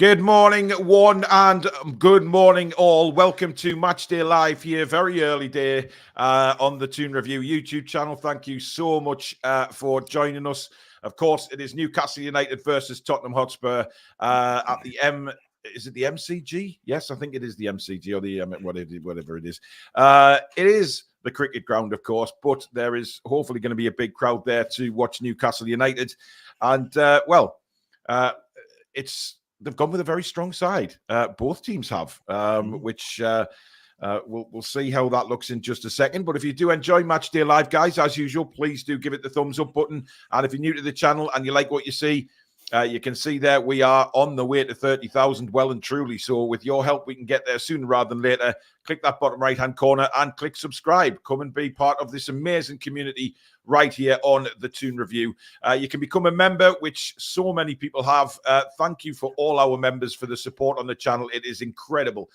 Good morning, one, and good morning, all. Welcome to Matchday Live here, very early day on the Toon Review YouTube channel. Thank you so much for joining us. Of course, it is Newcastle United versus Tottenham Hotspur at the Is it the MCG? Yes, I think it is the MCG or the whatever it is. It is the cricket ground, of course, but there is hopefully going to be a big crowd there to watch Newcastle United. And, they've gone with a very strong side. Both teams have, which we'll see how that looks in just a second. But if you do enjoy Matchday Live, guys, as usual, please do give it the thumbs up button. And if you're new to the channel and you like what you see, you can see there we are on the way to 30,000 well and truly. So with your help, we can get there sooner rather than later. Click that bottom right-hand corner and click subscribe. Come and be part of this amazing community right here on the Toon Review. You can become a member, which so many people have. Thank you for all our members for the support on the channel. It is incredible.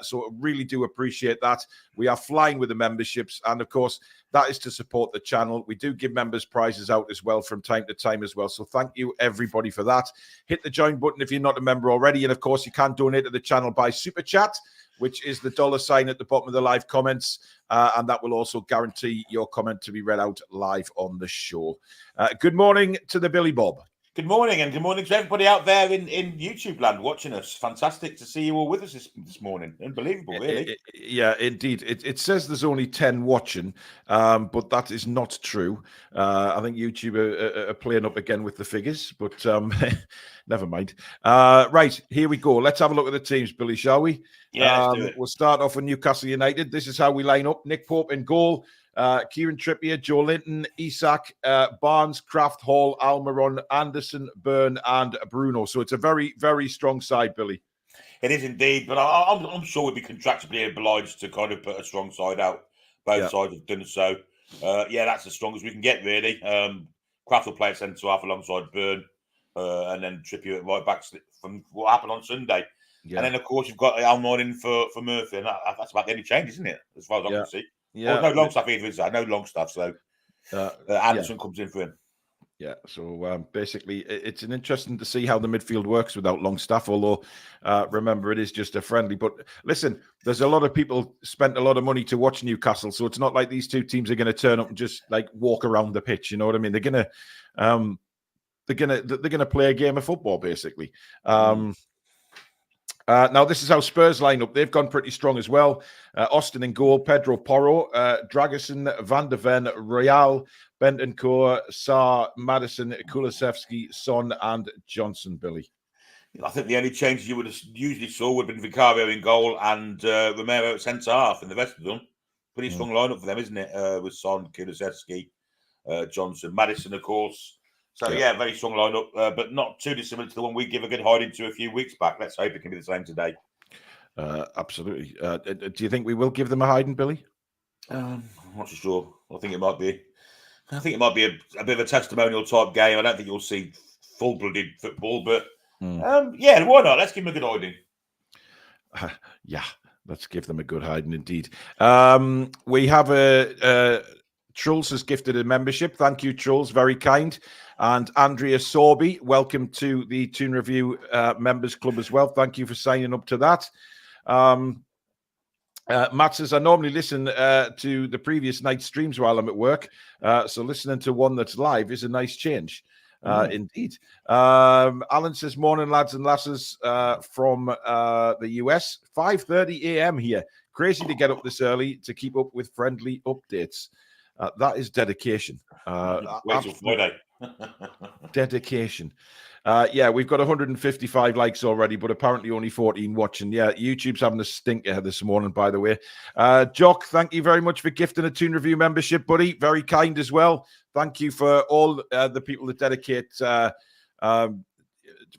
So I really do appreciate that. We are flying with the memberships. And of course, that is to support the channel. We do give members prizes out as well from time to time as well. So thank you, everybody, for that. Hit the join button if you're not a member already. And of course, you can donate to the channel by Super Chat, which is the $ at the bottom of the live comments. And that will also guarantee your comment to be read out live on the show. Good morning to the Billy Bob. Good morning, and good morning to everybody out there in YouTube land watching us. Fantastic to see you all with us this morning. Unbelievable, really. Yeah, indeed. It says there's only 10 watching, but that is not true. I think YouTube are playing up again with the figures, but never mind. Right, here we go. Let's have a look at the teams, Billy, shall we? Yeah, let's do it. We'll start off with Newcastle United. This is how we line up. Nick Pope in goal. Kieran Trippier, Joe Linton, Isak, Barnes, Kraft, Hall, Almiron, Anderson, Byrne, and Bruno. So it's a very, very strong side, Billy. It is indeed, but I'm sure we'll be contractually obliged to kind of put a strong side out. Both sides have done so. Yeah, that's as strong as we can get, really. Kraft will play at centre half alongside Byrne, and then Trippier at right back from what happened on Sunday. Yeah. And then, of course, you've got Almiron in for Murphy, and that's about the only change, isn't it? As far as I can see. Yeah, no long stuff either, is there? No long stuff. So Anderson comes in for him. Yeah, so basically, it's an interesting to see how the midfield works without Longstaff. Although, remember, it is just a friendly. But listen, there's a lot of people spent a lot of money to watch Newcastle, so it's not like these two teams are going to turn up and just like walk around the pitch. You know what I mean? They're gonna play a game of football, basically. Now, this is how Spurs line up. They've gone pretty strong as well. Austin in goal, Pedro Porro, Dragusin, Van der Ven, Royal, Bentancur, Sarr, Madison, Kulusevski, Son, and Johnson, Billy. I think the only changes you would have usually saw would have been Vicario in goal and Romero at centre half, and the rest of them. Pretty strong lineup for them, isn't it? With Son, Kulusevski, Johnson, Madison, of course. So, yeah, very strong lineup, but not too dissimilar to the one we give a good hiding to a few weeks back. Let's hope it can be the same today. Absolutely. Do you think we will give them a hiding, Billy? I'm not so sure. I think it might be a bit of a testimonial type game. I don't think you'll see full-blooded football, but yeah, why not? Let's give them a good hiding. Yeah, let's give them a good hiding indeed. We have Truls has gifted a membership. Thank you, Truls. Very kind. And Andrea Sorby, welcome to the Toon Review Members Club as well. Thank you for signing up to that. Matt says, I normally listen to the previous night's streams while I'm at work. So listening to one that's live is a nice change. Indeed. Alan says, morning, lads and lasses from the US. 5:30 a.m. here. Crazy to get up this early to keep up with friendly updates. That is dedication. Wait till Friday. Dedication. Yeah, we've got 155 likes already, but apparently only 14 watching. Yeah, YouTube's having a stinker this morning, by the way. Jock, thank you very much for gifting a Toon Review membership, buddy. Very kind as well. Thank you for all the people that dedicate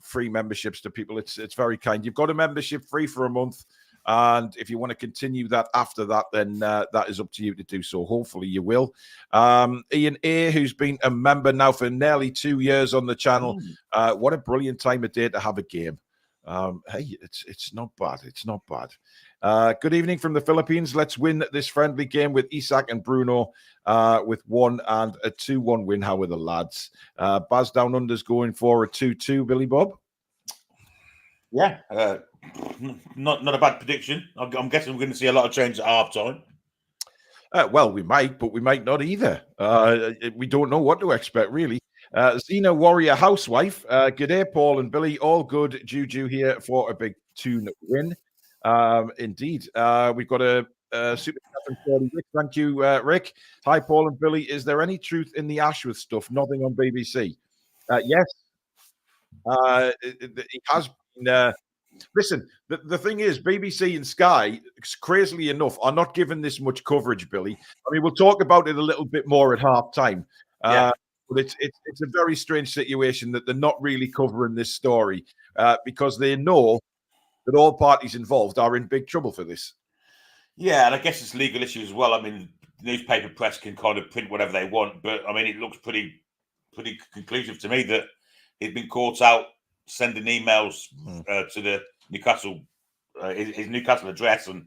free memberships to people. It's very kind. You've got a membership free for a month. And if you want to continue that after that, then that is up to you to do so. Hopefully you will. Ian A., who's been a member now for nearly 2 years on the channel. What a brilliant time of day to have a game. Hey, it's not bad. It's not bad. Good evening from the Philippines. Let's win this friendly game with Isak and Bruno with 1 and a 2-1 win. How are the lads? Baz Down Under's going for a 2-2, Billy Bob. Yeah, not a bad prediction. I'm guessing we're going to see a lot of change at half time. Well, we might, but we might not either. We don't know what to expect, really. Xena Warrior Housewife, good day, Paul and Billy. All good. Juju here for a big Toon win. Indeed. We've got a super chat from Shirley Rick. Thank you, Rick. Hi, Paul and Billy. Is there any truth in the Ashworth stuff? Nothing on BBC. Yes. It has been. Listen, the thing is, BBC and Sky, crazily enough, are not given this much coverage, Billy. I mean, we'll talk about it a little bit more at half time. But it's a very strange situation that they're not really covering this story because they know that all parties involved are in big trouble for this. Yeah, and I guess it's legal issue as well. I mean, the newspaper press can kind of print whatever they want, but I mean, it looks pretty conclusive to me that he'd been caught out sending emails to the Newcastle, his Newcastle address, and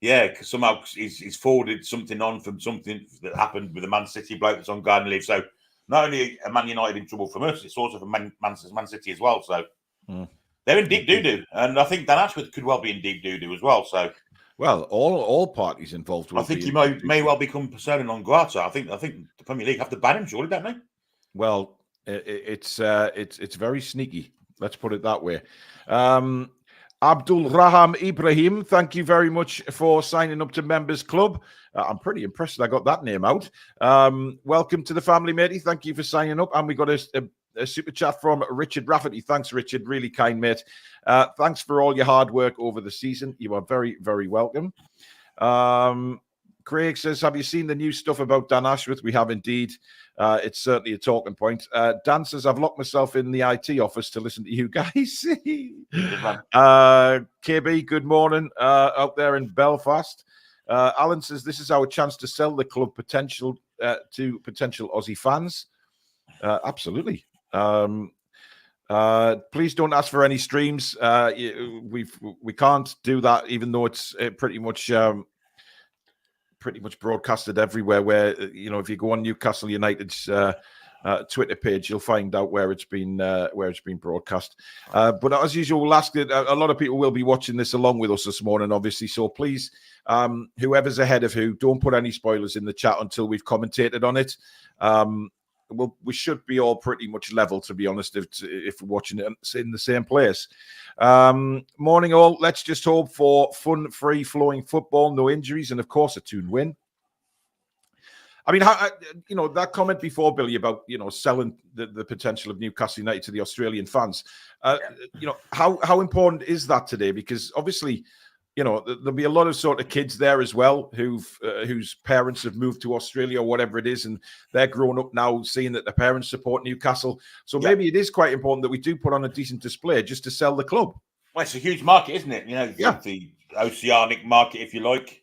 because somehow he's forwarded something on from something that happened with the Man City bloke that's on garden leave. So not only are Man United in trouble from us, it's also for Man City as well. So they're in deep doo-doo, and I think Dan Ashworth could well be in deep doo-doo as well. So, well, all parties involved. I think he may well become persona non grata. I think the Premier League have to ban him, surely, don't they? Well, it's very sneaky. Let's put it that way. Abdul Raham Ibrahim, thank you very much for signing up to Members Club. I'm pretty impressed that I got that name out. Welcome to the family, matey. Thank you for signing up. And we got a super chat from Richard Rafferty. Thanks, Richard. Really kind, mate. Thanks for all your hard work over the season. You are very, very welcome. Craig says, have you seen the new stuff about Dan Ashworth? We have indeed. It's certainly a talking point. Dan says, I've locked myself in the IT office to listen to you guys. KB, good morning out there in Belfast. Alan says, this is our chance to sell the club potential to potential Aussie fans. Absolutely. Please don't ask for any streams. We can't do that, even though it's pretty much broadcasted everywhere. Where if you go on Newcastle United's Twitter page, you'll find out where it's been broadcast. But as usual, we'll ask it. A lot of people will be watching this along with us this morning, obviously. So please, whoever's ahead of who, don't put any spoilers in the chat until we've commentated on it. We should be all pretty much level, to be honest, if we're watching it in the same place. Morning all. Let's just hope for fun, free flowing football, no injuries, and of course a Toon win. I mean, that comment before, Billy, about selling the potential of Newcastle United to the Australian fans. How important is that today? Because obviously, there'll be a lot of sort of kids there as well whose parents have moved to Australia or whatever it is, and they're growing up now seeing that their parents support Newcastle. So maybe it is quite important that we do put on a decent display just to sell the club. Well, it's a huge market, isn't it? The oceanic market, if you like.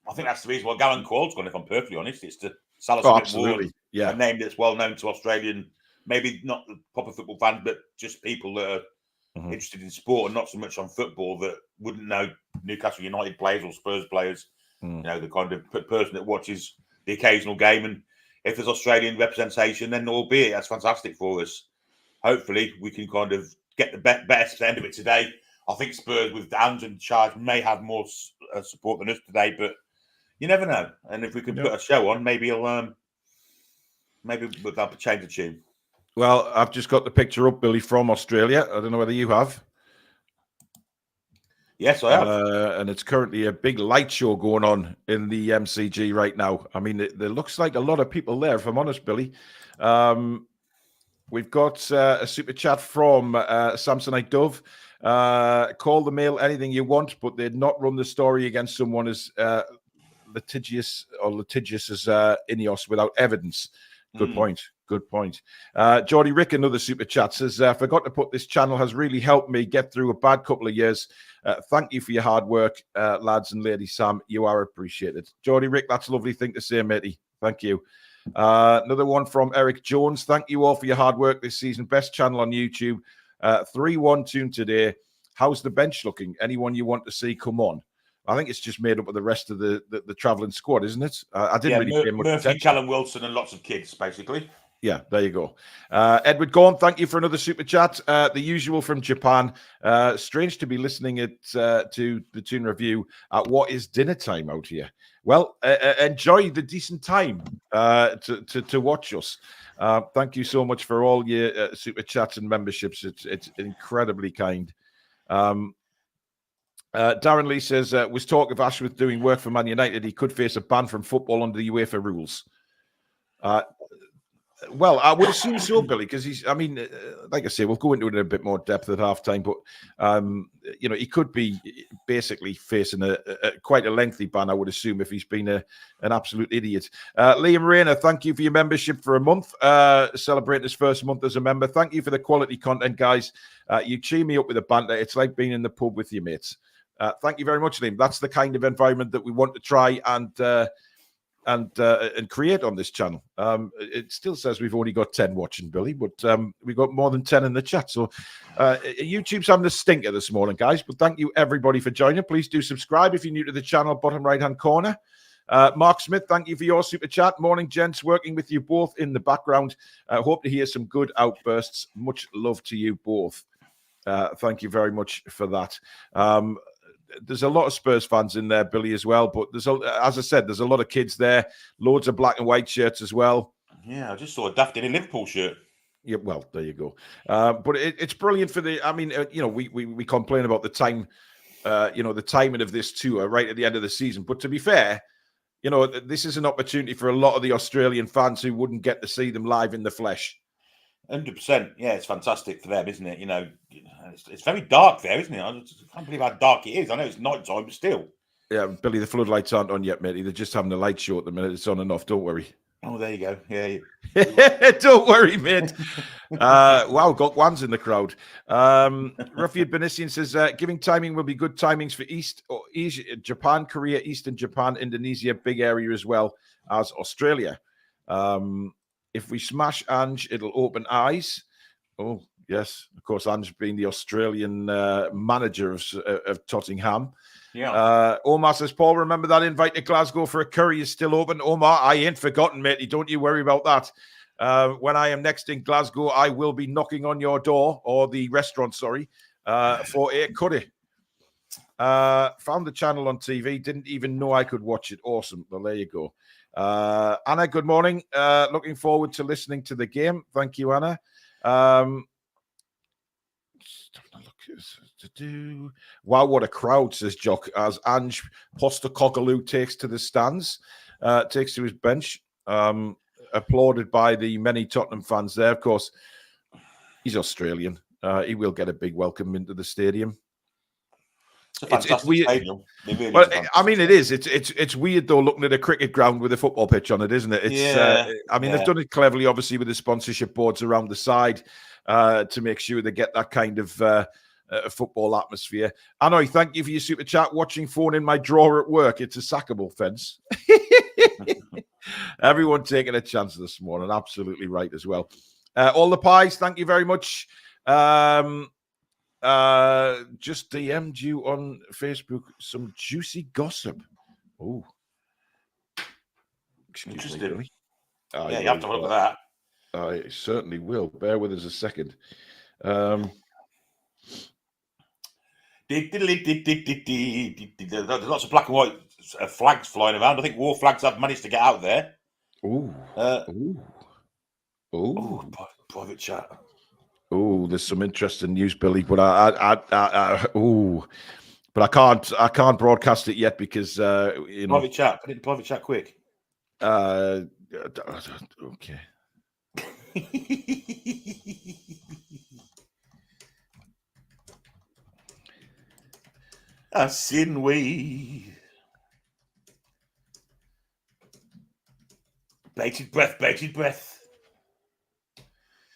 I think that's the reason why Garan Kuol's gone, if I'm perfectly honest. It's to sell us a bit more. A name that's well known to Australian, maybe not the proper football fans, but just people that are interested in sport and not so much on football, that wouldn't know Newcastle United players or Spurs players. The kind of person that watches the occasional game. And if there's Australian representation, then albeit that's fantastic for us. Hopefully we can kind of get the best end of it today. I think Spurs with Dan's in charge may have more support than us today, but you never know. And if we can put a show on, maybe we'll change the tune. Well, I've just got the picture up, Billy, from Australia. I don't know whether you have. Yes, I have. And it's currently a big light show going on in the MCG right now. I mean, there looks like a lot of people there, if I'm honest, Billy. We've got a super chat from Samsonite Dove. Call the mail anything you want, but they'd not run the story against someone as litigious as Ineos without evidence. Good point. Good point. Geordie Rick, another super chat, says, forgot to put this channel has really helped me get through a bad couple of years. Thank you for your hard work, lads and Lady Sam. You are appreciated. Geordie Rick, that's a lovely thing to say, matey. Thank you. Another one from Eric Jones. Thank you all for your hard work this season. Best channel on YouTube. 3-1 Toon today. How's the bench looking? Anyone you want to see come on? I think it's just made up of the rest of the travelling squad, isn't it? I didn't really pay much Murphy, attention. Callum Wilson, and lots of kids, basically. Yeah, there you go. Edward Gorn, thank you for another super chat. The usual from Japan. Strange to be listening to the Toon Review at what is dinner time out here. Well, enjoy the decent time to watch us. Thank you so much for all your super chats and memberships. It's incredibly kind. Darren Lee says, was talk of Ashworth doing work for Man United. He could face a ban from football under the UEFA rules. Well, I would assume so, Billy, because like I say, we'll go into it in a bit more depth at halftime, but, he could be basically facing quite a lengthy ban, I would assume, if he's been an absolute idiot. Liam Rayner, thank you for your membership for a month, celebrating his first month as a member. Thank you for the quality content, guys. You cheer me up with a banter. It's like being in the pub with your mates. Thank you very much, Liam. That's the kind of environment that we want to try and create on this channel. It still says we've only got 10 watching, Billy, but we've got more than 10 in the chat. So YouTube's having a stinker this morning, guys. But thank you, everybody, for joining. Please do subscribe if you're new to the channel, bottom right-hand corner. Mark Smith, thank you for your super chat. Morning, gents. Working with you both in the background. Hope to hear some good outbursts. Much love to you both. Thank you very much for that. There's a lot of Spurs fans in there, Billy, as well. But as I said, there's a lot of kids there. Loads of black and white shirts as well. Yeah, I just saw a daft in a Liverpool shirt. Yeah, well, there you go. But it's brilliant for the. I mean, we complain about the time, the timing of this tour right at the end of the season. But to be fair, this is an opportunity for a lot of the Australian fans who wouldn't get to see them live in the flesh. 100%. Yeah, it's fantastic for them, isn't it? It's very dark there, isn't it? I can't believe how dark it is. I know it's night time, but still. Yeah, Billy, the floodlights aren't on yet, mate. They're just having the light show at the minute. It's on and off. Don't worry. Oh, there you go. Yeah. Don't worry, mate. Wow, got ones in the crowd. Rafiad Benisian says, giving timing will be good timings for Asia, Japan, Korea, Eastern Japan, Indonesia, big area as well as Australia. If we smash Ange, it'll open eyes. Oh, yes. Of course, Ange being the Australian manager of Tottenham. Yeah. Omar says, Paul, remember that invite to Glasgow for a curry is still open? Omar, I ain't forgotten, matey. Don't you worry about that. When I am next in Glasgow, I will be knocking on your door, or the restaurant, sorry, for a curry. Found the channel on TV. Didn't even know I could watch it. Awesome. Well, there you go. Anna, good morning. Looking forward to listening to the game. Thank you, Anna. Wow, what a crowd, says Jock, as Ange Postecoglou takes to the stands, takes to his bench, applauded by the many Tottenham fans there. Of course, he's Australian. He will get a big welcome into the stadium. It's weird. Really I mean, it is. It's weird though, looking at a cricket ground with a football pitch on it, isn't it? They've done it cleverly, obviously, with the sponsorship boards around the side to make sure they get that kind of football atmosphere. Anoy, thank you for your super chat. Watching phone in my drawer at work. It's a sackable fence. Everyone taking a chance this morning. Absolutely right as well. All the pies. Thank you very much. Just DM'd you on Facebook some juicy gossip. Oh, excuse me, Billy. Yeah, you have to look at that. I certainly will. Bear with us a second. There's lots of black and white flags flying around. I think war flags have managed to get out there. Private chat. Oh, there's some interesting news, Billy, but but I can't broadcast it yet because private chat. Put it in private chat quick. Okay. A sin way. Bated breath.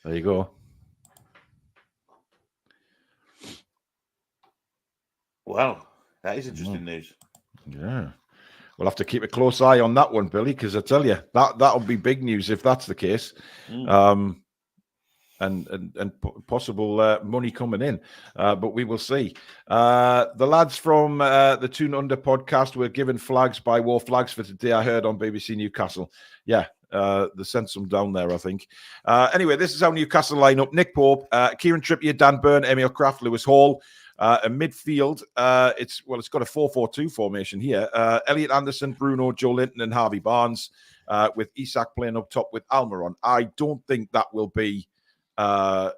There you go. Wow, that is interesting news. Yeah. We'll have to keep a close eye on that one, Billy, because I tell you, that'll be big news if that's the case. And possible money coming in. But we will see. The lads from the Toon Under podcast were given flags by War Flags for today, I heard on BBC Newcastle. Yeah, They sent some down there, I think. Anyway, this is how Newcastle line up. Nick Pope, Kieran Trippier, Dan Burn, Emil Kraft, Lewis Hall. A midfield, it's got a 4-4-2 formation here. Elliot Anderson, Bruno, Joe Linton, and Harvey Barnes, with Isak playing up top with Almiron. I don't think that will be the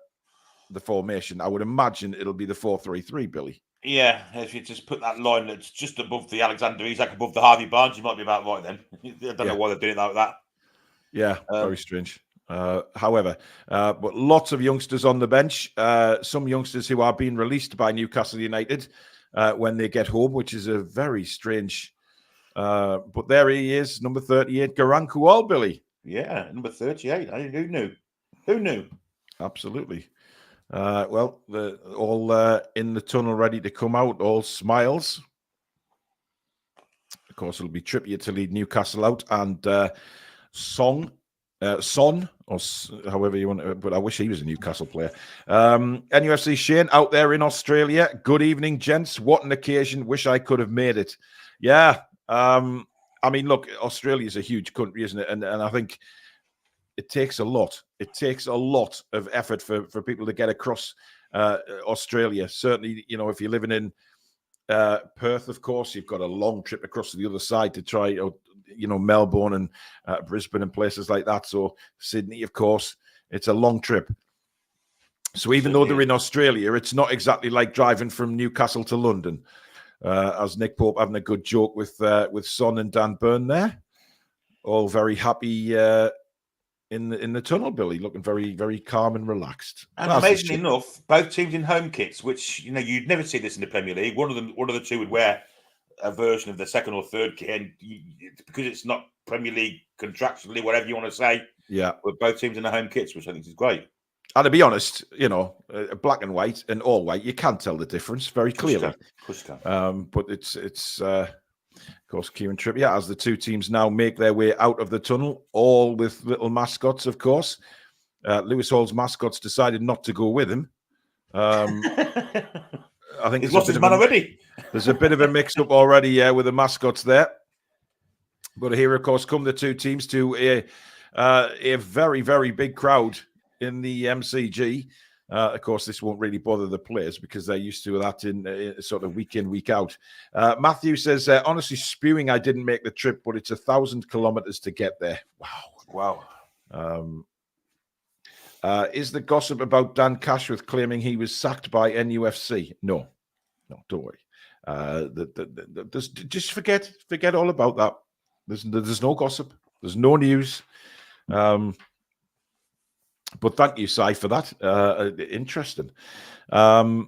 formation. I would imagine it'll be the 4-3-3, Billy. Yeah, if you just put that line that's just above the Alexander Isak, above the Harvey Barnes, you might be about right then. I don't know why they're doing it like that. Yeah, very strange. However, but lots of youngsters on the bench. Some youngsters who are being released by Newcastle United when they get home, which is a very strange. But there he is, number 38, Garan Kuol, Billy. Yeah, number 38. Who knew? Who knew? Absolutely. Well, all in the tunnel, ready to come out. All smiles. Of course, it'll be Trippier to lead Newcastle out, and Son, or however you want to, but I wish he was a Newcastle player. NUFC Shane out there in Australia. Good evening, gents. What an occasion. Wish I could have made it. Yeah. I mean, look, Australia is a huge country, isn't it? And I think it takes a lot. It takes a lot of effort for people to get across Australia. Certainly, you know, if you're living in Perth, of course, you've got a long trip across to the other side to try, you know, Melbourne and Brisbane and places like that. So Sydney, of course, it's a long trip. So even though they're in Australia, it's not exactly like driving from Newcastle to London. As Nick Pope having a good joke with Son and Dan Burn there. All very happy in the tunnel, Billy, looking very, very calm and relaxed. And amazingly enough, both teams in home kits, which, you know, you'd never see this in the Premier League. One of the two would wear a version of the second or third kit, and because it's not Premier League contractually, whatever you want to say. Yeah, with both teams in the home kits, which I think is great. And to be honest, you know, black and white and all white, you can tell the difference very clearly. Of course you can. But it's of course, Kieran Trippier, as the two teams now make their way out of the tunnel, all with little mascots, of course. Lewis Hall's mascots decided not to go with him. I think he's lost his man already. There's a bit of a mix-up already with the mascots there. But here, of course, come the two teams to a very, very big crowd in the MCG. Of course, this won't really bother the players because they're used to that in sort of week in, week out. Matthew says, honestly, spewing I didn't make the trip, but it's 1,000 kilometers to get there. Wow. Is the gossip about Dan Cashworth claiming he was sacked by NUFC? No, don't worry. Just forget all about that. There's no gossip. There's no news. But thank you, Si, for that. Interesting. Yeah.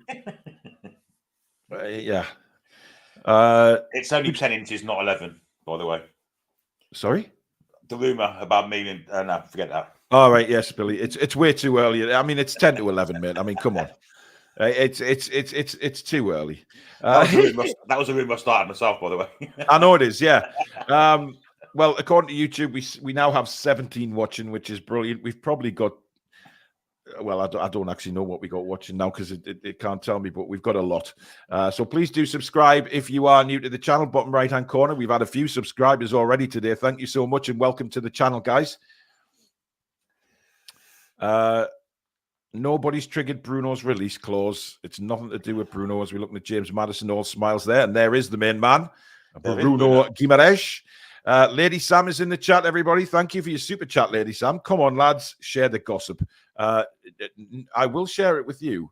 It's only 10 inches, not 11, by the way. Sorry? The rumour about me and no, forget that. All right, yes, Billy. It's way too early. I mean, it's 10 to 11, mate. I mean, come on. It's too early. That was a rumour I started myself, by the way. I know it is, yeah. Well, according to YouTube, we now have 17 watching, which is brilliant. We've probably got, well, I don't actually know what we got watching now because it can't tell me, but we've got a lot. So please do subscribe if you are new to the channel. Bottom right-hand corner, we've had a few subscribers already today. Thank you so much and welcome to the channel, guys. Nobody's triggered Bruno's release clause. It's nothing to do with Bruno as we're looking at James Maddison, all smiles there. And there is the main man, Bruno Guimaraes. Lady Sam is in the chat, everybody. Thank you for your super chat, Lady Sam. Come on, lads, share the gossip. I will share it with you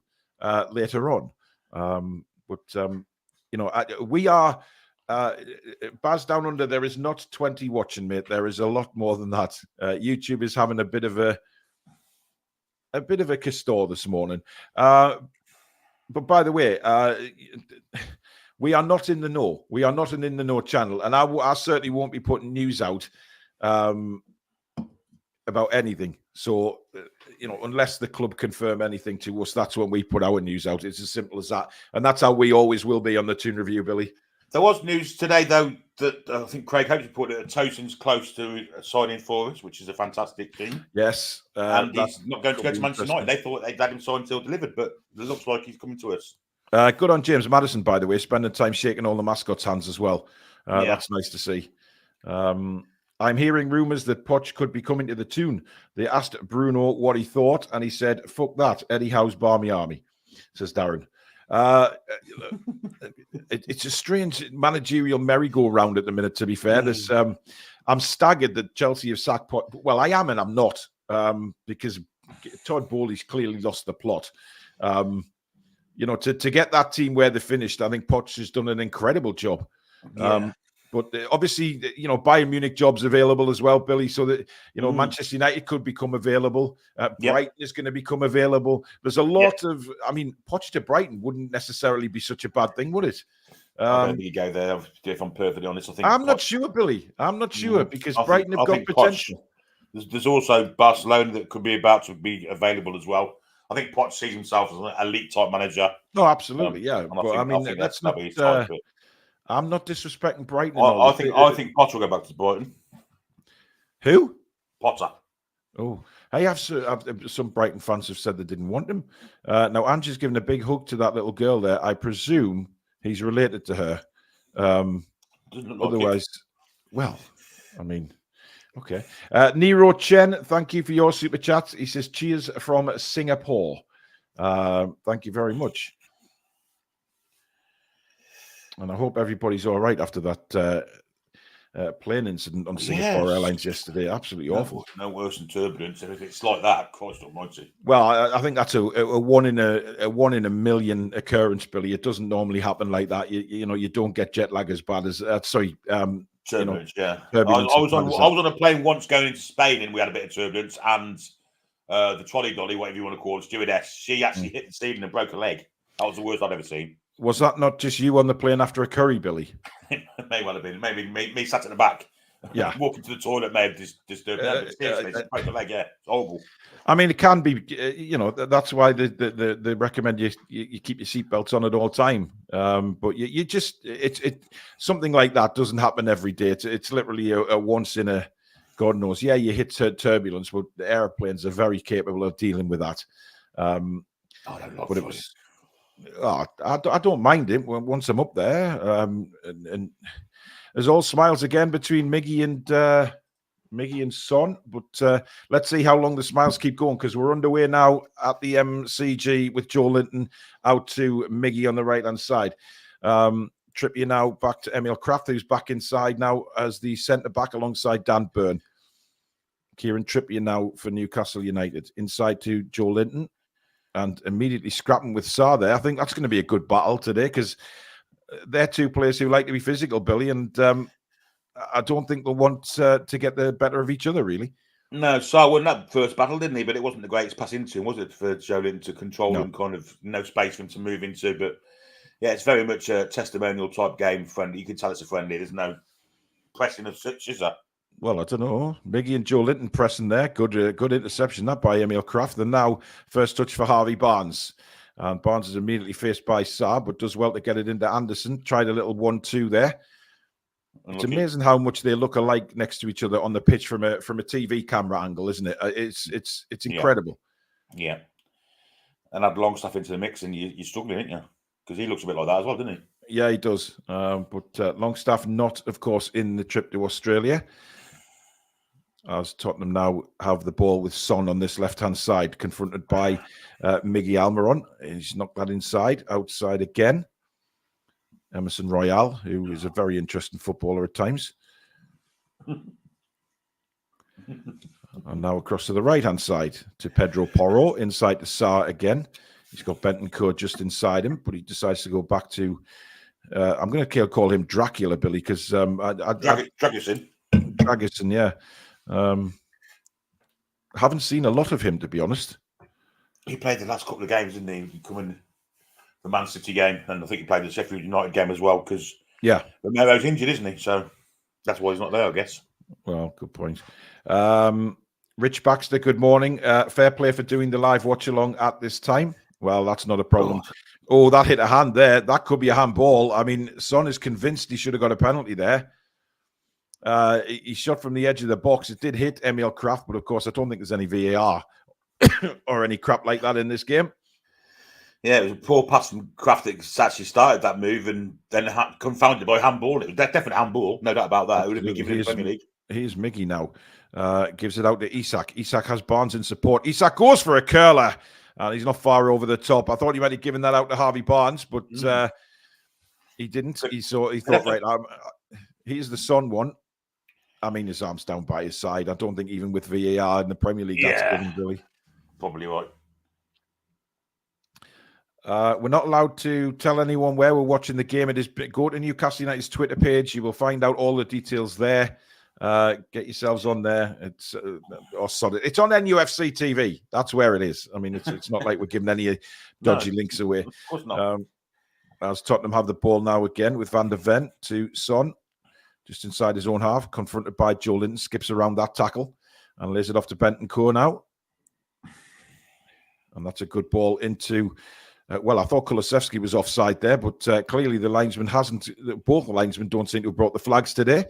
later on. You know, we are Baz Down Under. There is not 20 watching, mate. There is a lot more than that. YouTube is having a bit of a castor this morning. But by the way, we are not in the know. We are not an in the know channel, and I certainly won't be putting news out about anything. So, you know, unless the club confirm anything to us, that's when we put our news out. It's as simple as that, and that's how we always will be on the Toon Review, Billy. There was news today, though, that I think Craig Hope reported that Tosin's close to signing for us, which is a fantastic thing. Yes, and he's not going to go to Manchester United. They thought they'd had him signed until delivered, but it looks like he's coming to us. Good on James Maddison, by the way, spending time shaking all the mascots' hands as well. That's nice to see. I'm hearing rumours that Poch could be coming to the Toon. They asked Bruno what he thought, and he said, "Fuck that, Eddie Howe's Barmy Army," says Darren. It's a strange managerial merry-go-round at the minute, to be fair. There's, I'm staggered that Chelsea have sacked Poch. Well, I am and I'm not, because Todd Bowley's clearly lost the plot. To get that team where they finished, I think Poch has done an incredible job. But obviously, Bayern Munich jobs available as well, Billy. So that, Manchester United could become available. Brighton is going to become available. There's a lot of, Poch to Brighton wouldn't necessarily be such a bad thing, would it? I don't think you go there. If I'm perfectly honest, I think I'm not sure, Billy. I'm not sure because Brighton have got potential. There's also Barcelona that could be about to be available as well. I think Poch sees himself as an elite type manager. No, absolutely, yeah. But I think that's not. I'm not disrespecting Brighton. I think Potter will go back to Brighton. Who? Potter. Oh, I have some Brighton fans have said they didn't want him. Now, Angie's given a big hug to that little girl there. I presume he's related to her. Otherwise, okay. Nero Chen, thank you for your super chat. He says, cheers from Singapore. Thank you very much. And I hope everybody's all right after that plane incident on Singapore Airlines yesterday. Absolutely awful. No worse than turbulence. If it's like that, Christ almighty. Well, I think that's a one in a million occurrence, Billy. It doesn't normally happen like that. You don't get jet lag as bad as turbulence. Turbulence. I was on a plane once going into Spain, and we had a bit of turbulence, and the trolley dolly, whatever you want to call it, stewardess, she actually hit the ceiling and broke a leg. That was the worst I'd ever seen. Was that not just you on the plane after a curry, Billy? It may well have been. Maybe me sat at the back. Yeah. Walking to the toilet may have disturbed me. Seriously, broke the leg, it's horrible. It can be, that's why they recommend you keep your seatbelts on at all time. But you just, something like that doesn't happen every day. It's literally a once in a, God knows. Yeah, you hit turbulence, but the airplanes are very capable of dealing with that. But it was... I don't mind it once I'm up there. And there's all smiles again between Miggy and Son. But let's see how long the smiles keep going, because we're underway now at the MCG with Joe Linton out to Miggy on the right-hand side. Trippier now back to Emil Kraft, who's back inside now as the centre-back alongside Dan Burn. Kieran Trippier now for Newcastle United. Inside to Joe Linton. And immediately scrapping with Sarr there. I think that's going to be a good battle today, because they're two players who like to be physical, Billy, and I don't think they'll want to get the better of each other, really. No, Sarr won that first battle, didn't he? But it wasn't the greatest pass into him, was it, for Joe Linton to control and kind of no space for him to move into. But yeah, it's very much a testimonial type game, friendly. You can tell it's a friendly. There's no pressing of such, is there? Well, I don't know. Miggy and Joe Linton pressing there. Good interception that by Emil Kraft. And now first touch for Harvey Barnes. Barnes is immediately faced by Sarr, but does well to get it into Anderson. Tried a little 1-2 there. It's amazing how much they look alike next to each other on the pitch from a TV camera angle, isn't it? It's incredible. Yeah. And add Longstaff into the mix, and you're struggling, aren't you? Because he looks a bit like that as well, doesn't he? Yeah, he does. But Longstaff not, of course, in the trip to Australia. As Tottenham now have the ball with Son on this left-hand side, confronted by Miggy Almiron. He's knocked that inside, outside again. Emerson Royale, who is a very interesting footballer at times. And now across to the right-hand side to Pedro Porro, inside to Sarr again. He's got Bentancur just inside him, but he decides to go back to... I'm going to call him Dracula, Billy, because... Dragusin, yeah. Haven't seen a lot of him, to be honest. He played the last couple of games, didn't he? He come in the Man City game, and I think he played the Sheffield United game as well, because Romero's injured, isn't he? So that's why he's not there, I guess. Well, good point. Rich Baxter, good morning. Fair play for doing the live watch along at this time. Well, that's not a problem. Oh, that hit a hand there. That could be a handball. Son is convinced he should have got a penalty there. He shot from the edge of the box. It did hit Emil Kraft, but of course, I don't think there's any VAR or any crap like that in this game. Yeah, it was a poor pass from Kraft that actually started that move and then confounded by handball. It was definitely handball, no doubt about that. It would have been given in the Premier League. Here's Miggy now. Gives it out to Isak. Isak has Barnes in support. Isak goes for a curler. And he's not far over the top. I thought he might have given that out to Harvey Barnes, but he didn't. He thought, right, here's the Son one. I mean, his arm's down by his side. I don't think even with VAR in the Premier League, that's given, Billy. Probably right. We're not allowed to tell anyone where we're watching the game. It is go to Newcastle United's Twitter page. You will find out all the details there. Get yourselves on there. It's It's on NUFC TV. That's where it is. I mean, it's not like we're giving any dodgy links away. Of course not. As Tottenham have the ball now again with Van der Ven to Son, just inside his own half, confronted by Joe Linton, skips around that tackle and lays it off to Bentancur now. And that's a good ball into... well, I thought Kulusevski was offside there, but clearly the linesman hasn't. Both the linesmen don't seem to have brought the flags today.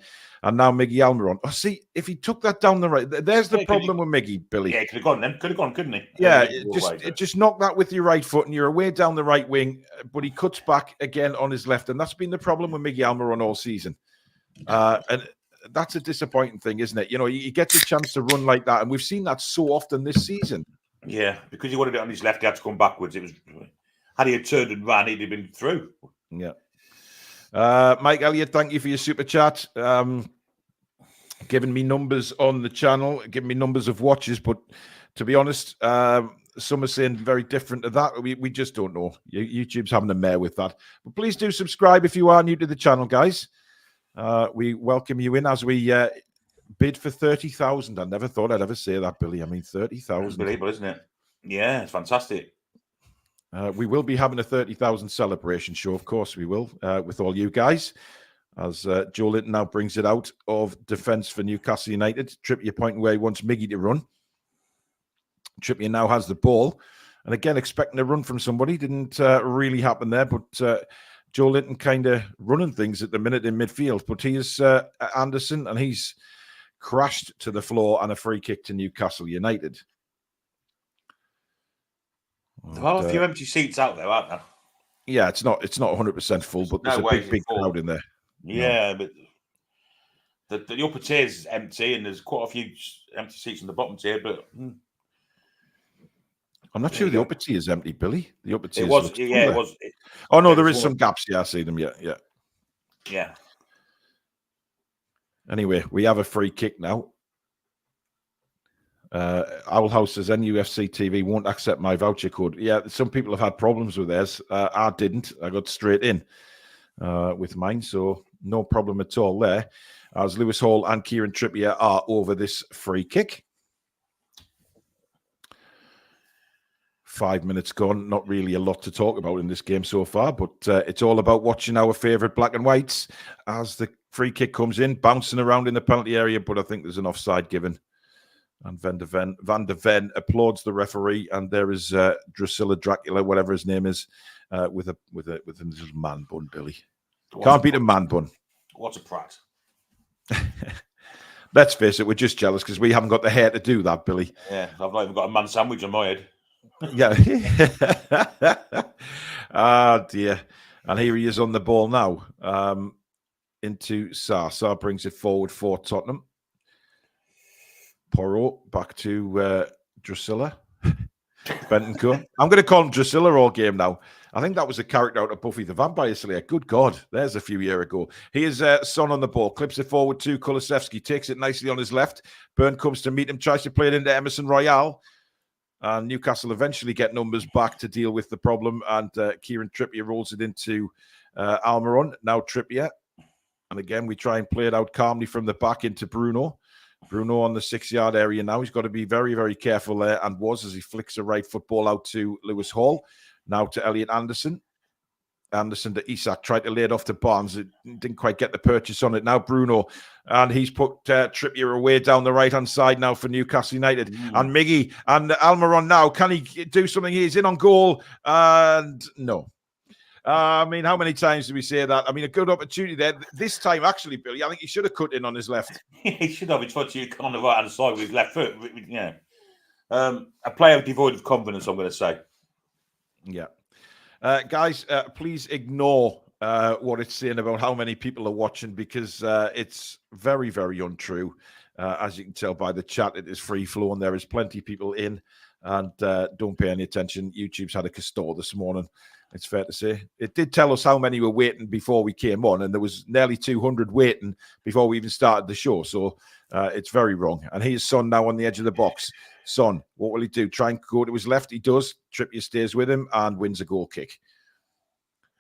And now Miggy Almiron. Oh, see, if he took that down the right, there's the problem with Miggy, Billy. Yeah, he could have gone then. Could have gone, couldn't he? Yeah, just knock that with your right foot and you're away down the right wing, but he cuts back again on his left. And that's been the problem with Miggy Almiron all season. And that's a disappointing thing, isn't it? You know, he gets a chance to run like that. And we've seen that so often this season. Yeah, because he wanted it on his left, he had to come backwards. It was... Had he had turned and ran, he'd have been through. Yeah. Mike Elliott, thank you for your super chat. Giving me numbers on the channel, giving me numbers of watches, but to be honest, some are saying very different to that. We just don't know. YouTube's having a mare with that. But please do subscribe if you are new to the channel, guys. We welcome you in as we bid for 30,000. I never thought I'd ever say that, Billy. I mean, 30,000. Unbelievable, isn't it? Yeah, it's fantastic. We will be having a 30,000 celebration show, of course we will, with all you guys, as Joe Linton now brings it out of defence for Newcastle United. Trippier pointing where he wants Miggy to run. Trippier now has the ball. And again, expecting a run from somebody. Didn't really happen there, but Joe Linton kind of running things at the minute in midfield. But here's Anderson, and he's crashed to the floor and a free kick to Newcastle United. There are a few empty seats out there, aren't there? Yeah, it's not 100% full, but there's a big crowd in there. Yeah, but the upper tier is empty, and there's quite a few empty seats in the bottom tier. But I'm not sure the upper tier is empty, Billy. The upper tier it was. Oh no, there is some gaps. Yeah, I see them. Yeah. Anyway, we have a free kick now. Owl House says NUFC TV won't accept my voucher code. Yeah, some people have had problems with theirs. I didn't. I got straight in with mine, so no problem at all there. As Lewis Hall and Kieran Trippier are over this free kick. 5 minutes gone. Not really a lot to talk about in this game so far, but it's all about watching our favourite black and whites as the free kick comes in, bouncing around in the penalty area, but I think there's an offside given. And Van der Ven applauds the referee, and there is Drusilla Dracula, whatever his name is, with a little man bun, Billy. Can't beat a man bun. What a prat. Let's face it, we're just jealous because we haven't got the hair to do that, Billy. Yeah, I've not even got a man sandwich on my head. Yeah. Ah, dear. And here he is on the ball now. Into Sarr. Sarr brings it forward for Tottenham. Porro back to Drusilla. Bentancur. I'm going to call him Drusilla all game now. I think that was a character out of Buffy the Vampire Slayer. Good God, there's a few years ago. Here's Son on the ball, clips it forward to Kulusevski, takes it nicely on his left. Byrne comes to meet him, tries to play it into Emerson Royale. And Newcastle eventually get numbers back to deal with the problem. And Kieran Trippier rolls it into Almiron. Now Trippier. And again, we try and play it out calmly from the back into Bruno. Bruno on the 6-yard area now. He's got to be very, very careful there, and was as he flicks a right football out to Lewis Hall. Now to Elliot Anderson. Anderson to Isak. Tried to lay it off to Barnes. It didn't quite get the purchase on it. Now Bruno. And he's put Trippier away down the right-hand side now for Newcastle United. And Miggy and Almiron now. Can he do something? He's in on goal. And no. I mean, how many times do we say that? I mean, a good opportunity there. This time, actually, Billy, I think he should have cut in on his left. He should have. He tried to cut on the right-hand side with his left foot. Yeah. A player devoid of confidence, I'm going to say. Yeah. Guys, please ignore what it's saying about how many people are watching, because it's very, very untrue. As you can tell by the chat, it is free flowing. There is plenty of people in, and don't pay any attention. YouTube's had a castore this morning. It's fair to say. It did tell us how many were waiting before we came on, and there was nearly 200 waiting before we even started the show. So it's very wrong. And here's Son now on the edge of the box. Son, what will he do? Try and go to his left. He does. Trippier stays with him and wins a goal kick.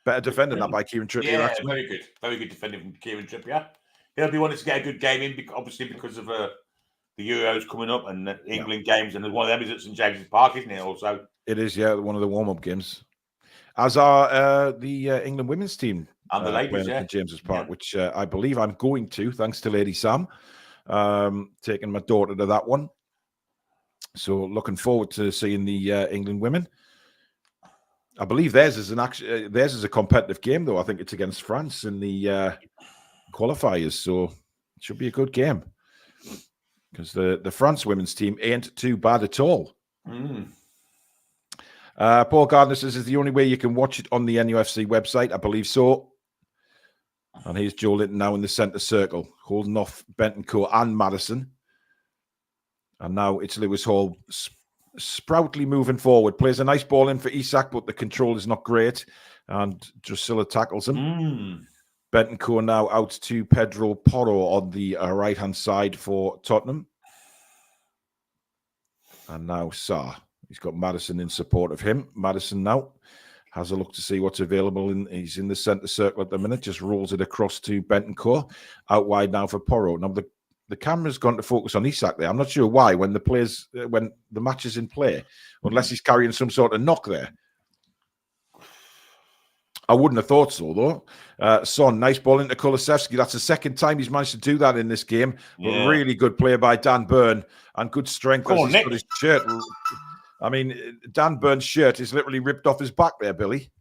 Better defending that by Kieran Trippier. Yeah, actually. very good. Very good defending from Kieran Trippier. He'll be wanting to get a good game in, obviously, because of the Euros coming up and the England games. And there's one of them is at St James's Park, isn't it, also? It is, yeah, one of the warm-up games. As are the England women's team. And the ladies, at James's Park, which I believe I'm going to, thanks to Lady Sam. Taking my daughter to that one. So looking forward to seeing the England women. I believe theirs is a competitive game, though. I think it's against France in the qualifiers, so it should be a good game, because the France women's team ain't too bad at all. Paul Gardner says, is the only way you can watch it on the NUFC website? I believe so. And here's Joe Linton now in the centre circle, holding off Bentancur and Madison. And now it's Lewis Hall sproutly moving forward. Plays a nice ball in for Isak, but the control is not great. And Drusilla tackles him. Bentancur now out to Pedro Porro on the right-hand side for Tottenham. And now Sarr. He's got Madison in support of him. Madison now has a look to see what's available. He's in the centre circle at the minute. Just rolls it across to Bentancur. Out wide now for Porro. Now the camera's gone to focus on Isak there. I'm not sure why when the match is in play, unless he's carrying some sort of knock there. I wouldn't have thought so, though. Son, nice ball into Kulusevski. That's the second time he's managed to do that in this game. But really good play by Dan Burn and good strength. Come on, Nick. His shirt. I mean, Dan Burn's shirt is literally ripped off his back there, Billy.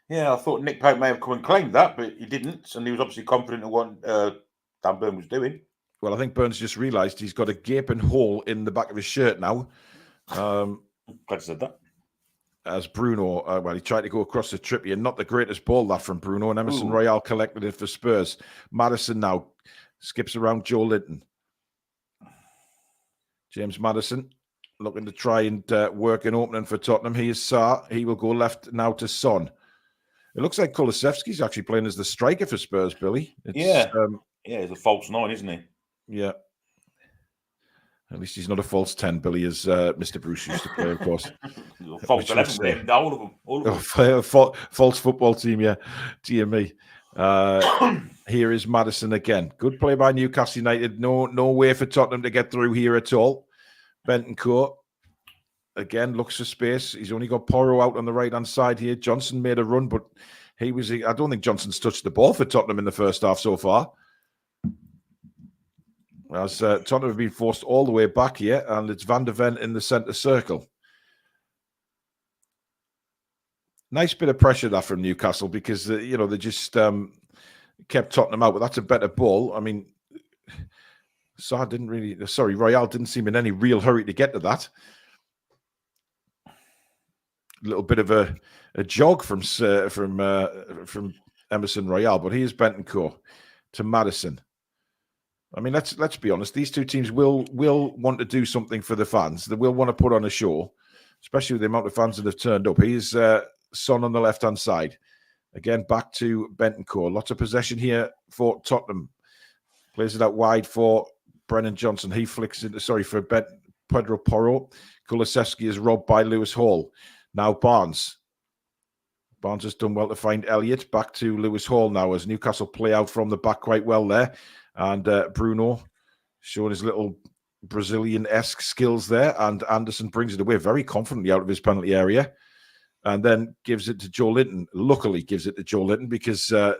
Yeah, I thought Nick Pope may have come and claimed that, but he didn't. And he was obviously confident in what Dan Burn was doing. Well, I think Burns just realised he's got a gaping hole in the back of his shirt now. Glad you said that. As Bruno, he tried to go across the Trippier. Not the greatest ball, that from Bruno. And Emerson Royale collected it for Spurs. Madison now skips around Joe Linton. James Madison looking to try and work an opening for Tottenham. He is Sarr. He will go left now to Son. It looks like Kulusevski's actually playing as the striker for Spurs, Billy. He's a false 9, isn't he? Yeah. At least he's not a false 10, Billy, as Mr. Bruce used to play, of course. False 11, all of them. False football team, yeah. Dear me. Here is Madison again. Good play by Newcastle United. No way for Tottenham to get through here at all. Bentancur again looks for space. He's only got Porro out on the right-hand side here. Johnson made a run, but I don't think Johnson's touched the ball for Tottenham in the first half so far. As Tottenham have been forced all the way back here, and it's Van der Ven in the centre circle. Nice bit of pressure that from Newcastle, because they just kept Tottenham out, but that's a better ball. I mean, Royale didn't seem in any real hurry to get to that. A little bit of a jog from Emerson Royale, but here's Bentancur to Madison. I mean, let's be honest. These two teams will want to do something for the fans. They will want to put on a show, especially with the amount of fans that have turned up. Here's Son on the left-hand side. Again, back to Bentancur. Lots of possession here for Tottenham. Plays it out wide for Brennan Johnson. He flicks it, for Pedro Porro. Kulusevski is robbed by Lewis Hall. Now Barnes. Barnes has done well to find Elliott. Back to Lewis Hall now as Newcastle play out from the back quite well there. And Bruno showing his little Brazilian-esque skills there. And Anderson brings it away very confidently out of his penalty area. And then gives it to Joe Linton. Luckily gives it to Joe Linton because it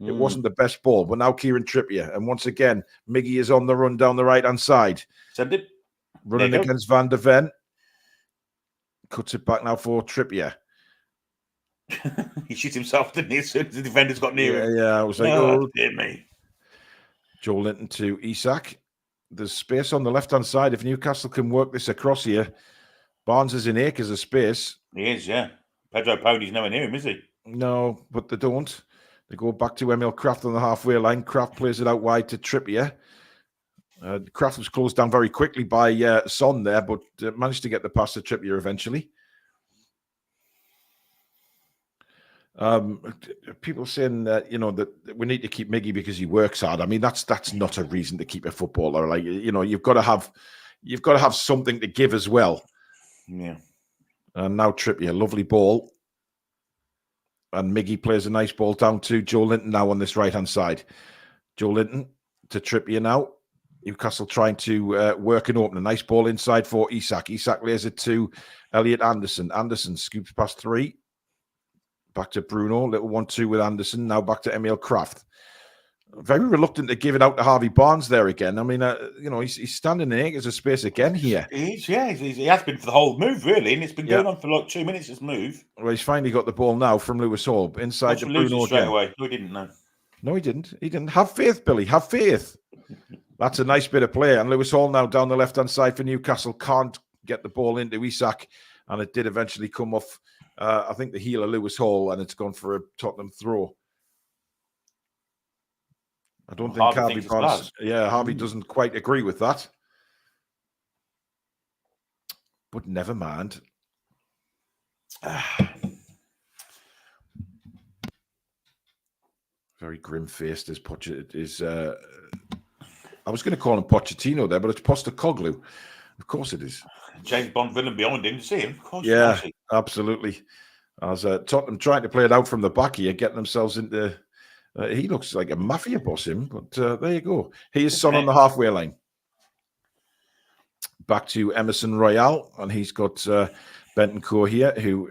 wasn't the best ball. But now Kieran Trippier. And once again, Miggy is on the run down the right-hand side. Send it. Running against Van der Ven. Cuts it back now for Trippier. He shot himself, didn't he? As soon as the defenders got near him. Yeah, I was like, dear me. Joe Linton to Isak. There's space on the left-hand side. If Newcastle can work this across here, Barnes is in acres of space. He is, yeah. Pedro Pony's nowhere near him, is he? No, but they don't. They go back to Emil Kraft on the halfway line. Kraft plays it out wide to Trippier. Kraft was closed down very quickly by Son there, but managed to get the pass to Trippier eventually. People saying that that we need to keep Miggy because he works hard. I mean, that's not a reason to keep a footballer. Like, you've got to have something to give as well. Yeah. And now Trippier, lovely ball. And Miggy plays a nice ball down to Joe Linton now on this right-hand side. Joe Linton to Trippier now. Newcastle trying to work and open. A nice ball inside for Isak. Isak lays it to Elliot Anderson. Anderson scoops past 3. Back to Bruno. Little 1-2 with Anderson. Now back to Emil Kraft. Very reluctant to give it out to Harvey Barnes there again. I mean, he's standing in acres of space again here. He has been for the whole move, really, and it's been going on for like 2 minutes, this move. Well, he's finally got the ball now from Lewis Hall. Inside to Bruno straight again. away. No, he didn't, no. No, he didn't. He didn't. Have faith, Billy. Have faith. That's a nice bit of play. And Lewis Hall now down the left-hand side for Newcastle. Can't get the ball into Isak. And it did eventually come off, I think, the heel of Lewis Hall, and it's gone for a Tottenham throw. I don't think Harvey Barnes... Yeah, Harvey doesn't quite agree with that. But never mind. Very grim-faced is Pochettino. I was going to call him Pochettino there, but it's Postecoglou. Of course it is. James Bond villain behind him. To see him? Of course. Yeah, absolutely. As Tottenham trying to play it out from the back here, getting themselves into... he looks like a mafia boss, him, but there you go. He is Son on the halfway line. Back to Emerson Royale, and he's got Bentancur here, who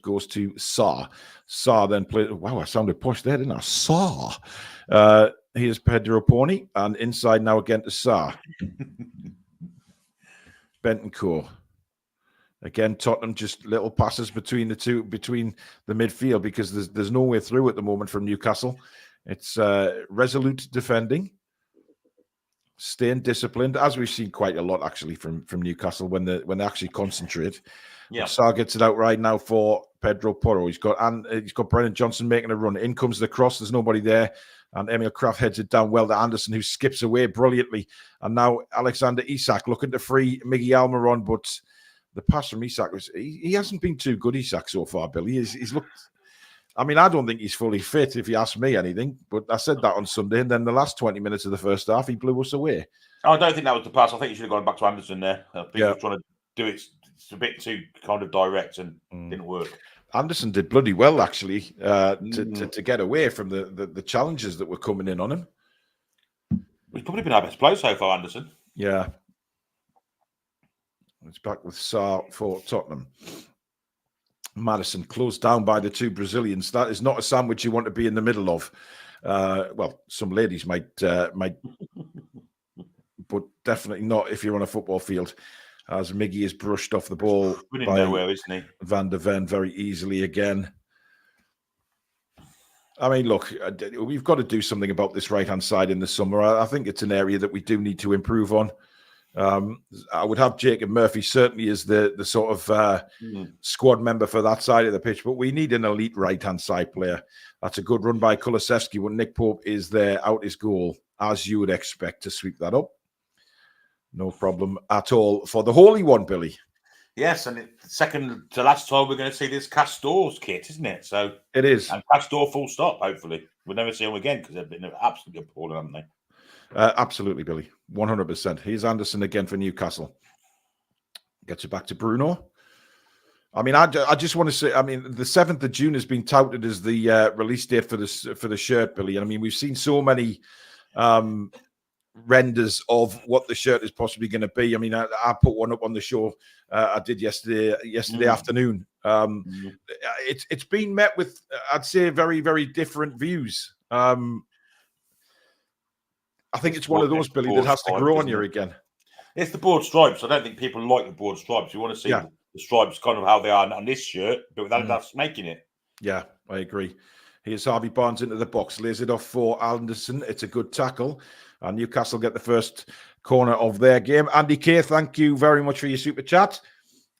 goes to Sarr. Sarr then plays... Wow, I sounded posh there, didn't I? Sarr. Here's Pedro Pony, and inside now again to Sarr. Bentancur. Again, Tottenham just little passes between the midfield, because there's no way through at the moment from Newcastle. It's resolute defending, staying disciplined, as we've seen quite a lot actually from Newcastle when they actually concentrate. Yeah, Sarr gets it out right now for Pedro Porro. He's got Brennan Johnson making a run. In comes the cross. There's nobody there. And Emil Kraft heads it down well to Anderson, who skips away brilliantly. And now Alexander Isak looking to free Miggy Almiron, but the pass from Isak he hasn't been too good, Isak, so far, Billy. He's looked... I mean, I don't think he's fully fit, if you ask me anything. But I said that on Sunday, and then the last 20 minutes of the first half, he blew us away. I don't think that was the pass. I think he should have gone back to Anderson there. I think he was trying to do it. It's a bit too kind of direct and didn't work. Anderson did bloody well, actually, to get away from the challenges that were coming in on him. He's probably been our best player so far, Anderson. Yeah. It's back with Sarr for Tottenham. Madison closed down by the two Brazilians. That is not a sandwich you want to be in the middle of. Well, some ladies might, but definitely not if you're on a football field. As Miggy is brushed off the ball by nowhere, isn't he? Van der Ven very easily again. I mean, look, we've got to do something about this right-hand side in the summer. I think it's an area that we do need to improve on. I would have Jacob Murphy certainly as the sort of squad member for that side of the pitch, but we need an elite right-hand side player. That's a good run by Kulusevski when Nick Pope is there out his goal, as you would expect to sweep that up. No problem at all for the Holy One, Billy. Yes, and it's second to last time we're going to see this Castor's kit, isn't it? So it is. And Castor full stop, hopefully. We'll never see him again because they've been absolutely appalling, haven't they? Absolutely, Billy. 100%. Here's Anderson again for Newcastle. Gets it back to Bruno. I mean, I just want to say, I mean, the 7th of June has been touted as the release date for the shirt, Billy. And I mean, we've seen so many renders of what the shirt is possibly going to be. I mean, I put one up on the show. I did yesterday afternoon. It's been met with, I'd say, very, very different views. I think it's one of those, Billy, that has to grow on you again. It's the board stripes. I don't think people like the board stripes. You want to see the stripes kind of how they are on this shirt, but without that's making it. Yeah, I agree. Here's Harvey Barnes into the box, lays it off for Anderson. It's a good tackle. And Newcastle get the first corner of their game. Andy K, thank you very much for your super chat.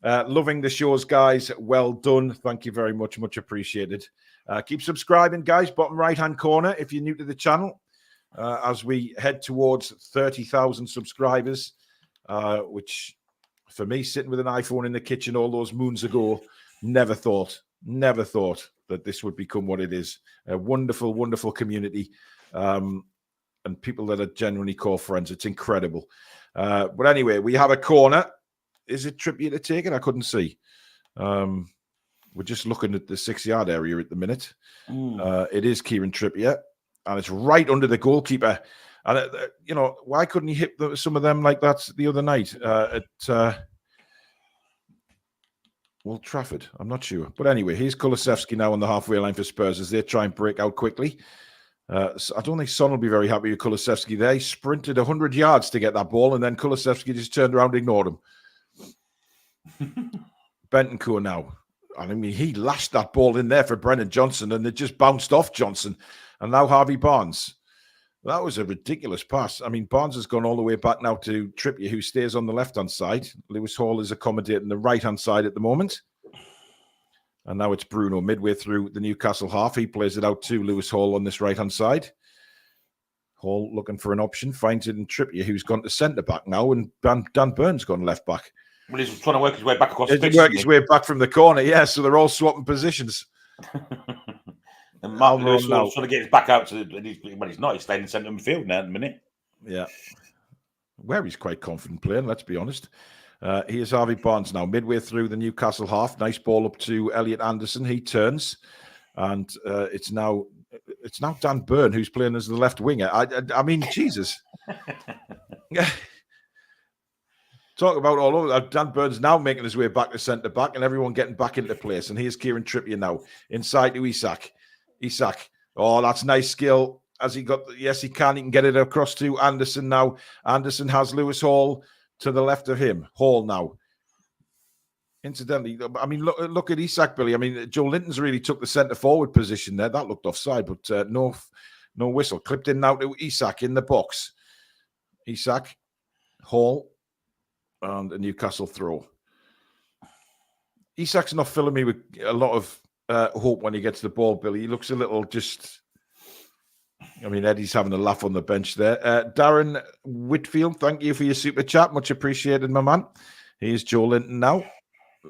Loving the shows, guys. Well done. Thank you very much. Much appreciated. Keep subscribing, guys. Bottom right-hand corner if you're new to the channel. As we head towards 30,000 subscribers, which for me, sitting with an iPhone in the kitchen all those moons ago, never thought that this would become what it is. A wonderful, wonderful community, and people that are genuinely core friends. It's incredible. But anyway, we have a corner. Is it Trippier to take it? I couldn't see. We're just looking at the 6-yard area at the minute. It is Kieran Trippier, and it's right under the goalkeeper. And, why couldn't he hit some of them like that the other night at Old Trafford? I'm not sure. But anyway, here's Kulusevski now on the halfway line for Spurs as they try and break out quickly. So I don't think Son will be very happy with Kulusevski there. He sprinted 100 yards to get that ball, and then Kulusevski just turned around and ignored him. Bentancur now. I mean, he lashed that ball in there for Brennan Johnson, and it just bounced off Johnson. And now Harvey Barnes. That was a ridiculous pass. I mean, Barnes has gone all the way back now to Trippier, who stays on the left-hand side. Lewis Hall is accommodating the right-hand side at the moment. And now it's Bruno midway through the Newcastle half. He plays it out to Lewis Hall on this right-hand side. Hall looking for an option, finds it in Trippier, who's gone to centre-back now, and Dan Burns gone left-back. Well, he's trying to work his way back across the pitch. He's working his way back from the corner, yeah, so they're all swapping positions. And Mark Lewis trying to get his back out to he's not. He's staying in centre midfield now at the minute. Yeah. Where he's quite confident playing, let's be honest. Here's Harvey Barnes now, midway through the Newcastle half. Nice ball up to Elliot Anderson. He turns, and it's now Dan Burn who's playing as the left winger. I mean, Jesus. Talk about all over. Dan Burn's now making his way back to centre back, and everyone getting back into place. And here's Kieran Trippier now inside to Isak. Isak. Oh, that's nice skill. Has he got? Yes, he can. He can get it across to Anderson now. Anderson has Lewis Hall to the left of him. Hall now. Incidentally, I mean, look at Isak, Billy. I mean, Joe Linton's really took the centre forward position there. That looked offside, but no whistle. Clipped in now to Isak in the box. Isak, Hall, and a Newcastle throw. Isak's not filling me with a lot of hope when he gets the ball, Billy. He looks a little just... I mean, Eddie's having a laugh on the bench there. Darren Whitfield, thank you for your super chat. Much appreciated, my man. Here's Joe Linton now.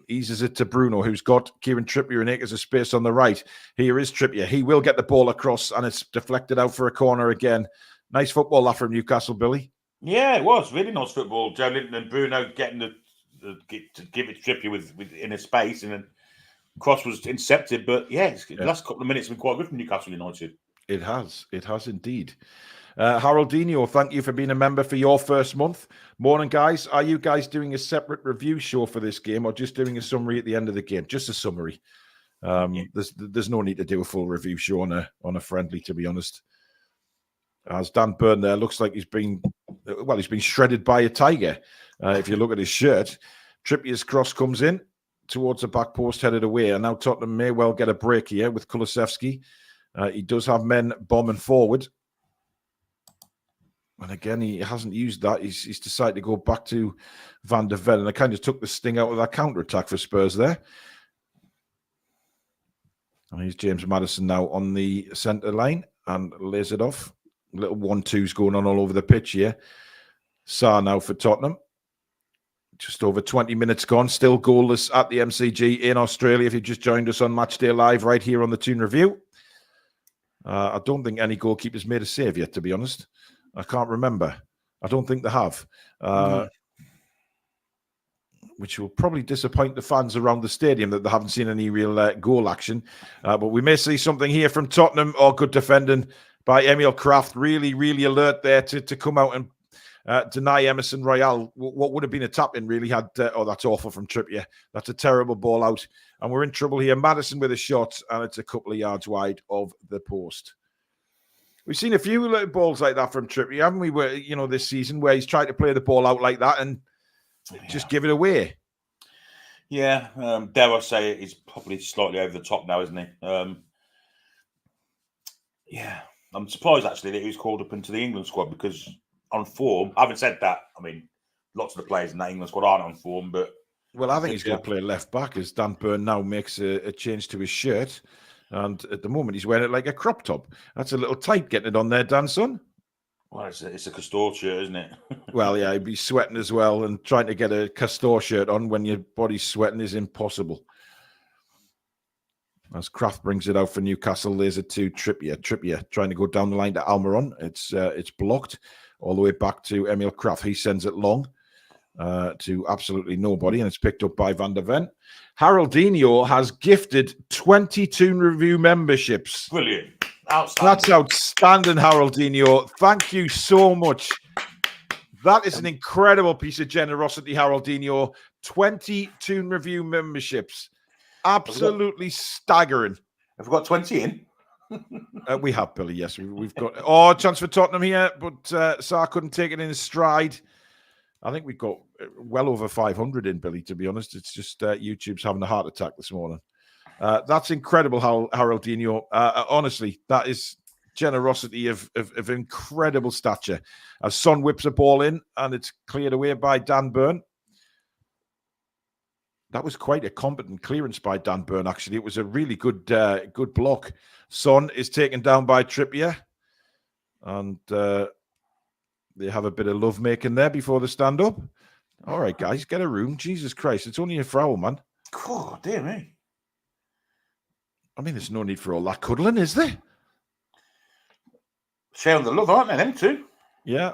Eases it to Bruno, who's got Kieran Trippier in acres of space on the right. Here is Trippier. He will get the ball across, and it's deflected out for a corner again. Nice football that from Newcastle, Billy. Yeah, it was. Really nice football. Joe Linton and Bruno getting to give it to Trippier with in a space, and then cross was intercepted. But yeah, the last couple of minutes have been quite good from Newcastle United. It has indeed. Haroldinho, thank you for being a member for your first month. Morning, guys. Are you guys doing a separate review show for this game, or just doing a summary at the end of the game? Just a summary. There's no need to do a full review show on a friendly, to be honest. As Dan Burn there looks like he's been shredded by a tiger. If you look at his shirt, Trippier's cross comes in towards the back post, headed away, and now Tottenham may well get a break here with Kulusevski. He does have men bombing forward. And again, he hasn't used that. He's decided to go back to Van der Ven. And I kind of took the sting out of that counter-attack for Spurs there. And here's James Maddison now on the centre line and lays it off. Little 1-2s going on all over the pitch here. Sarr now for Tottenham. Just over 20 minutes gone. Still goalless at the MCG in Australia. If you just joined us on Matchday Live right here on the Toon Review. I don't think any goalkeepers made a save yet, to be honest. I can't remember. I don't think they have. Which will probably disappoint the fans around the stadium that they haven't seen any real goal action. But we may see something here from Tottenham. Oh, good defending by Emil Kraft. Really, really alert there to come out and deny Emerson Royale what would have been a tap-in, really. Oh, that's awful from Trippier. That's a terrible ball out. And we're in trouble here. Maddison with a shot, and it's a couple of yards wide of the post. We've seen a few little balls like that from Trippier, haven't we? This season, where he's tried to play the ball out like that and just give it away. Yeah, dare I say it, he's probably slightly over the top now, isn't he? Yeah, I'm surprised actually that he was called up into the England squad because on form. Having said that, I mean, lots of the players in that England squad aren't on form, but I think he's going to play left back as Dan Burn now makes a change to his shirt. And at the moment, he's wearing it like a crop top. That's a little tight getting it on there, Dan, son. Well, it's a Castore shirt, isn't it? Well, yeah, he'd be sweating as well, and trying to get a Castore shirt on when your body's sweating is impossible. As Kraft brings it out for Newcastle, there's it to Trippier trying to go down the line to Almiron. It's blocked all the way back to Emil Kraft. He sends it long to absolutely nobody, and it's picked up by Van der Ven. Haroldinho has gifted 20 Toon Review memberships. Brilliant. Outstanding. That's outstanding, Haroldinho. Thank you so much. That is an incredible piece of generosity, Haroldinho. 20 Toon Review memberships. Absolutely staggering. Have we got 20 in? We have, Billy, yes. We've got chance for Tottenham here, but Sarr couldn't take it in his stride. I think we've got well over 500 in, Billy, to be honest. It's just YouTube's having a heart attack this morning. That's incredible, Haroldinho. Honestly, that is generosity of incredible stature. As Son whips a ball in, and it's cleared away by Dan Burn. That was quite a competent clearance by Dan Burn, actually. It was a really good block. Son is taken down by Trippier. And they have a bit of love making there before the stand-up. All right, guys, get a room. Jesus Christ, it's only a foul, man. God, dear me. I mean, there's no need for all that cuddling, is there? Sharing the love, aren't they, them two? Yeah.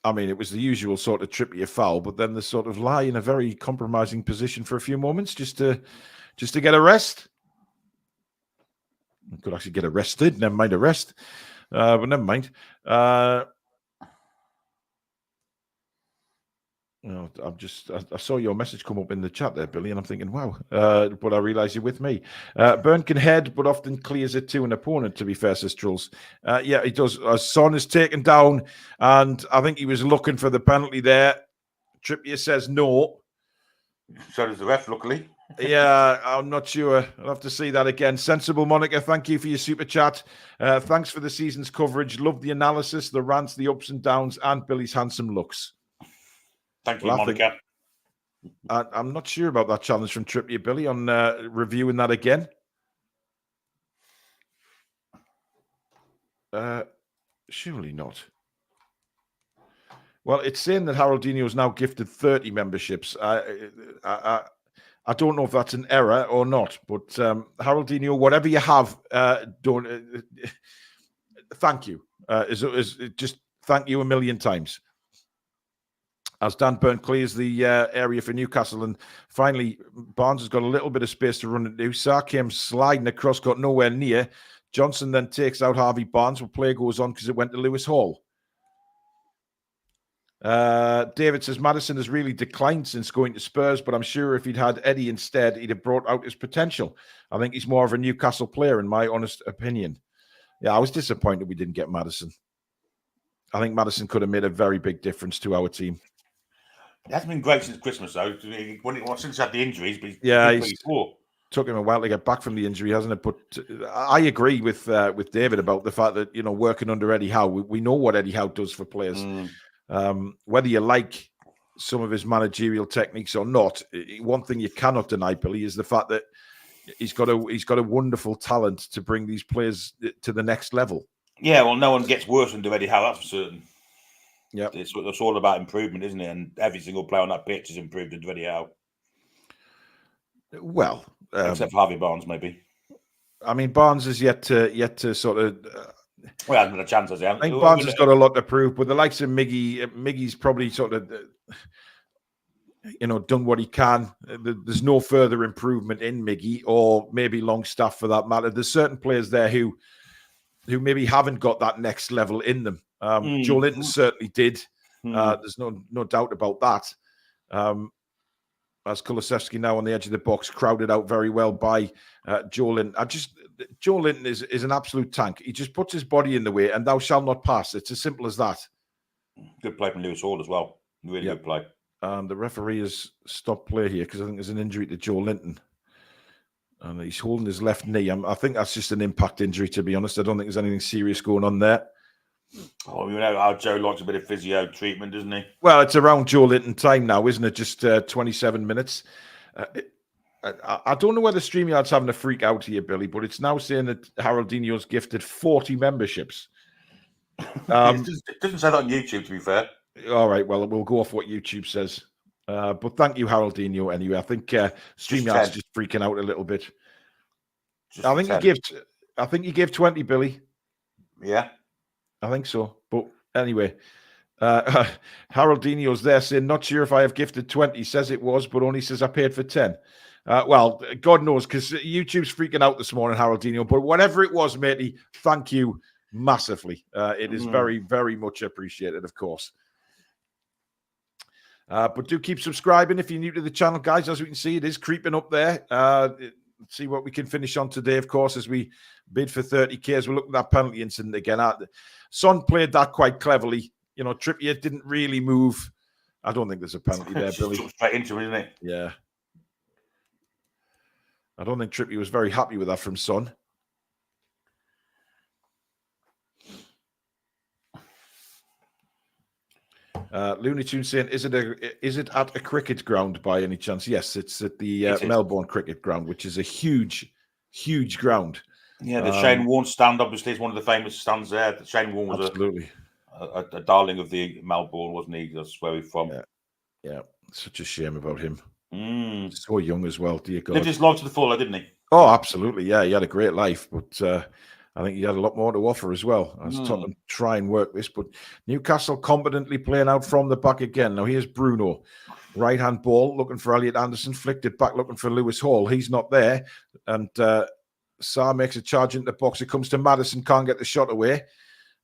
I mean, it was the usual sort of Trippier foul, but then they sort of lie in a very compromising position for a few moments just to get a rest. Could actually get arrested. Never mind arrest. But never mind. I saw your message come up in the chat there, Billy, and I'm thinking, wow. But I realise you're with me. Burn can head, but often clears it to an opponent, to be fair, says Trulls. Yeah, he does. Son is taken down, and I think he was looking for the penalty there. Trippier says no. So does the ref, luckily. Yeah, I'm not sure. I'll have to see that again. Sensible Monica, thank you for your super chat. Thanks for the season's coverage. Love the analysis, the rants, the ups and downs, and Billy's handsome looks. Thank you, Monica. I'm not sure about that challenge from Trippier, Billy, on reviewing that again. Surely not. Well, it's saying that Haroldinho is now gifted 30 memberships. I don't know if that's an error or not, but Haroldinho, whatever you have, don't. Thank you. Just thank you a million times. As Dan Burn clears the area for Newcastle, and finally Barnes has got a little bit of space to run into. Sarr came sliding across, got nowhere near. Johnson then takes out Harvey Barnes, but play goes on because it went to Lewis Hall. David says Maddison has really declined since going to Spurs, but I'm sure if he'd had Eddie instead, he'd have brought out his potential. I think he's more of a Newcastle player, in my honest opinion. Yeah, I was disappointed we didn't get Maddison. I think Maddison could have made a very big difference to our team. It hasn't been great since Christmas, though. Since he had the injuries, but he's took him a while to get back from the injury, hasn't it? But I agree with David about the fact that, working under Eddie Howe, we know what Eddie Howe does for players. Whether you like some of his managerial techniques or not, one thing you cannot deny, Billy, is the fact that he's got a wonderful talent to bring these players to the next level. Yeah, well, no one gets worse under Eddie Howe, that's for certain. Yeah, it's all about improvement, isn't it? And every single player on that pitch has improved under Eddie Howe. Well, except for Harvey Barnes, maybe. I mean, Barnes is yet to sort of. Well, he hasn't had a chance, has he? I think Barnes has got a lot to prove, but the likes of Miggy's probably sort of, done what he can. There's no further improvement in Miggy, or maybe Longstaff for that matter. There's certain players there who maybe haven't got that next level in them. Joe Linton certainly did. There's no doubt about that. As Kulusevski now on the edge of the box, crowded out very well by Joe Linton. Joe Linton is an absolute tank. He just puts his body in the way, and thou shalt not pass. It's as simple as that. Good play from Lewis Hall as well. Really good play. The referee has stopped play here because I think there's an injury to Joe Linton. And he's holding his left knee. I think that's just an impact injury, to be honest. I don't think there's anything serious going on there. Oh, you know how Joe likes a bit of physio treatment, doesn't he? Well, it's around Joe Linton time now, isn't it? Just 27 minutes. I don't know whether StreamYard's having a freak out here, Billy, but it's now saying that Haroldinho's gifted 40 memberships. It doesn't say that on YouTube, to be fair. All right, well, we'll go off what YouTube says. But thank you, Haroldinho, anyway. I think StreamYard's just freaking out a little bit. I think you gave 20, Billy. Yeah. I think so. But anyway, Haroldinho's there saying, not sure if I have gifted 20. Says it was, but only says I paid for 10. Well, God knows, because YouTube's freaking out this morning, Haroldinho. But whatever it was, matey, thank you massively. It is very, very much appreciated, of course. But do keep subscribing if you're new to the channel, guys. As we can see, it is creeping up there. See what we can finish on today, of course, as we bid for 30k. As we're looking at that penalty incident again. Son played that quite cleverly. You know, Trippier didn't really move. I don't think there's a penalty there, Billy. Straight into him, isn't it? Yeah. I don't think Trippier was very happy with that from Son. Looney Tunes saying, is it at a cricket ground by any chance? Yes, it's at the Melbourne cricket ground, which is a huge, huge ground. Yeah, the Shane Warne stand obviously is one of the famous stands there. The Shane Warne was absolutely a darling of the Melbourne, wasn't he? That's where he's from. Yeah. Such a shame about him. So young as well, dear God. Lived his life to the full, didn't he? Oh, absolutely. Yeah, he had a great life, but I think he had a lot more to offer as well. As Tottenham try and work this, but Newcastle competently playing out from the back again. Now here's Bruno, right hand ball looking for Elliot Anderson, flicked it back looking for Lewis Hall. He's not there, and Sarr makes a charge into the box. It comes to Maddison, can't get the shot away.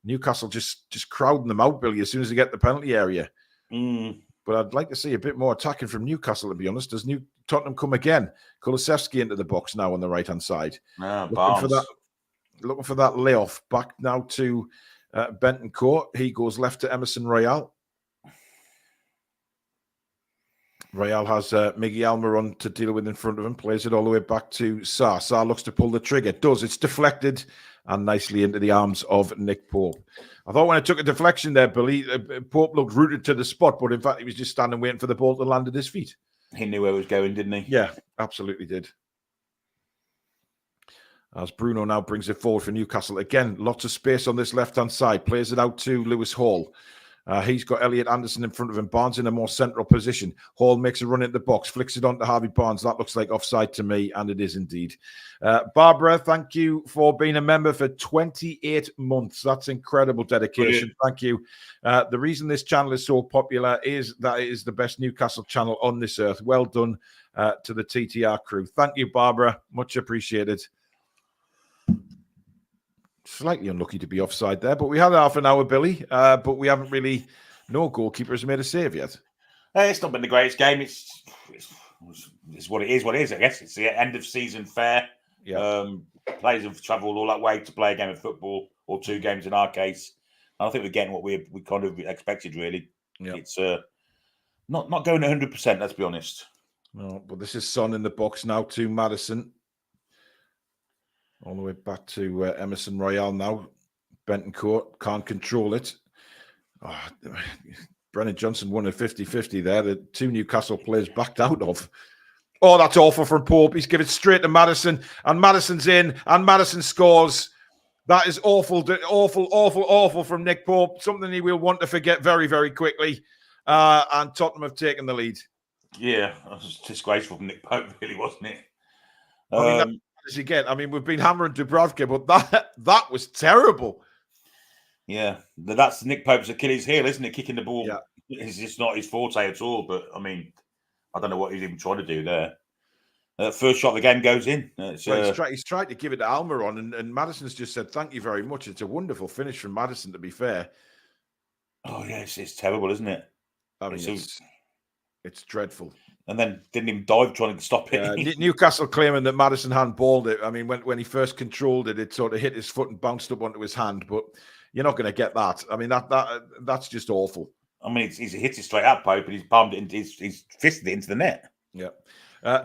Newcastle just crowding them out, Billy, as soon as they get the penalty area. But I'd like to see a bit more attacking from Newcastle, to be honest. Does Tottenham come again? Kulusevski into the box now on the right hand side. Looking for that layoff. Back now to Bentancur. He goes left to Emerson Royal. Royal has Miggy Almiron to deal with in front of him. Plays it all the way back to Sarr. Sarr looks to pull the trigger. Does. It's deflected and nicely into the arms of Nick Pope. I thought when I took a deflection there, Billy, Pope looked rooted to the spot, but in fact, he was just standing waiting for the ball to land at his feet. He knew where it was going, didn't he? Yeah, absolutely did. As Bruno now brings it forward for Newcastle. Again, lots of space on this left-hand side. Plays it out to Lewis Hall. He's got Elliot Anderson in front of him. Barnes in a more central position. Hall makes a run into the box, flicks it on to Harvey Barnes. That looks like offside to me, and it is indeed. Barbara, thank you for being a member for 28 months. That's incredible dedication. Thank you. The reason this channel is so popular is that it is the best Newcastle channel on this earth. Well done to the TTR crew. Thank you, Barbara. Much appreciated. Slightly unlucky to be offside there, but we had half an hour, Billy. But we haven't really. No goalkeepers made a save yet. It's not been the greatest game. It's what it is. What it is, I guess. It's the end of season fair. Yeah. Players have travelled all that way to play a game of football, or two games in our case. And I think we're getting what we kind of expected. Really, it's not going 100%. Let's be honest. No, but this is Son in the box now to Maddison. All the way back to Emerson Royal now. Bentancur can't control it. Oh, Brennan Johnson won a 50-50 there. The two Newcastle players backed out of. Oh, that's awful from Pope. He's given it straight to Maddison, and Maddison's in, and Maddison scores. That is awful, awful, awful, awful from Nick Pope. Something he will want to forget very, very quickly. And Tottenham have taken the lead. Yeah, that was disgraceful from Nick Pope, really, wasn't it? I mean, again, I mean, we've been hammering Dubravka, but that was terrible. Yeah, that's Nick Pope's Achilles heel, isn't it? Kicking the ball. Yeah. It's just not his forte at all. But I mean, I don't know what he's even trying to do there. First shot of the game goes in. He's tried to give it to Almiron, and Maddison's just said, "Thank you very much." It's a wonderful finish from Maddison, to be fair. Oh yeah, it's terrible, isn't it? I mean, it's dreadful. And then didn't even dive trying to stop it. Newcastle claiming that Maddison handballed it. I mean, when he first controlled it, it sort of hit his foot and bounced up onto his hand. But you're not going to get that. I mean, that's just awful. I mean, he's hit it straight at Pope, but he's palmed it into, he's fisted it into the net. Yeah.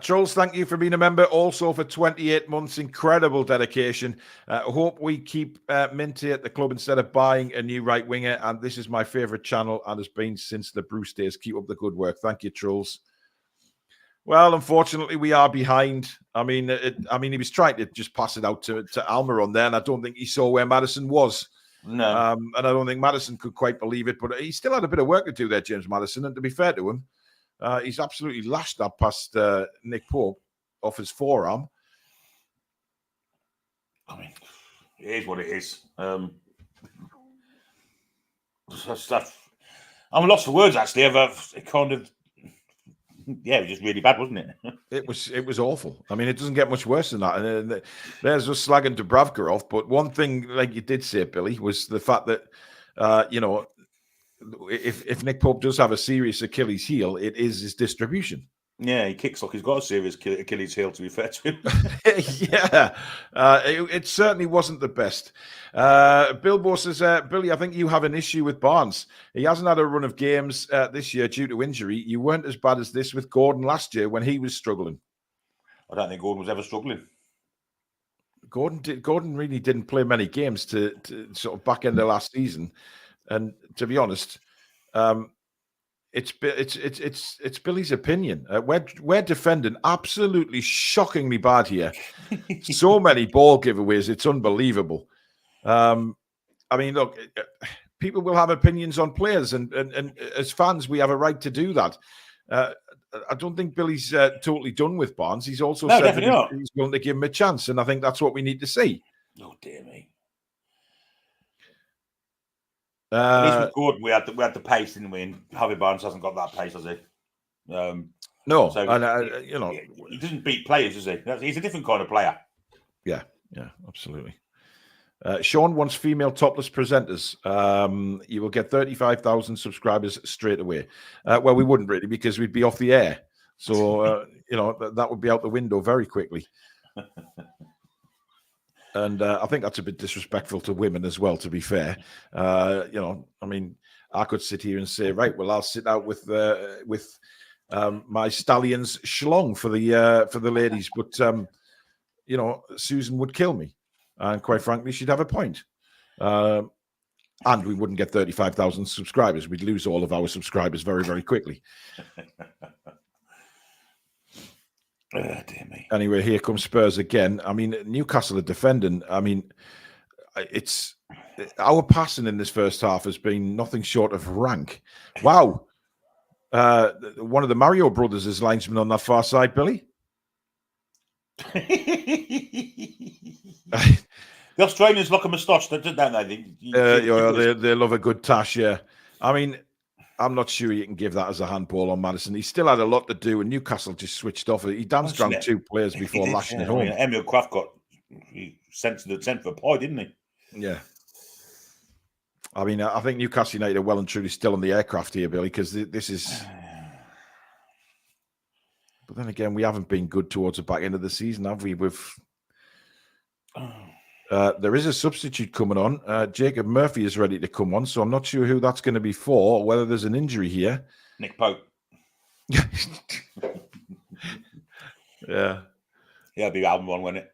Trolls, thank you for being a member also for 28 months. Incredible dedication. Hope we keep Minty at the club instead of buying a new right winger. And this is my favourite channel and has been since the Bruce days. Keep up the good work. Thank you, Trolls. Well, unfortunately, we are behind. I mean, he was trying to just pass it out to Almiron there, and I don't think he saw where Maddison was. No. And I don't think Maddison could quite believe it, but he still had a bit of work to do there, James Maddison. And to be fair to him, he's absolutely lashed that past Nick Pope off his forearm. I mean, it is what it is. I'm lost for words, actually. It kind of, yeah, it was just really bad, wasn't it? It was awful. I mean, it doesn't get much worse than that. And there's just slagging Dubravka off. But one thing, like you did say, Billy, was the fact that, if Nick Pope does have a serious Achilles heel, it is his distribution. Yeah, he kicks like he's got a serious Achilles heel, to be fair to him. Yeah, it certainly wasn't the best. Bilbo says, Billy, I think you have an issue with Barnes. He hasn't had a run of games this year due to injury. You weren't as bad as this with Gordon last year when he was struggling. I don't think Gordon was ever struggling. Gordon really didn't play many games to sort of back end of last season. And to be honest, it's Billy's opinion. We're defending absolutely shockingly bad here. So many ball giveaways, it's unbelievable. I mean, look, people will have opinions on players, and as fans, we have a right to do that. I don't think Billy's totally done with Barnes. He's also said that he's going to give him a chance, and I think that's what we need to see. Oh dear me. At least with Gordon, we had the pace, didn't we? And Harvey Barnes hasn't got that pace, has he? No, so he doesn't beat players, does he? He's a different kind of player. Yeah, absolutely. Sean wants female topless presenters. You will get 35,000 subscribers straight away. Well, we wouldn't really, because we'd be off the air. So that would be out the window very quickly. And I think that's a bit disrespectful to women as well, to be fair. I mean, I could sit here and say, right, well, I'll sit out with my Stallions schlong for the ladies. But, Susan would kill me. And quite frankly, she'd have a point. And we wouldn't get 35,000 subscribers. We'd lose all of our subscribers very, very quickly. Dear me. Anyway, here comes Spurs again. I mean, Newcastle are defending. I mean, it's our passing in this first half has been nothing short of rank. Wow. One of the Mario brothers is linesman on that far side, Billy. The Australians look a moustache, don't they? They love a good tash, yeah. I mean, I'm not sure you can give that as a handball on Maddison. He still had a lot to do, and Newcastle just switched off. He danced around two players before lashing it home. Emil Kraft got sent for a pie, didn't he? Yeah. I mean, I think Newcastle United are well and truly still on the aircraft here, Billy, because this is... But then again, we haven't been good towards the back end of the season, have we? There is a substitute coming on. Jacob Murphy is ready to come on, so I'm not sure who that's going to be for, or whether there's an injury here. Nick Pope. Yeah. Yeah, it'll be album one, won't it?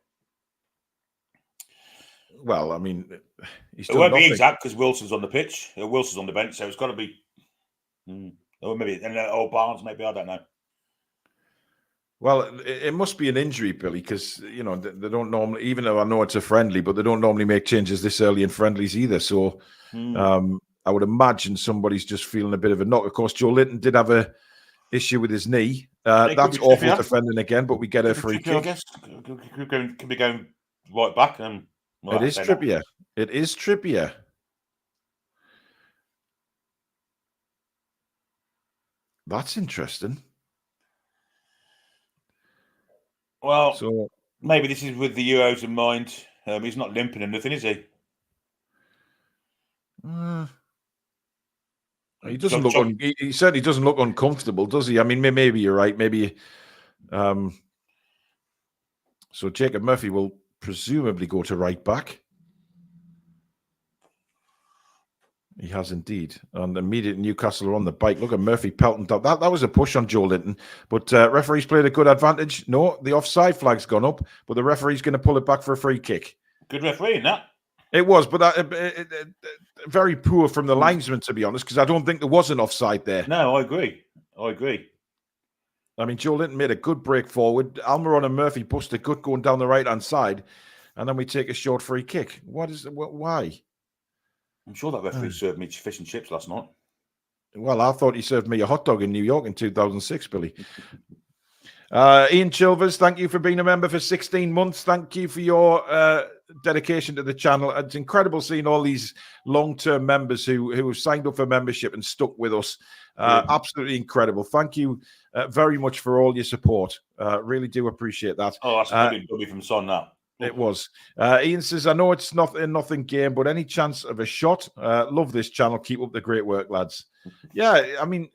Well, I mean, it won't be Isak because Wilson's on the pitch. Wilson's on the bench, so it's got to be. Or maybe Barnes. Maybe, I don't know. Well, it must be an injury, Billy, because, they don't normally, even though I know it's a friendly, but they don't normally make changes this early in friendlies either. So I would imagine somebody's just feeling a bit of a knock. Of course, Joe Linton did have a issue with his knee. That's awful defending again, but we get a free kick. I guess could be going right back. It is Trippier. It is Trippier. That's interesting. Well, so maybe this is with the Euros in mind. He's not limping or nothing, is he? He doesn't look. He certainly doesn't look uncomfortable, does he? I mean, maybe you're right. Maybe. So Jacob Murphy will presumably go to right back. He has indeed. And immediately Newcastle are on the bike. Look at Murphy pelting down. That was a push on Joe Linton. But referee's played a good advantage. No, the offside flag's gone up, but the referee's going to pull it back for a free kick. Good referee in that. It was, but very poor from the linesman, to be honest, because I don't think there was an offside there. No, I agree. I mean, Joe Linton made a good break forward. Almiron and Murphy busted good going down the right-hand side. And then we take a short free kick. Why? I'm sure that referee served me fish and chips last night. Well, I thought he served me a hot dog in New York in 2006, Billy. Ian Chilvers, thank you for being a member for 16 months. Thank you for your dedication to the channel. It's incredible seeing all these long-term members who have signed up for membership and stuck with us. Absolutely incredible. Thank you very much for all your support. Really do appreciate that. Oh, that's a good W from Son now. It was. Ian says, I know it's nothing game, but any chance of a shot? Love this channel. Keep up the great work, lads. Yeah, I mean,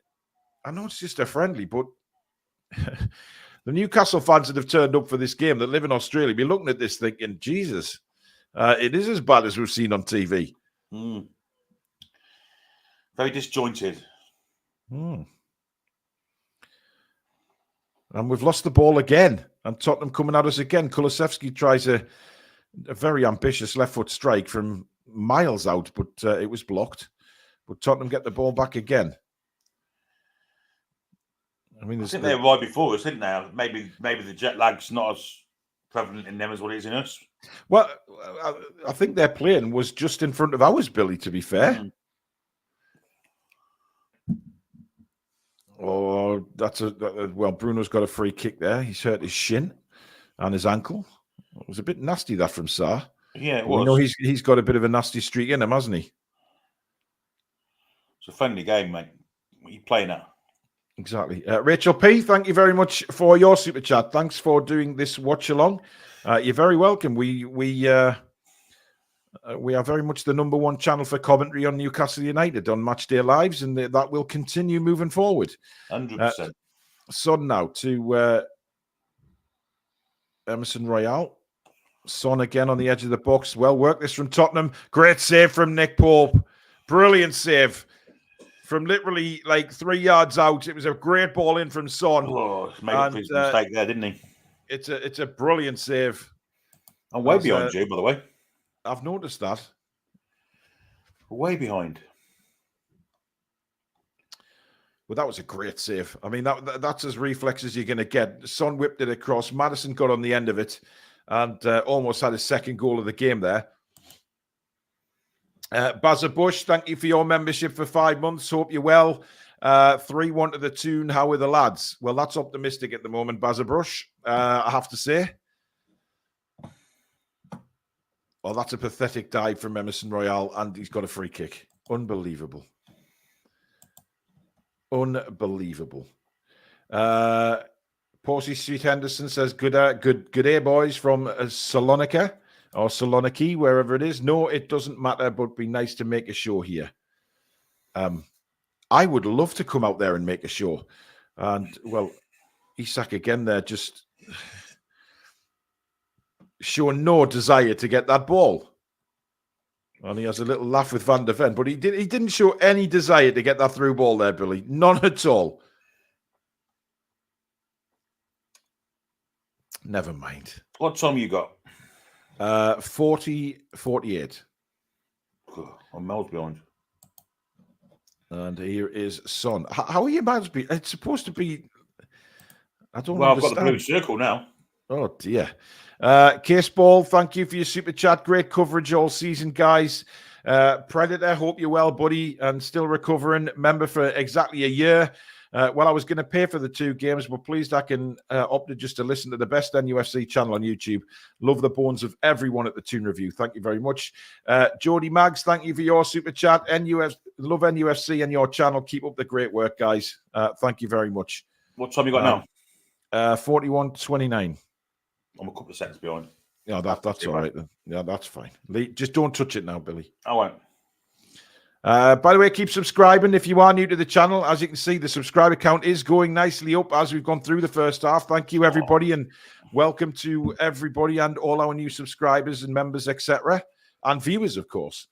I know it's just a friendly, but the Newcastle fans that have turned up for this game that live in Australia be looking at this thinking, Jesus, it is as bad as we've seen on TV. Very disjointed. And we've lost the ball again. And Tottenham coming at us again. Kulusevski tries a very ambitious left foot strike from miles out, but it was blocked. But Tottenham get the ball back again. I mean, I think they were right before us, didn't they? Maybe the jet lag's not as prevalent in them as what it is in us. Well, I think their plane was just in front of ours, Billy, to be fair. Oh, well, Bruno's got a free kick there. He's hurt his shin and his ankle. It was a bit nasty, that from Sarr. Yeah, it was. We know he's got a bit of a nasty streak in him, hasn't he? It's a friendly game, mate. What are you playing at? Exactly. Rachel P., thank you very much for your super chat. Thanks for doing this watch along. You're very welcome. We are very much the number one channel for commentary on Newcastle United on Matchday Lives, and that will continue moving forward. 100%. Son now to Emerson Royale. Son again on the edge of the box. Well worked this from Tottenham. Great save from Nick Pope. Brilliant save. From literally like 3 yards out, it was a great ball in from Son. Oh, he made a mistake there, didn't he? It's a brilliant save. I'm way behind you, by the way. I've noticed that. Way behind. Well, that was a great save. I mean, that's as reflex as you're going to get. Son whipped it across. Maddison got on the end of it and almost had his second goal of the game there. Bazza Bush, thank you for your membership for 5 months. Hope you're well. 3-1 to the Toon. How are the lads? Well, that's optimistic at the moment, Bazza Bush, I have to say. Well, that's a pathetic dive from Emerson Royale, and he's got a free kick. Unbelievable. Unbelievable. Porsey Street Henderson says, good day, boys, from Salonika. Or Saloniki, wherever it is. No, it doesn't matter, but be nice to make a show here. I would love to come out there and make a show. And, well, Isak again there just showing no desire to get that ball. And he has a little laugh with Van der Ven, but he didn't show any desire to get that through ball there, Billy. None at all. Never mind. What time you got? 40-48. I'm miles behind. And here is Son. How are you about to be? It's supposed to be. I don't Well, understand. I've got the blue circle now. Oh, dear. Case Ball, thank you for your super chat. Great coverage all season, guys. Predator, hope you're well, buddy, and still recovering. Member for exactly a year. Well, I was going to pay for the 2 games, but pleased I can opt just to listen to the best NUFC channel on YouTube. Love the bones of everyone at the Toon Review. Thank you very much. Jody Maggs, thank you for your super chat. Love NUFC and your channel. Keep up the great work, guys. Thank you very much. What time you got now? 41:29. I'm a couple of seconds behind. Yeah, that's all right then. Yeah, that's fine. Just don't touch it now, Billy. I won't. By the way, keep subscribing if you are new to the channel. As you can see, the subscriber count is going nicely up as we've gone through the first half. Thank you, everybody, and welcome to everybody and all our new subscribers and members, etc., and viewers, of course.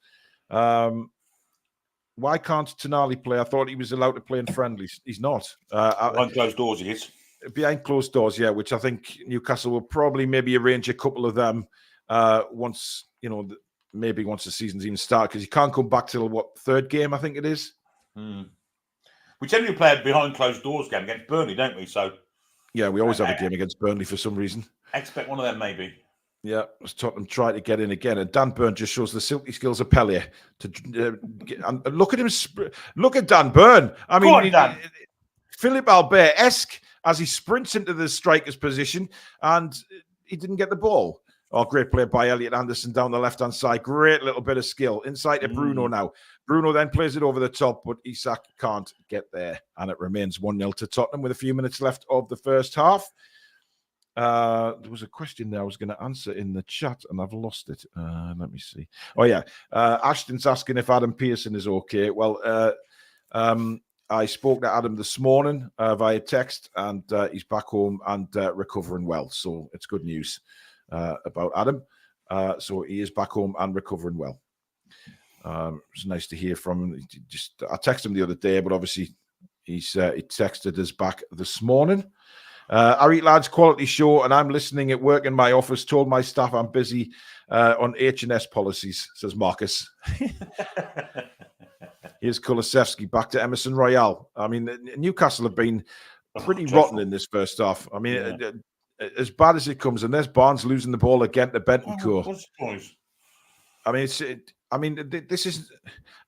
Why can't Tonali play? I thought he was allowed to play in friendlies. He's not. Behind closed doors, he is. Behind closed doors, yeah, which I think Newcastle will probably maybe arrange a couple of them once, maybe once the season's even started, because you can't come back till, what, 3rd game, I think it is? We generally play a behind closed doors game against Burnley, don't we? So Yeah, we always have a game against Burnley for some reason. Expect one of them, maybe. Yeah, as Tottenham try to get in again, and Dan Burn just shows the silky skills of Pellier. And look at him! Look at Dan Burn. I mean, on, Dan. Philip Albert-esque as he sprints into the striker's position, and he didn't get the ball. Oh, great play by Elliot Anderson down the left-hand side. Great little bit of skill. Inside to Bruno now. Bruno then plays it over the top, but Isak can't get there. And it remains 1-0 to Tottenham with a few minutes left of the first half. There was a question there I was going to answer in the chat, and I've lost it. Let me see. Oh, yeah. Ashton's asking if Adam Pearson is okay. Well, I spoke to Adam this morning via text, and he's back home and recovering well. So it's good news about Adam. So he is back home and recovering well. It's nice to hear from him. I texted him the other day, but obviously he texted us back this morning. I eat lads, quality show, and I'm listening at work in my office. Told my staff I'm busy on H&S policies, says Marcus. Here's Kulusevski back to Emerson Royale. I mean, Newcastle have been pretty rotten in this first half. I mean, as bad as it comes, and there's Barnes losing the ball again to Bentancur. I mean, this is.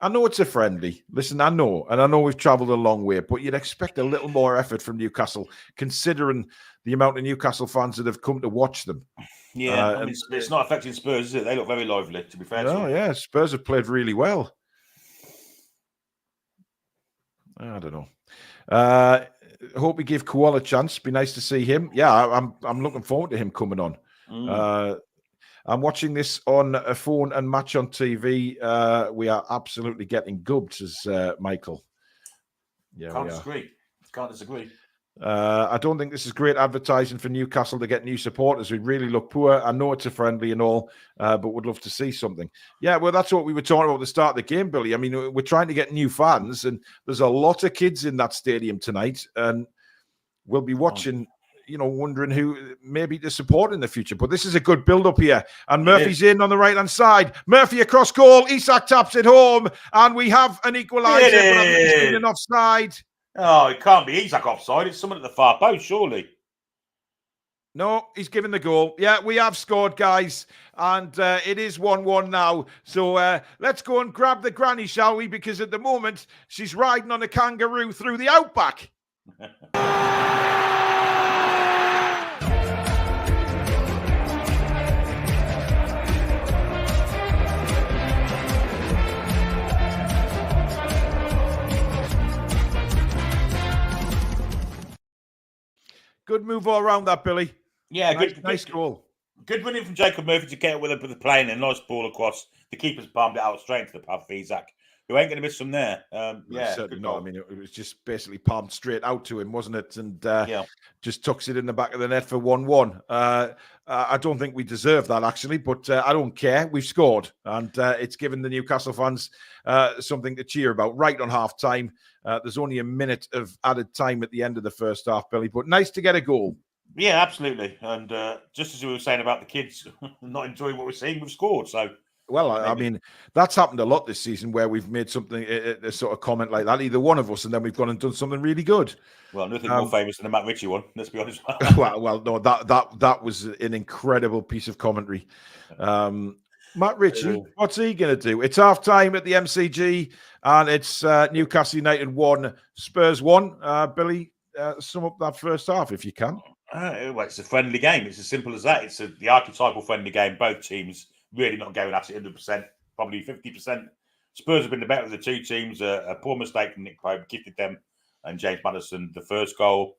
I know it's a friendly. Listen, I know, and I know we've travelled a long way, but you'd expect a little more effort from Newcastle, considering the amount of Newcastle fans that have come to watch them. Yeah, I mean, it's not affecting Spurs, is it? They look very lively, to be fair. Oh, yeah, Spurs have played really well. I don't know. Hope we give Kuol a chance. Be nice to see him. Yeah, I'm looking forward to him coming on. I'm watching this on a phone and match on TV. We are absolutely getting gubbed, says Michael. Yeah, Can't disagree. I don't think this is great advertising for Newcastle to get new supporters. We really look poor. I know it's a friendly and all, but would love to see something. Yeah, well, that's what we were talking about at the start of the game, Billy. I mean, we're trying to get new fans, and there's a lot of kids in that stadium tonight, and we'll be watching, wondering who maybe to support in the future. But this is a good build-up here. And Murphy's in on the right-hand side. Murphy across goal. Isak taps it home, and we have an equaliser, but I think he's been an offside. Oh, it can't be Isak offside. It's someone at the far post, surely. No, he's given the goal. Yeah, we have scored, guys. And it is 1-1 now. So let's go and grab the granny, shall we? Because at the moment, she's riding on a kangaroo through the outback. Good move all around that, Billy. Yeah, nice goal. Good running from Jacob Murphy to get with the plane and nice ball across. The keeper's palmed it out straight into the path of Isak, who ain't going to miss from there. Certainly not. I mean, it was just basically palmed straight out to him, wasn't it? And just tucks it in the back of the net for 1-1. I don't think we deserve that, actually, but I don't care. We've scored, and it's given the Newcastle fans something to cheer about. Right on half-time. There's only a minute of added time at the end of the first half, Billy, but nice to get a goal. Yeah, absolutely. And just as we were saying about the kids not enjoying what we're seeing, we've scored. So, well, I mean, that's happened a lot this season where we've made something, a sort of comment like that, either one of us, and then we've gone and done something really good. Well, nothing more famous than the Matt Ritchie one, let's be honest. well, no, that was an incredible piece of commentary. Matt Ritchie, what's he going to do? It's half-time at the MCG, and it's Newcastle United 1, Spurs 1. Billy, sum up that first half if you can. Well, it's a friendly game. It's as simple as that. It's the archetypal friendly game. Both teams really not going at it 100%, probably 50%. Spurs have been the better of the two teams. A poor mistake from Nick Pope gifted them and James Maddison the first goal.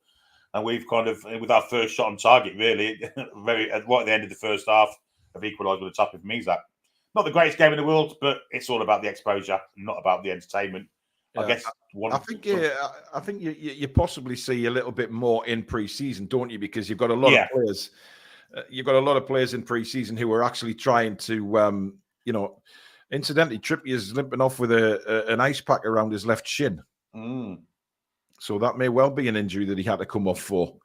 And we've kind of, with our first shot on target, really, right at the end of the first half, have equalised with a tap from Isak. Not the greatest game in the world, but it's all about the exposure, not about the entertainment. Yeah. I think you possibly see a little bit more in pre-season, don't you? Because you've got a lot of players. You've got a lot of players in pre-season who are actually trying to, incidentally, Trippier's limping off with an ice pack around his left shin. So that may well be an injury that he had to come off for.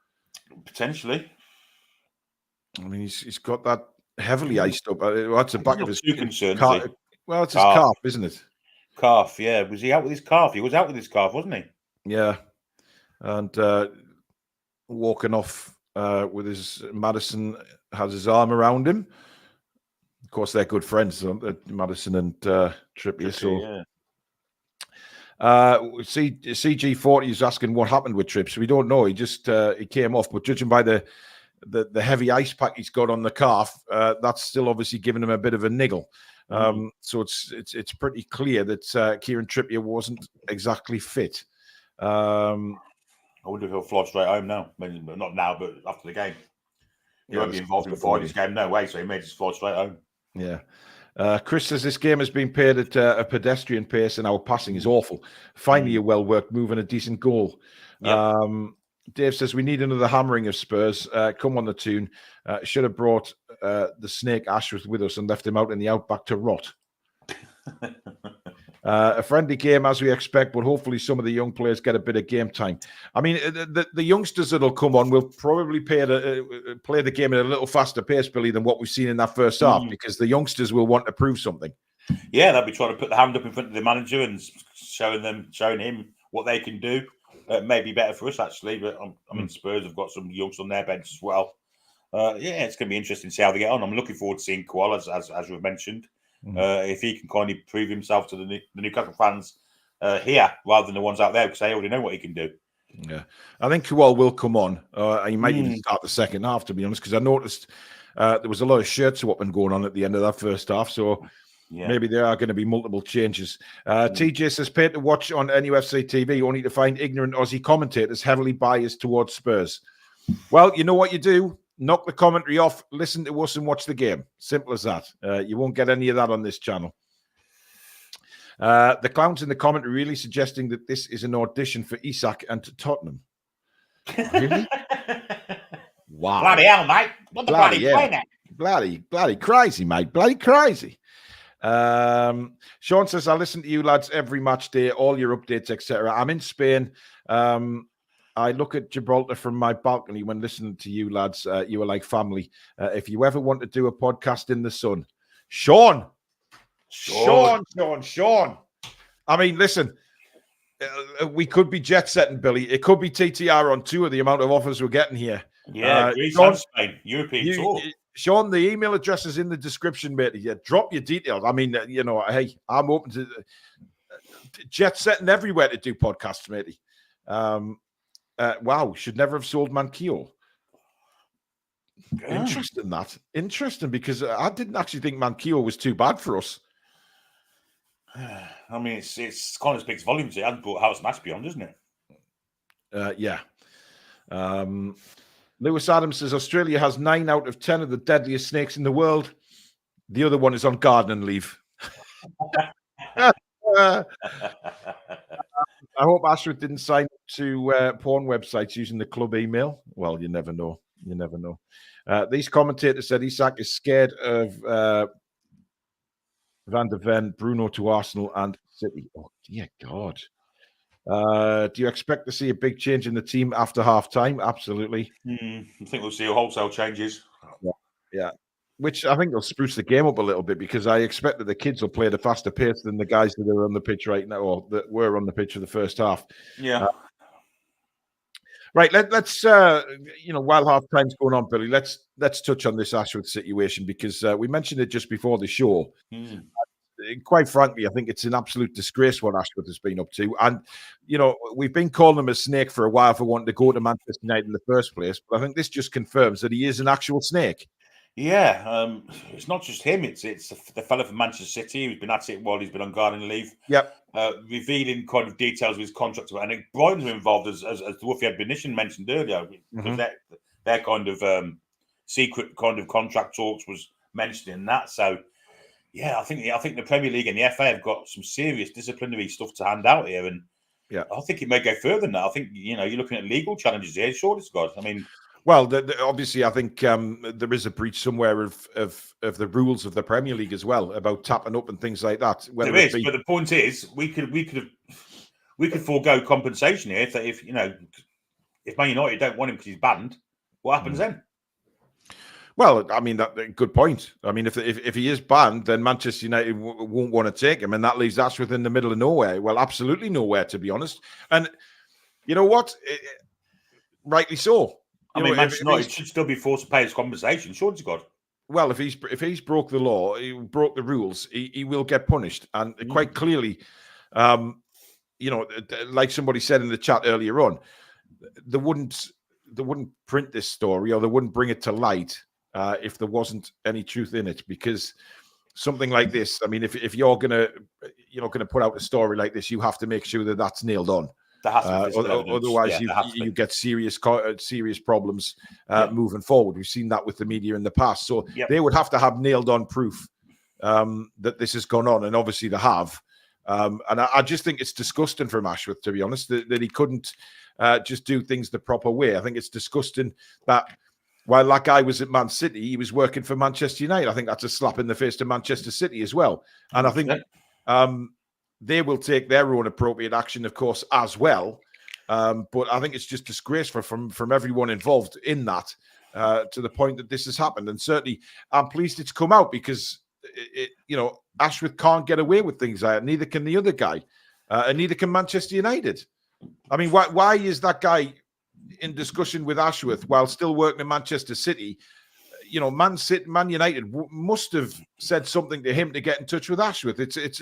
Potentially. I mean, he's got that heavily iced up. That's the back of his calf. Well, it's his calf, isn't it? Calf, yeah. Was he out with his calf? He was out with his calf, wasn't he? Yeah. And walking off with his Maddison has his arm around him. Of course, they're good friends, aren't they? Maddison and Trippier. So, yeah. CG40 is asking what happened with Trips. We don't know. He just he came off, but judging by the heavy ice pack he's got on the calf, that's still obviously giving him a bit of a niggle. So it's pretty clear that Kieran Trippier wasn't exactly fit. I wonder if he'll fly straight home now. Maybe not now, but after the game. He won't be involved in Friday's game, no way. So he may just fly straight home. Yeah. Chris says this game has been played at a pedestrian pace and our passing is awful. Finally, a well-worked move and a decent goal. Yep. Dave says we need another hammering of Spurs. Come on the Toon. Should have brought the snake Ashworth with us and left him out in the outback to rot. A friendly game as we expect, but hopefully some of the young players get a bit of game time. I mean, the youngsters that'll come on will probably play the game at a little faster pace, Billy, than what we've seen in that first half, because the youngsters will want to prove something. Yeah, they'll be trying to put the hand up in front of the manager and showing him what they can do. May be better for us, actually, but I mean, Spurs have got some youngsters on their bench as well. Yeah, it's going to be interesting to see how they get on. I'm looking forward to seeing Kuol, as we've mentioned. If he can kind of prove himself to the Newcastle fans here rather than the ones out there, because they already know what he can do. Yeah, I think Kuol will come on. He might even start the second half, to be honest, because I noticed there was a lot of shirt swapping going on at the end of that first half. So maybe there are going to be multiple changes. TJ says, pay to watch on NUFC TV, only to find ignorant Aussie commentators heavily biased towards Spurs. Well, you know what you do? Knock the commentary off, listen to us and watch the game. Simple as that. You won't get any of that on this channel. The clowns in the commentary really suggesting that this is an audition for Isak and Tottenham. Really? Wow. Bloody hell, mate. What the bloody playing at? Bloody crazy, mate. Bloody crazy. Sean says, I listen to you lads every match day, all your updates, etc. I'm in Spain. I look at Gibraltar from my balcony when listening to you lads. You are like family. If you ever want to do a podcast in the sun, Sean. I mean, listen, we could be jet setting, Billy. It could be TTR on tour, the amount of offers we're getting here. Yeah, Greece and Spain, European tour. Sean, the email address is in the description, mate. Yeah, drop your details. I mean, hey, I'm open to jet setting everywhere to do podcasts, matey. Wow, should never have sold Manquillo. Interesting, because I didn't actually think Manquillo was too bad for us. I mean, it's kind of speaks volumes. It hasn't brought House Match beyond, doesn't it? Yeah. Lewis Adams says Australia has 9 out of 10 of the deadliest snakes in the world. The other one is on gardening leave. I hope Ashworth didn't sign up to porn websites using the club email. Well, you never know. These commentators said Isak is scared of Van der Ven, Bruno to Arsenal and City. Oh, dear God. Do you expect to see a big change in the team after half-time? Absolutely. I think we'll see wholesale changes. Yeah. Which I think will spruce the game up a little bit, because I expect that the kids will play at a faster pace than the guys that are on the pitch right now, or that were on the pitch for the first half. Yeah. Right. Let's while half time's going on, Billy, let's touch on this Ashworth situation, because we mentioned it just before the show. Quite frankly, I think it's an absolute disgrace what Ashworth has been up to. And, we've been calling him a snake for a while for wanting to go to Manchester United in the first place. But I think this just confirms that he is an actual snake. Yeah, it's not just him. It's the fella from Manchester City who's been at it while he's been on gardening leave. Yep. Revealing kind of details of his contract. And I think Brighton were involved, as the Woofy admonition mentioned earlier, because their kind of secret kind of contract talks was mentioned in that. So, yeah, I think the Premier League and the FA have got some serious disciplinary stuff to hand out here, and I think it may go further than that. I think you're looking at legal challenges here. Sure, it's God. I mean. Well, obviously, I think there is a breach somewhere of the rules of the Premier League as well about tapping up and things like that. There is, but the point is, we could forego compensation here if Man United don't want him because he's banned. What happens then? Well, I mean, good point. I mean, if he is banned, then Manchester United won't want to take him, and that leaves Ashworth in the middle of nowhere. Well, absolutely nowhere, to be honest. And you know what? Rightly so. I mean, Manchester United should still be forced to pay his compensation, sure to God. Well, if he's broke the law, he broke the rules, he will get punished, and quite clearly, like somebody said in the chat earlier on, they wouldn't print this story, or they wouldn't bring it to light if there wasn't any truth in it, because something like this, I mean, if you're gonna put out a story like this, you have to make sure that that's nailed on. Otherwise, you get serious problems moving forward. We've seen that with the media in the past. So they would have to have nailed on proof that this has gone on, and obviously they have. And I just think it's disgusting from Ashworth, to be honest, that he couldn't just do things the proper way. I think it's disgusting that while that guy was at Man City, he was working for Manchester United. I think that's a slap in the face to Manchester City as well. And I think they will take their own appropriate action, of course, as well. But I think it's just disgraceful from everyone involved in that to the point that this has happened. And certainly I'm pleased it's come out, because, Ashworth can't get away with things like that. Neither can the other guy. And neither can Manchester United. I mean, why is that guy in discussion with Ashworth while still working in Manchester City? Man United must have said something to him to get in touch with Ashworth. It's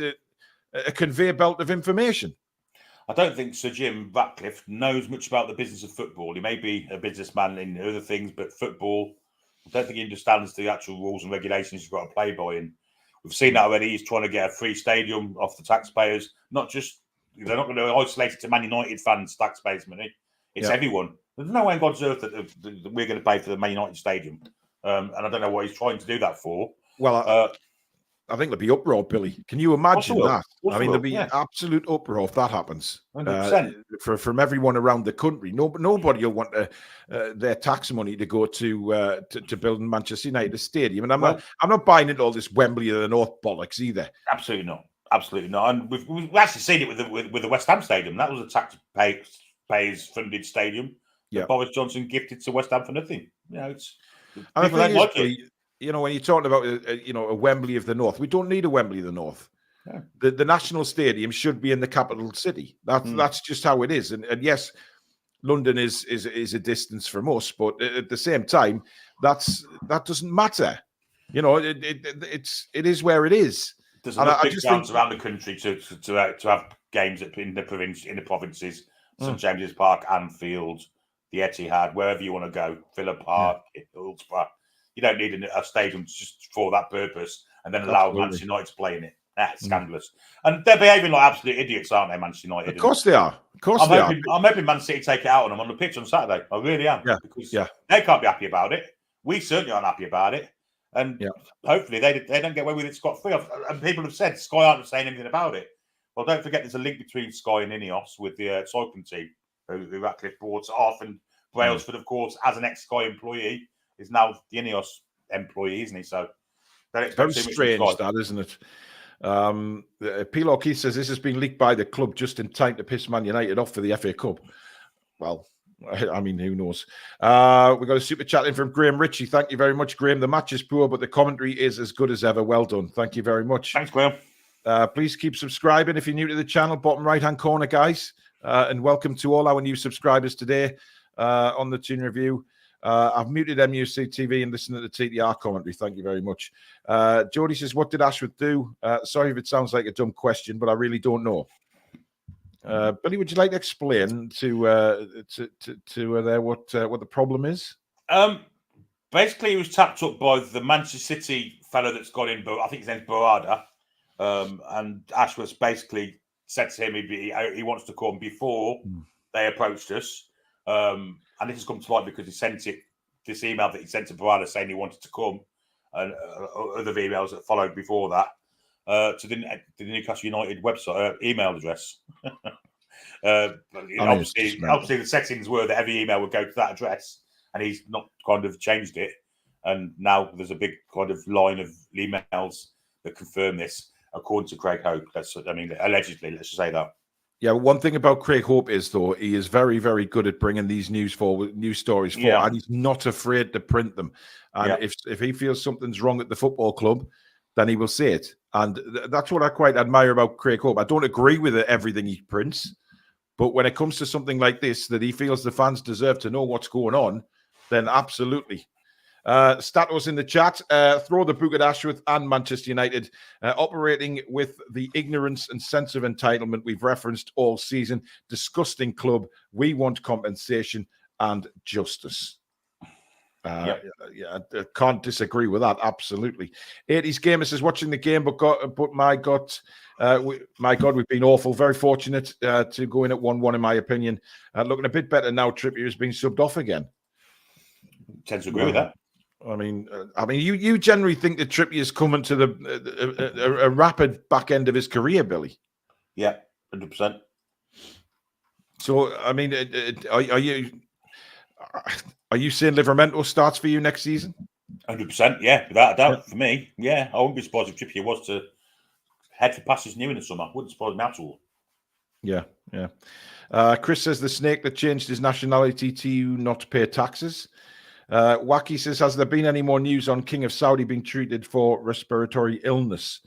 a conveyor belt of information. I don't think Sir Jim Ratcliffe knows much about the business of football. He may be a businessman in other things, but football, I don't think he understands the actual rules and regulations you've got to play by. And we've seen that already. He's trying to get a free stadium off the taxpayers. They're not going to isolate it to Man United fans' taxpayers' money. It's everyone. There's no way in God's earth that we're going to pay for the Man United stadium. And I don't know what he's trying to do that for. Well, I think there'll be uproar, Billy. Can you imagine that? I mean, there'll be absolute uproar if that happens. 100%. From everyone around the country. Nobody will want their tax money to go to building Manchester United stadium. And I'm not buying into all this Wembley of the North bollocks either. Absolutely not. Absolutely not. And we've actually seen it with the West Ham stadium. That was a taxpayers funded stadium. Yeah, Boris Johnson gifted to West Ham for nothing. People don't like it. When you're talking about a Wembley of the North, we don't need a Wembley of the North. Yeah. The national stadium should be in the capital city. That's just how it is. And yes, London is a distance from us, but at the same time, that doesn't matter. It is where it is. There's enough big grounds around the country to have games in the provinces, St James's Park, Anfield, the Etihad, wherever you want to go, Villa Park, Hillsborough. You don't need a stadium just for that purpose, and then allow Manchester United to play in it. That's scandalous. And they're behaving like absolute idiots, aren't they, Manchester United? Of course they are. I'm hoping Man City take it out on them on the pitch on Saturday. I really am. Yeah. Because they can't be happy about it. We certainly aren't happy about it. And hopefully they don't get away with it scot-free. And people have said Sky aren't saying anything about it. Well, don't forget there's a link between Sky and Ineos with the cycling team who Ratcliffe bought off. And Brailsford, of course, as an ex-Sky employee, is now the Ineos employee, isn't he? So it's very strange, that, isn't it? P. Keith says this has been leaked by the club just in time to piss Man United off for the FA Cup. Well, I mean, who knows? We've got a super chat in from Graham Ritchie. Thank you very much, Graham. The match is poor, but the commentary is as good as ever. Well done. Thank you very much. Thanks, Graham. Please keep subscribing if you're new to the channel, bottom right-hand corner, guys. And welcome to all our new subscribers today on the Toon Review. I've muted MUC TV and listened to the TTR commentary. Thank you very much. Jody says, what did Ashworth do? Sorry if it sounds like a dumb question, but I really don't know. Billy, would you like to explain to there what the problem is? Basically, he was tapped up by the Manchester City fellow that's got in, I think his name's Barada. And Ashworth basically said to him he wants to come before they approached us. And this has come to light because he sent this email that he sent to Barada saying he wanted to come, and other emails that followed before that to the Newcastle United website email address. Obviously, the settings were that every email would go to that address, and he's not kind of changed it. And now there's a big kind of line of emails that confirm this, according to Craig Hope. Allegedly, let's just say that. Yeah, one thing about Craig Hope is, though, he is very, very good at bringing these news stories forward, and he's not afraid to print them. And if he feels something's wrong at the football club, then he will say it. And that's what I quite admire about Craig Hope. I don't agree with everything he prints, but when it comes to something like this, that he feels the fans deserve to know what's going on, then absolutely. Statos in the chat, throw the book at Ashworth and Manchester United, operating with the ignorance and sense of entitlement we've referenced all season. Disgusting club. We want compensation and justice. Yeah, I can't disagree with that. Absolutely. 80s Gamer says, watching the game, but my God, we've been awful. Very fortunate to go in at 1-1, in my opinion. Looking a bit better now. Trippier is being subbed off again. Tend to agree with that. I mean, you generally think that Trippier is coming to a rapid back end of his career, Billy. Yeah, 100%. So, I mean, are you saying Livramento starts for you next season? 100%, yeah, without a doubt. For me, yeah, I wouldn't be surprised if Trippier was to head for passes new in the summer. Wouldn't surprise me at all. Yeah. Chris says the snake that changed his nationality to not pay taxes. Wacky says, has there been any more news on King of Saudi being treated for respiratory illness?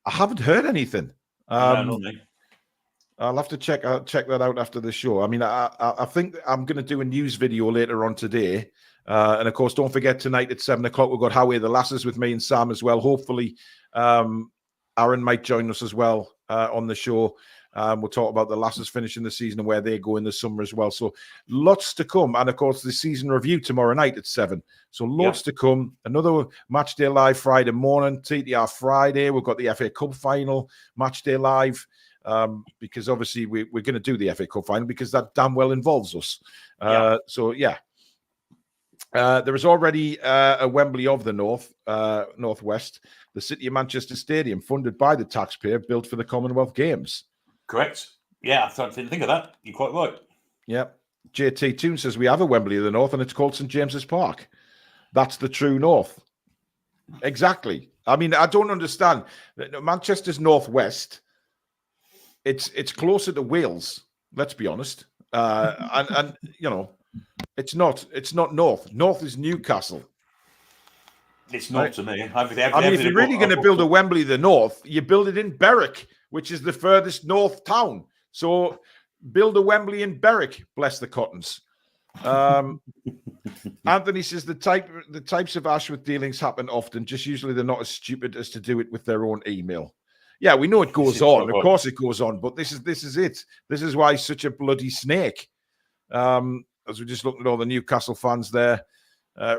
I haven't heard anything. No, not me. I'll have to check that out after the show. I mean, I think I'm going to do a news video later on today. And of course, don't forget tonight at 7:00, we've got Howie the Lasses with me and Sam as well. Hopefully, Aaron might join us as well on the show. We'll talk about the Lasses finishing the season and where they go in the summer as well. So lots to come. And of course, the season review tomorrow night at 7. So lots to come. Another Matchday Live Friday morning, TTR Friday. We've got the FA Cup final, Matchday Live. Because obviously we're going to do the FA Cup final because that damn well involves us. So there is already a Wembley of the Northwest, the City of Manchester Stadium, funded by the taxpayer, built for the Commonwealth Games. Correct. Yeah, I didn't think of that. You're quite right. Yeah. JT Toon says we have a Wembley of the North and it's called St James's Park. That's the true North. Exactly. I mean, I don't understand. Manchester's Northwest. It's closer to Wales. Let's be honest. And you know, it's not North. North is Newcastle. It's not to me. I mean, if you're really going to build a Wembley of the North, you build it in Berwick, which is the furthest north town. So build a Wembley in Berwick. Bless the Cottons. Anthony says the types of Ashworth dealings happen often. Just usually they're not as stupid as to do it with their own email. Yeah, we know it goes on. Of course it goes on. But this is it. This is why he's such a bloody snake. As we just looked at all the Newcastle fans there,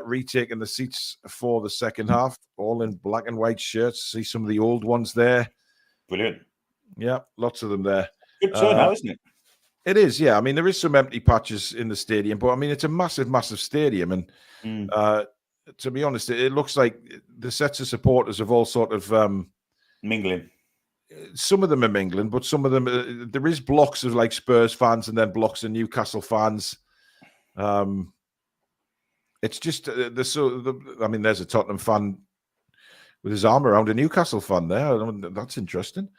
retaking the seats for the second half, all in black and white shirts. See some of the old ones there. Brilliant. Yeah, lots of them there. Good turnout, isn't it? It is, yeah. I mean, there is some empty patches in the stadium, but I mean, it's a massive, massive stadium. And to be honest, it looks like the sets of supporters have all sort of mingling. Some of them are mingling, but some of them, there is blocks of like Spurs fans and then blocks of Newcastle fans. It's just, I mean, there's a Tottenham fan with his arm around a Newcastle fan there. That's interesting.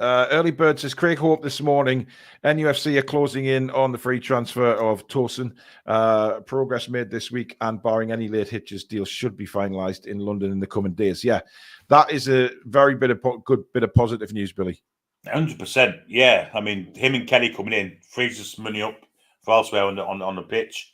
Early Bird says, Craig Hope this morning, NUFC are closing in on the free transfer of Tosin. Progress made this week, and barring any late hitches, deals should be finalised in London in the coming days. Yeah, that is a very good bit of positive news, Billy. 100%. Yeah, I mean, him and Kelly coming in frees us money up for elsewhere on the pitch.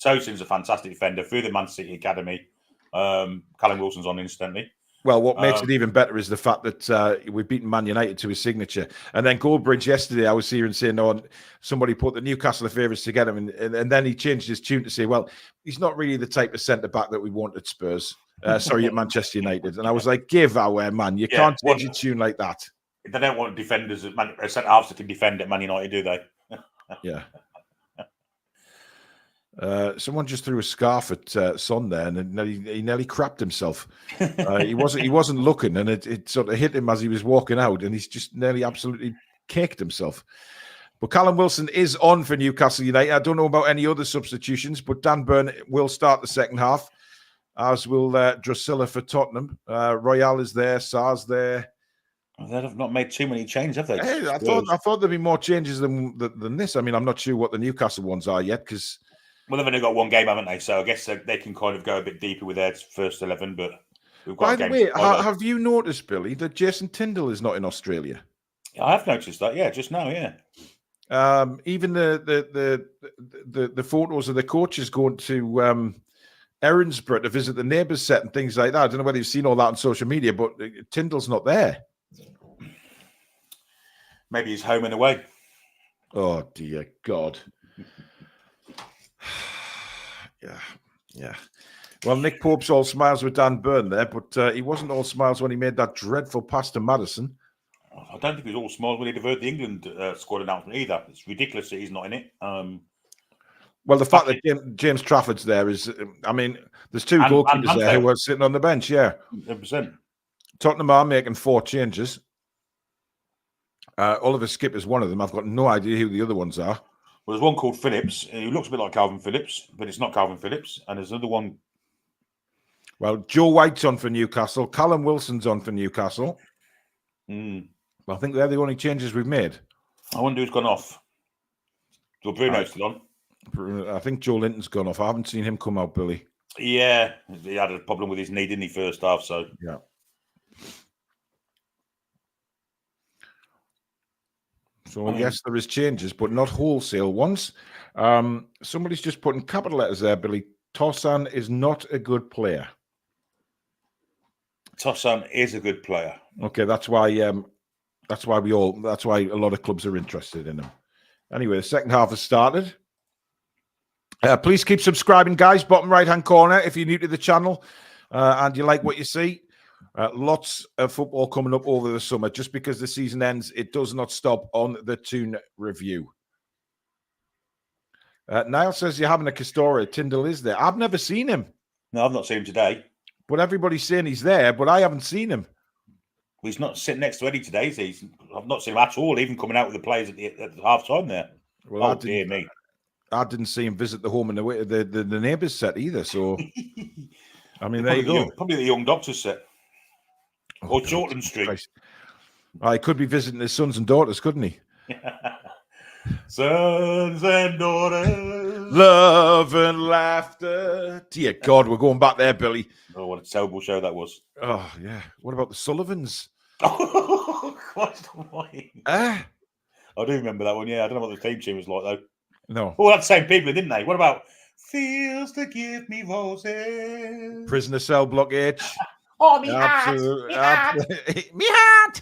Tosin's a fantastic defender through the Man City Academy. Callum Wilson's on instantly. Well, what makes it even better is the fact that we've beaten Man United to his signature. And then Goldbridge yesterday, I was hearing saying, "Oh, somebody put the Newcastle favourites to get him," and then he changed his tune to say, "Well, he's not really the type of centre back that we want at Spurs. Sorry, at Manchester United." And I was like, "Give our man, you can't change your tune like that." They don't want defenders at centre halves that can defend at Man United, do they? Yeah. Someone just threw a scarf at Son there, and he nearly crapped himself. He wasn't looking, and it sort of hit him as he was walking out, and he's just nearly absolutely caked himself. But Callum Wilson is on for Newcastle United. I don't know about any other substitutions, but Dan Burn will start the second half, as will Drusilla for Tottenham. Royale is there, Sar's there. They have not made too many changes, have they? Hey, I thought there'd be more changes than this. I mean, I'm not sure what the Newcastle ones are yet, because. Well, they've only got one game, haven't they? So I guess they can kind of go a bit deeper with their first 11. But we've got. By the way, have you noticed, Billy, that Jason Tyndall is not in Australia? I have noticed that. Yeah, just now. Yeah. Even the photos of the coaches going to Erinsborough to visit the neighbours' set and things like that. I don't know whether you've seen all that on social media, but Tyndall's not there. Maybe he's home and away. Oh, dear God. Yeah. Well, Nick Pope's all smiles with Dan Burn there, but he wasn't all smiles when he made that dreadful pass to Maddison. I don't think he was all smiles when he heard the England squad announcement either. It's ridiculous that he's not in it. Well, the fact that James Trafford's there is, I mean, there's two goalkeepers there who are sitting on the bench, yeah. 100%. Tottenham are making 4 changes. Oliver Skipper's one of them. I've got no idea who the other ones are. Well, there's one called Phillips, who looks a bit like Calvin Phillips, but it's not Calvin Phillips. And there's another one. Well, Joe White's on for Newcastle. Callum Wilson's on for Newcastle. Well, I think they're the only changes we've made. I wonder who's gone off. So Bruno's still on. I think Joe Linton's gone off. I haven't seen him come out, Billy. Yeah, he had a problem with his knee, didn't he, first half? So yeah. So yes, there is changes, but not wholesale ones. Somebody's just putting capital letters there, Billy. Tosan is not a good player. Tosan is a good player. Okay, that's why a lot of clubs are interested in him. Anyway, the second half has started. Please keep subscribing, guys. Bottom right-hand corner, if you're new to the channel and you like what you see. Lots of football coming up over the summer. Just because the season ends, it does not stop on the Toon Review. Niall says you're having a Castora. Tyndall is there. I've never seen him. No, I've not seen him today. But everybody's saying he's there, but I haven't seen him. Well, he's not sitting next to Eddie today, is he? I've not seen him at all, even coming out with the players at the half-time there. Well, dear me. I didn't see him visit the home and the neighbours' set either, so... I mean, there you go. Probably the Young Doctors set. Or Shortland Street. He could be visiting his sons and daughters, couldn't he? Sons and daughters. Love and laughter. Dear God, we're going back there, Billy. Oh, what a terrible show that was. Oh, yeah. What about the Sullivans? Oh, Christ almighty. I do remember that one, yeah. I don't know what the theme tune was like, though. No. Oh, that's the same people, didn't they? What about Feels to Give Me Roses? Prisoner Cell Block H. Oh, me heart. Me heart. Me heart.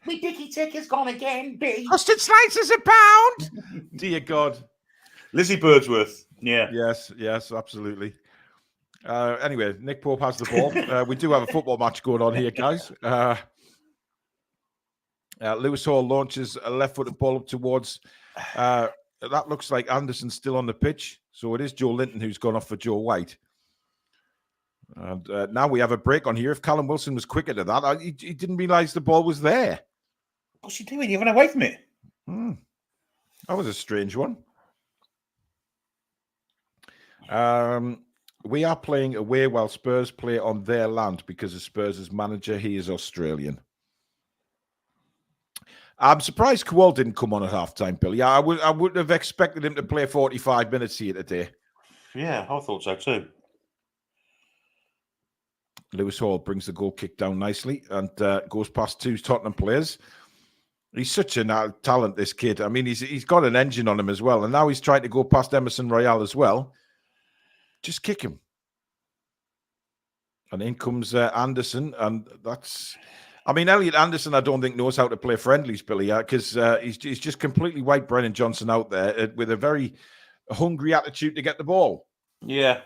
Me dicky tick is gone again, B. Custard slices a pound. Dear God. Lizzie Birdsworth. Yeah. Yes, absolutely. Anyway, Nick Pope has the ball. We do have a football match going on here, guys. Lewis Hall launches a left-footed ball up towards... that looks like Anderson's still on the pitch. So it is Joe Linton who's gone off for Joe White. And now we have a break on here. If Callum Wilson was quicker to that, he didn't realise the ball was there. What's he doing? He ran away from it. That was a strange one. We are playing away while Spurs play on their land because of Spurs' manager. He is Australian. I'm surprised Kuol didn't come on at halftime, Billy. I would have expected him to play 45 minutes here today. Yeah, I thought so too. Lewis Hall brings the goal kick down nicely and goes past 2 Tottenham players. He's such a talent, this kid. I mean, he's got an engine on him as well. And now he's trying to go past Emerson Royale as well. Just kick him. And in comes Anderson. And that's... I mean, Elliot Anderson, I don't think knows how to play friendlies, Billy, because he's just completely wiped Brennan Johnson out there with a very hungry attitude to get the ball. Yeah.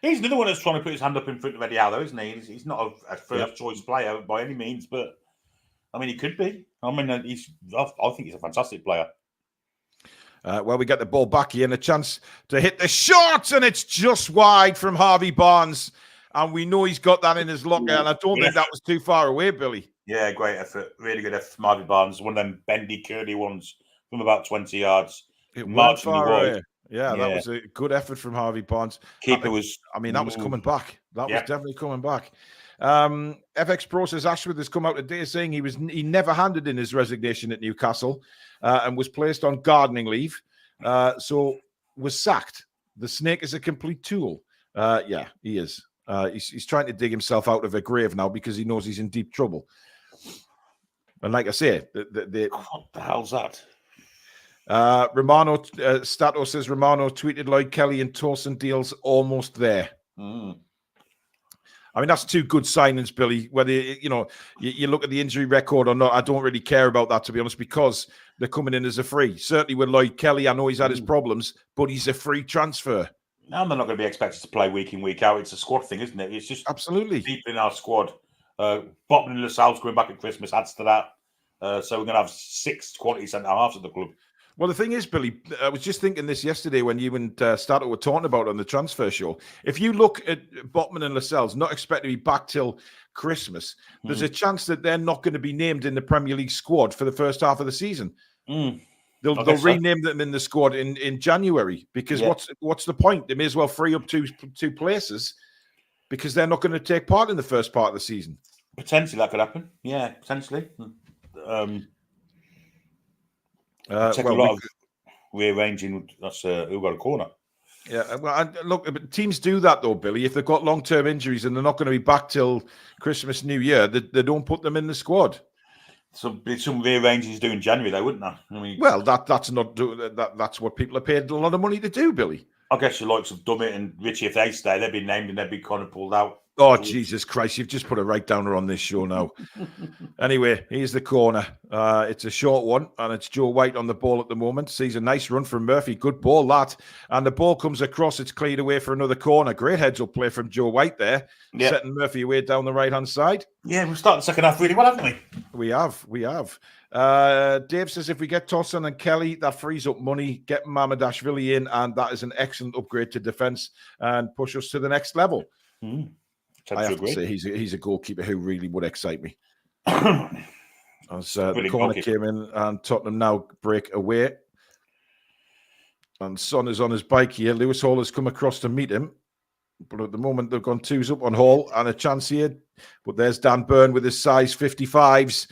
He's another one that's trying to put his hand up in front of Eddie Howe, though, isn't he? He's not a first-choice player by any means, but, I mean, he could be. I mean, I think he's a fantastic player. Well, we get the ball back here and a chance to hit the shot, and it's just wide from Harvey Barnes. And we know he's got that in his locker, and I don't think that was too far away, Billy. Yeah, great effort. Really good effort from Harvey Barnes. One of them bendy, curly ones from about 20 yards. It went far away. Yeah, that was a good effort from Harvey Barnes. Keeper was... I mean, that was coming back. That was definitely coming back. FX Pro says Ashworth has come out today saying he never handed in his resignation at Newcastle and was placed on gardening leave. So was sacked. The snake is a complete tool. Yeah, he is. He's trying to dig himself out of a grave now because he knows he's in deep trouble. And like I say, what the hell's that? Romano Stato says Romano tweeted Lloyd Kelly and Torson deals almost there. I mean, that's two good signings, Billy. Whether you look at the injury record or not, I don't really care about that, to be honest, because they're coming in as a free. Certainly with Lloyd Kelly, I know he's had his problems, but he's a free transfer. And they're not going to be expected to play week in, week out. It's a squad thing, isn't it? It's just absolutely deep in our squad. Botman and Lascelles coming back at Christmas adds to that. So we're going to have 6 quality centre halves at the club. Well, the thing is, Billy, I was just thinking this yesterday when you and Stato were talking about it on the transfer show. If you look at Botman and Lascelles, not expected to be back till Christmas, there's a chance that they're not going to be named in the Premier League squad for the first half of the season. They'll rename them in the squad in January, because what's the point? They may as well free up two places because they're not going to take part in the first part of the season. Potentially that could happen. Yeah, potentially. A lot of rearranging. That's who got a corner. Yeah, well, look, teams do that though, Billy. If they've got long-term injuries and they're not going to be back till Christmas, New Year, they don't put them in the squad. Some rearranging is doing January, though, wouldn't they? I mean, well, that's not that's what people are paid a lot of money to do, Billy. I guess the likes of Dummett and Richie, if they stay, they've been named and they've been kind of pulled out. Oh, Jesus Christ. You've just put a right downer on this show now. Anyway, here's the corner. It's a short one, and it's Joe White on the ball at the moment. Sees a nice run from Murphy. Good ball, that. And the ball comes across. It's cleared away for another corner. Great heads-up play from Joe White there. Yep. Setting Murphy away down the right-hand side. Yeah, we've started the second half really well, haven't we? We have. Dave says if we get Tosson and Kelly, that frees up money. Get Mamadashvili in, and that is an excellent upgrade to defence and push us to the next level. I have to say he's a goalkeeper who really would excite me. As the corner came in and Tottenham now break away. And Son is on his bike here. Lewis Hall has come across to meet him. But at the moment, they've gone 2s up on Hall and a chance here. But there's Dan Byrne with his size 55s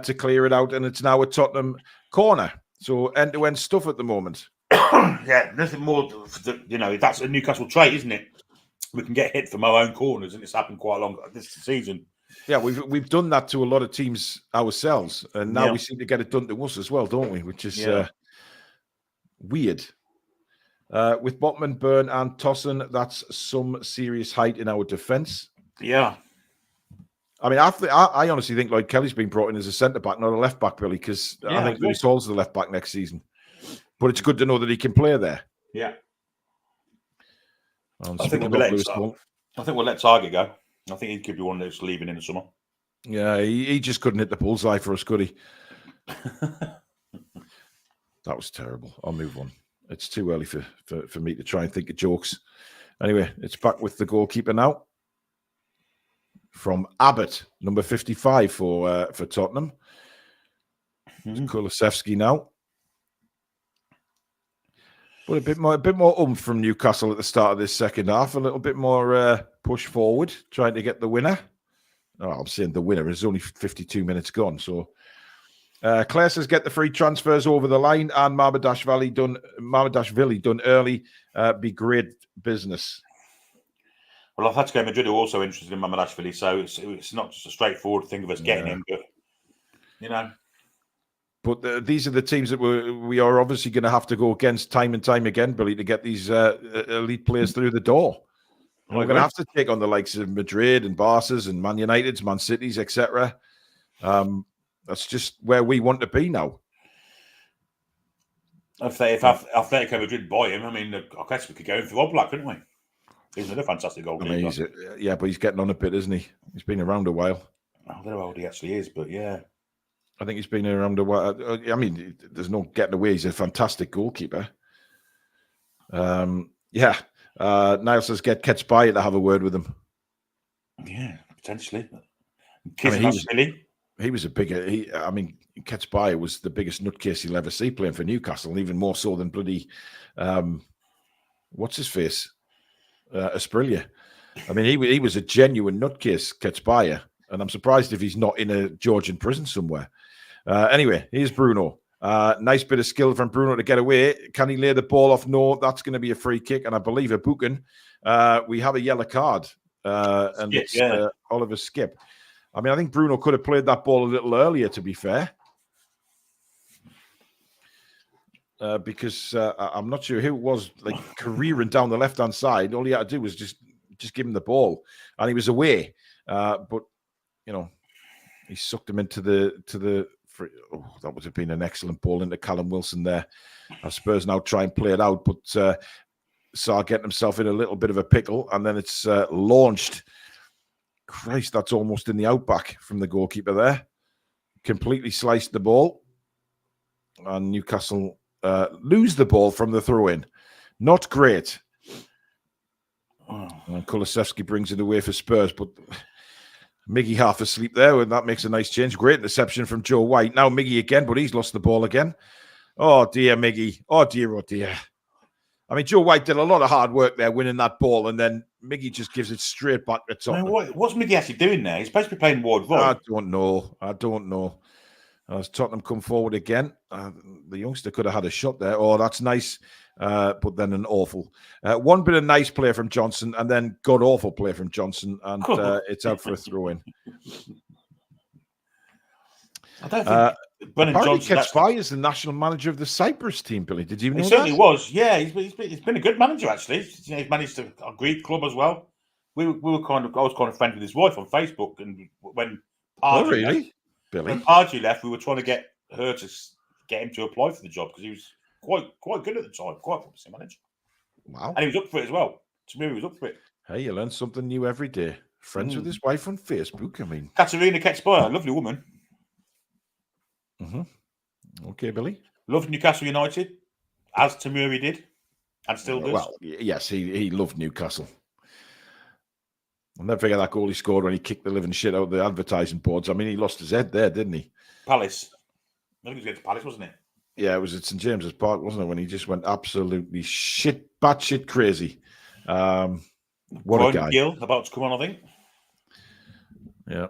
to clear it out. And it's now a Tottenham corner. So end-to-end stuff at the moment. Yeah, nothing more. That's a Newcastle trait, isn't it? We can get hit from our own corners, and it's happened quite a long this season. Yeah, we've done that to a lot of teams ourselves, and now we seem to get it done to us as well, don't we? Which is weird. With Botman, Byrne, and Tosson, that's some serious height in our defence. Yeah. I mean, I honestly think Lloyd Kelly's been brought in as a centre-back, not a left-back, Billy, because I think Lewis Hall's the left-back next season. But it's good to know that he can play there. Yeah. I think we'll let Target go. I think he could be one that's leaving in the summer. Yeah, he just couldn't hit the bullseye for us, could he? That was terrible. I'll move on. It's too early for me to try and think of jokes. Anyway, it's back with the goalkeeper now. From Abbott, number 55 for Tottenham. Kulusevski now. But a bit more oomph from Newcastle at the start of this second half. A little bit more push forward, trying to get the winner. Oh, I'm saying the winner. It's only 52 minutes gone. So Claire says get the free transfers over the line, and Mamadashvili done early. Be great business. Well, Atletico Madrid are also interested in Mamadashvili, so it's not just a straightforward thing of us getting him, but But these are the teams that we are obviously going to have to go against time and time again, Billy, to get these elite players through the door. And we're going to have to take on the likes of Madrid and Barca's and Man United's, Man City's, etc. That's just where we want to be now. If Atletico Madrid buy him, I mean, I guess we could go in for Oblak, couldn't we? He's another fantastic goalkeeper. But he's getting on a bit, isn't he? He's been around a while. I don't know how old he actually is, but yeah. I think he's been around a while. I mean, there's no getting away. He's a fantastic goalkeeper. Niall says get Ketchbaya to have a word with him. Yeah, potentially. He was a bigger. Ketchbaya was the biggest nutcase you'll ever see playing for Newcastle, and even more so than bloody what's his face, Asprilla. I mean, he was a genuine nutcase, Ketchbaya, and I'm surprised if he's not in a Georgian prison somewhere. Anyway, here's Bruno. Nice bit of skill from Bruno to get away. Can he lay the ball off? No, that's going to be a free kick, and I believe a booking. We have a yellow card, and it's Oliver Skip. I mean, I think Bruno could have played that ball a little earlier, to be fair. Because I'm not sure who it was, like, careering down the left-hand side. All he had to do was just give him the ball, and he was away. But, you know, he sucked him into the that would have been an excellent ball into Callum Wilson there. Spurs now try and play it out, but Sarr getting himself in a little bit of a pickle, and then it's launched. Christ, that's almost in the outback from the goalkeeper there. Completely sliced the ball, and Newcastle lose the ball from the throw-in. Not great. And Kulusevski brings it away for Spurs, but Miggy half asleep there, and that makes a nice change. Great interception from Joe White. Now Miggy again, but he's lost the ball again. Oh, dear, Miggy. Oh, dear, oh, dear. I mean, Joe White did a lot of hard work there winning that ball, and then Miggy just gives it straight back to Tottenham. What's Miggy actually doing there? He's supposed to be playing wide right. I don't know. As Tottenham come forward again, the youngster could have had a shot there. Oh, that's nice. But then an awful. One bit of nice play from Johnson, and then god-awful play from Johnson, and it's out for a throw-in. I don't think Brennan Johnson Ketspy is the national manager of the Cyprus team, Billy. Did you know that? He certainly was. Yeah, he's been a good manager, actually. You know, he's managed a Greek club as well. I was kind of friends with his wife on Facebook, and when Billy? When Pardew left, we were trying to get her to get him to apply for the job because he was quite good at the time, quite promising manager. Wow. And he was up for it as well. To me, he was up for it. Hey, you learn something new every day. Friends with his wife on Facebook, I mean. Katerina Ketspire, lovely woman. Mm-hmm. Okay, Billy. Loved Newcastle United, as Tamuri did, and still does. Well, yes, he loved Newcastle. I'll never forget that goal he scored when he kicked the living shit out of the advertising boards. I mean, he lost his head there, didn't he? Palace. I think it was against Palace, wasn't it? Yeah, it was at St James's Park, wasn't it? When he just went absolutely batshit crazy. What a guy. Gill about to come on, I think. Yeah.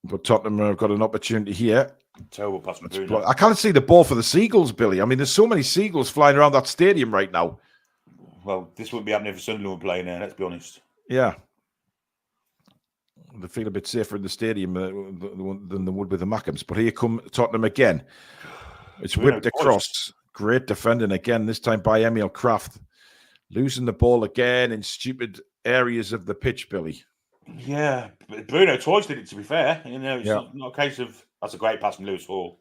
But Tottenham have got an opportunity here. Terrible pass from Bruno. I can't see the ball for the Seagulls, Billy. I mean, there's so many Seagulls flying around that stadium right now. Well, this wouldn't be happening if Sunderland were playing there, let's be honest. Yeah. They feel a bit safer in the stadium than they would with the Mackhams. But here come Tottenham again. It's whipped across. Great defending again, this time by Emil Kraft. Losing the ball again in stupid areas of the pitch, Billy. Yeah, Bruno twice did it, to be fair. You know, it's not a case of that's a great pass from Lewis Hall.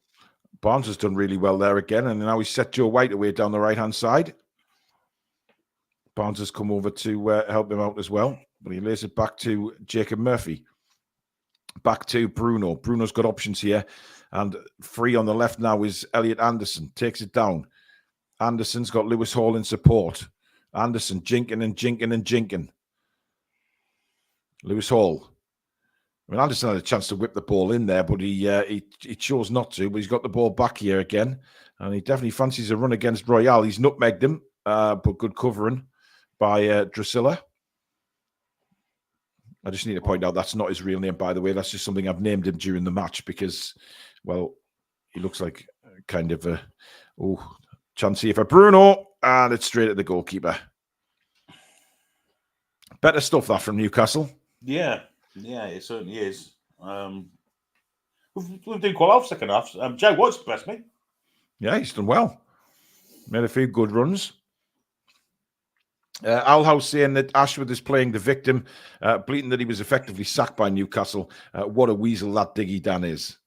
Barnes has done really well there again, and now he's set Joe White away down the right-hand side. Barnes has come over to help him out as well, but he lays it back to Jacob Murphy. Back to Bruno. Bruno's got options here, and free on the left now is Elliot Anderson. Takes it down. Anderson's got Lewis Hall in support. Anderson jinking and jinking and jinking. Lewis Hall. I mean, Anderson had a chance to whip the ball in there, but he chose not to. But he's got the ball back here again, and he definitely fancies a run against Royale. He's nutmegged him, but good covering by Drusilla. I just need to point out that's not his real name, by the way. That's just something I've named him during the match because, well, he looks like kind of a chance here for Bruno, and it's straight at the goalkeeper. Better stuff that from Newcastle. Yeah, it certainly is. We've done quite well for second half. Joe White's impressed me. Yeah, he's done well. Made a few good runs. Al House saying that Ashworth is playing the victim, bleating that he was effectively sacked by Newcastle. What a weasel that Diggy Dan is.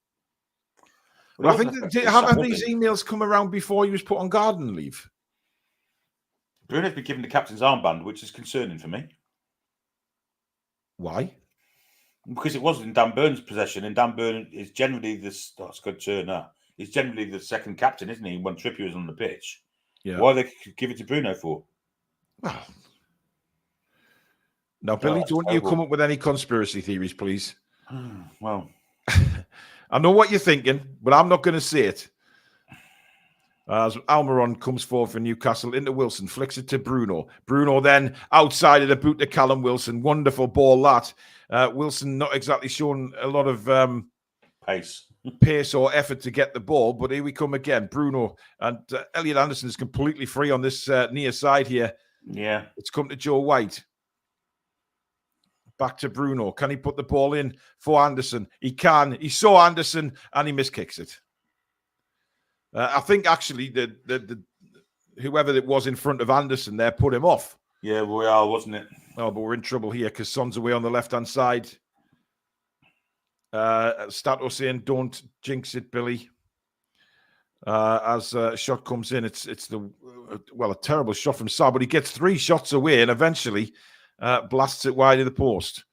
Well, I think have these emails come around before he was put on garden leave? Bruno's been given the captain's armband, which is concerning for me. Why? Because it was in Dan Burn's possession, and Dan Burn is generally this. That's a good turn now. He's generally the second captain, isn't he? When Trippier is on the pitch, yeah. Why they give it to Bruno for? Well, now, Billy, don't you come up with any conspiracy theories, please? Well, I know what you're thinking, but I'm not going to say it. As Almiron comes forward for Newcastle into Wilson, flicks it to Bruno. Bruno then outside of the boot to Callum Wilson. Wonderful ball that. Wilson not exactly showing a lot of pace or effort to get the ball, but here we come again. Bruno and Elliot Anderson is completely free on this near side here. Yeah. It's come to Joe White. Back to Bruno. Can he put the ball in for Anderson? He can. He saw Anderson and he miskicks it. I think actually the whoever it was in front of Anderson there put him off. Yeah, we are, wasn't it? Oh, but we're in trouble here because Son's away on the left-hand side. Stato saying, don't jinx it, Billy. As a shot comes in, it's a terrible shot from Sa, but he gets 3 shots away and eventually blasts it wide of the post.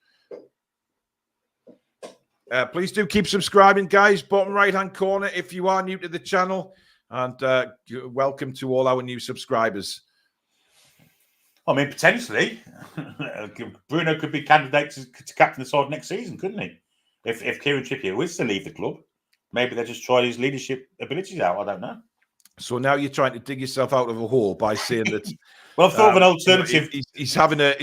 Please do keep subscribing, guys. Bottom right-hand corner if you are new to the channel. And welcome to all our new subscribers. I mean, potentially, Bruno could be candidate to captain the side next season, couldn't he? If Kieran Trippier was to leave the club, maybe they just try his leadership abilities out. I don't know. So now you're trying to dig yourself out of a hole by saying that. Well, I've thought of an alternative. He's having a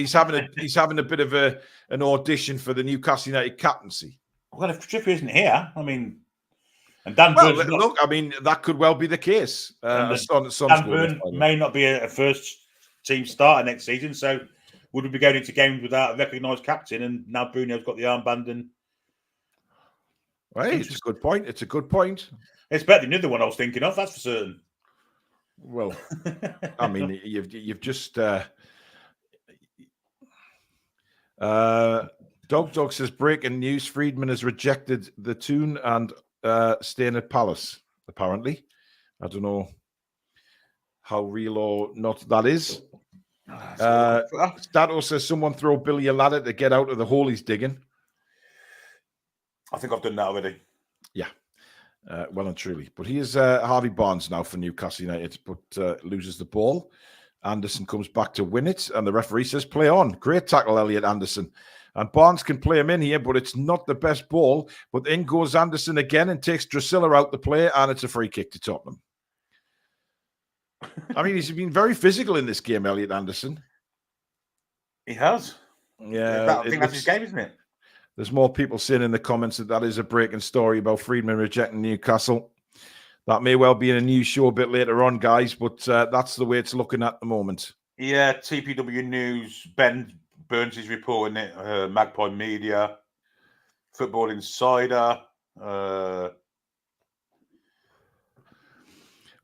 bit of an audition for the Newcastle United captaincy. Well, if Trippier isn't here, I mean, and Dan Burns, Burns. Look, I mean, that could well be the case. Dan Burns may not be a first team starter next season, so would we be going into games without a recognised captain? And now Bruno's got the armband, and right, it's a good point. It's a good point. It's better than the other one I was thinking of. That's for certain. Well, I mean, you've just Dog says breaking news: Friedman has rejected the Toon and staying at Palace. Apparently, I don't know how real or not that is. Stato says someone throw Billy a ladder to get out of the hole he's digging. I think I've done that already. Yeah, well and truly. But he is Harvey Barnes now for Newcastle United, but loses the ball. Anderson comes back to win it, and the referee says play on. Great tackle, Elliot Anderson. And Barnes can play him in here, but it's not the best ball. But in goes Anderson again and takes Drusilla out the play, and it's a free kick to Tottenham. I mean, he's been very physical in this game, Elliot Anderson. He has. Yeah. I think that's his game, isn't it? There's more people saying in the comments that is a breaking story about Friedman rejecting Newcastle. That may well be in a news show a bit later on, guys, but that's the way it's looking at the moment. Yeah, TPW News, Ben Burns is reporting it, Magpie Media, Football Insider.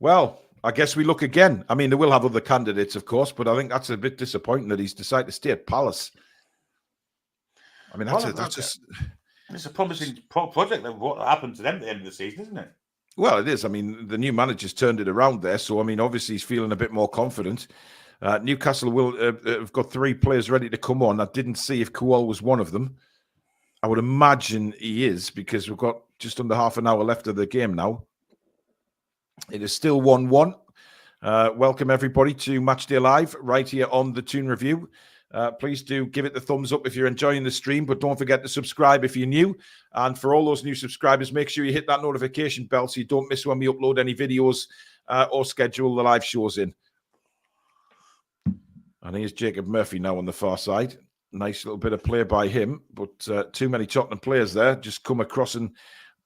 Well, I guess we look again. I mean, they will have other candidates, of course, but I think that's a bit disappointing that he's decided to stay at Palace. I mean, it's a promising project. What happened to them at the end of the season, isn't it? Well, it is. I mean, the new manager's turned it around there. So, I mean, obviously he's feeling a bit more confident. Newcastle will have got 3 players ready to come on. I didn't see if Kuol was one of them. I would imagine he is because we've got just under half an hour left of the game now. It is still 1-1. Welcome, everybody, to Matchday Live right here on the Toon Review. Please do give it the thumbs up if you're enjoying the stream, but don't forget to subscribe if you're new. And for all those new subscribers, make sure you hit that notification bell so you don't miss when we upload any videos or schedule the live shows in. And here's Jacob Murphy now on the far side. Nice little bit of play by him, but too many Tottenham players there just come across and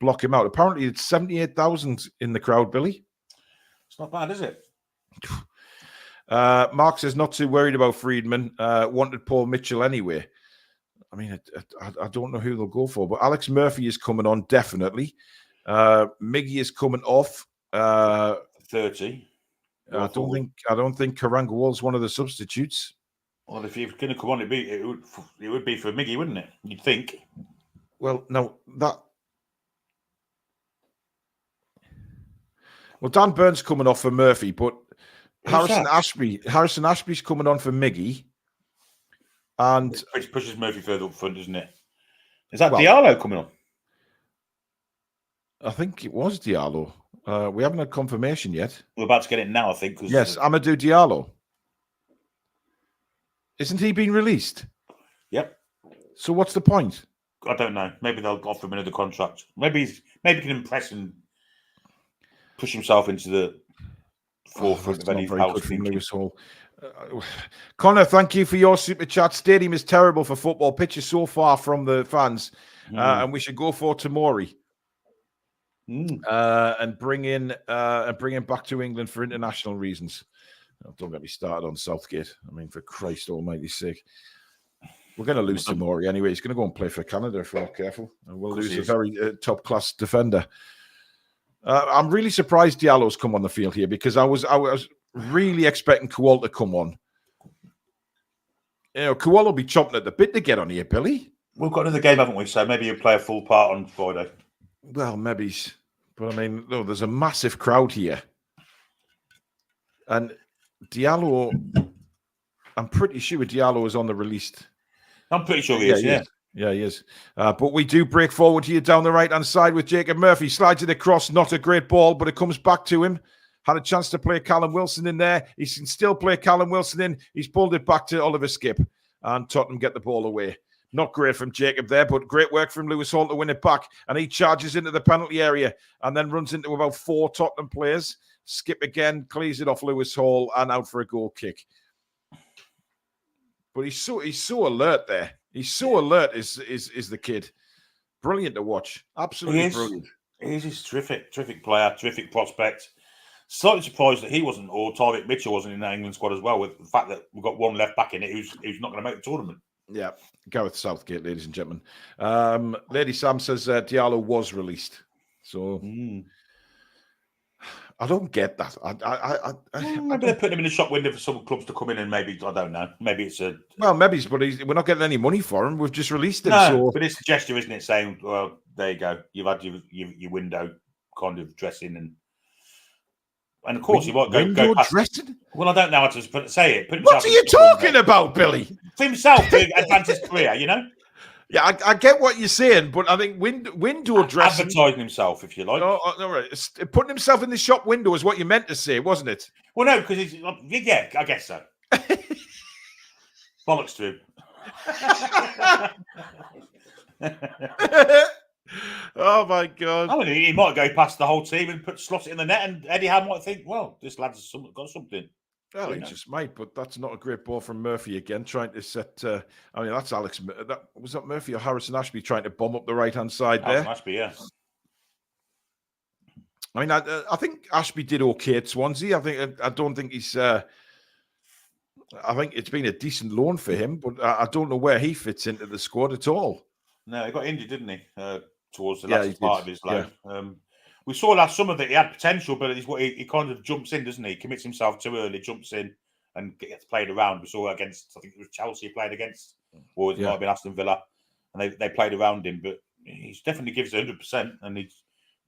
block him out. Apparently, it's 78,000 in the crowd, Billy. It's not bad, is it? Mark says not too worried about Friedman. Wanted Paul Mitchell anyway. I mean, I don't know who they'll go for, but Alex Murphy is coming on definitely. Miggy is coming off. 30. I don't think Garan Kuol is one of the substitutes. Well, if you're going to come on, it would be for Miggy, wouldn't it? You'd think. Well, no, Dan Burns coming off for Murphy, but Harrison Ashby's coming on for Miggy. And which pushes Murphy further up front, doesn't it? Is that Diallo coming on? I think it was Diallo. We haven't had confirmation yet. We're about to get it now, I think. Yes, Amadou Diallo. Isn't he being released? Yep. So what's the point? I don't know. Maybe they'll offer him another contract. Maybe he can impress and push himself into the forefront of any house thinking. Connor, thank you for your super chat. Stadium is terrible for football. Pitch is so far from the fans, and we should go for Tomori and bring him back to England for international reasons. Oh, don't get me started on Southgate. I mean, for Christ Almighty's sake. We're going to lose Tamori anyway. He's going to go and play for Canada if we're not careful. And we'll lose a is. very top-class defender. I'm really surprised Diallo's come on the field here because I was really expecting Kuol to come on. You know, Kuol will be chomping at the bit to get on here, Billy. We've got another game, haven't we? So maybe you'll play a full part on Friday. Well, maybe. But I mean, no, there's a massive crowd here. And Diallo, I'm pretty sure Diallo is on the released. I'm pretty sure he is, yeah. Yeah, he is. But we do break forward here down the right-hand side with Jacob Murphy. Slides it across, not a great ball, but it comes back to him. Had a chance to play Callum Wilson in there. He can still play Callum Wilson in. He's pulled it back to Oliver Skipp. And Tottenham get the ball away. Not great from Jacob there, but great work from Lewis Hall to win it back. And he charges into the penalty area and then runs into about 4 Tottenham players. Skipp again, clears it off Lewis Hall and out for a goal kick. But he's so alert there. He's so alert is the kid. Brilliant to watch. Absolutely brilliant. He's a terrific player, terrific prospect. Slightly surprised that he wasn't, or Tyreek Mitchell wasn't in the England squad as well, with the fact that we've got one left back in it who's not going to make the tournament. Yeah, Gareth Southgate, ladies and gentlemen. Lady Sam says Diallo was released. So I don't get that. Maybe they're putting him in the shop window for some clubs to come in and maybe, I don't know, maybe it's a... Well, maybe, but we're not getting any money for him. We've just released him. No, but it's a gesture, isn't it, saying, well, there you go. You've had your window kind of dressing and of course, you might go past. Dressing? Well, I don't know how to say it. What are you talking about, Billy? For himself to advance his career, you know? Yeah, I get what you're saying, but I think window dressing... Advertising himself, if you like. No, right. Putting himself in the shop window is what you meant to say, wasn't it? Well, no, because he's... Yeah, I guess so. Bollocks to him. Oh my God! I mean, he might go past the whole team and slot it in the net, and Eddie Howe might think, "Well, this lad's got something." Well, he just might, but that's not a great ball from Murphy again. Trying to set. I mean, that's Alex. Was that Murphy or Harrison Ashby trying to bomb up the right-hand side there? Ashby, yeah. I mean, I think Ashby did okay at Swansea. I don't think he's. I think it's been a decent loan for him, but I don't know where he fits into the squad at all. No, he got injured, didn't he? Towards the last part of his loan. Yeah. We saw last summer that he had potential, but he kind of jumps in, doesn't he? Commits himself too early, jumps in, and gets played around. We saw against, I think it was Chelsea he played against, or it might have been Aston Villa, and they played around him. But he definitely gives 100%, and he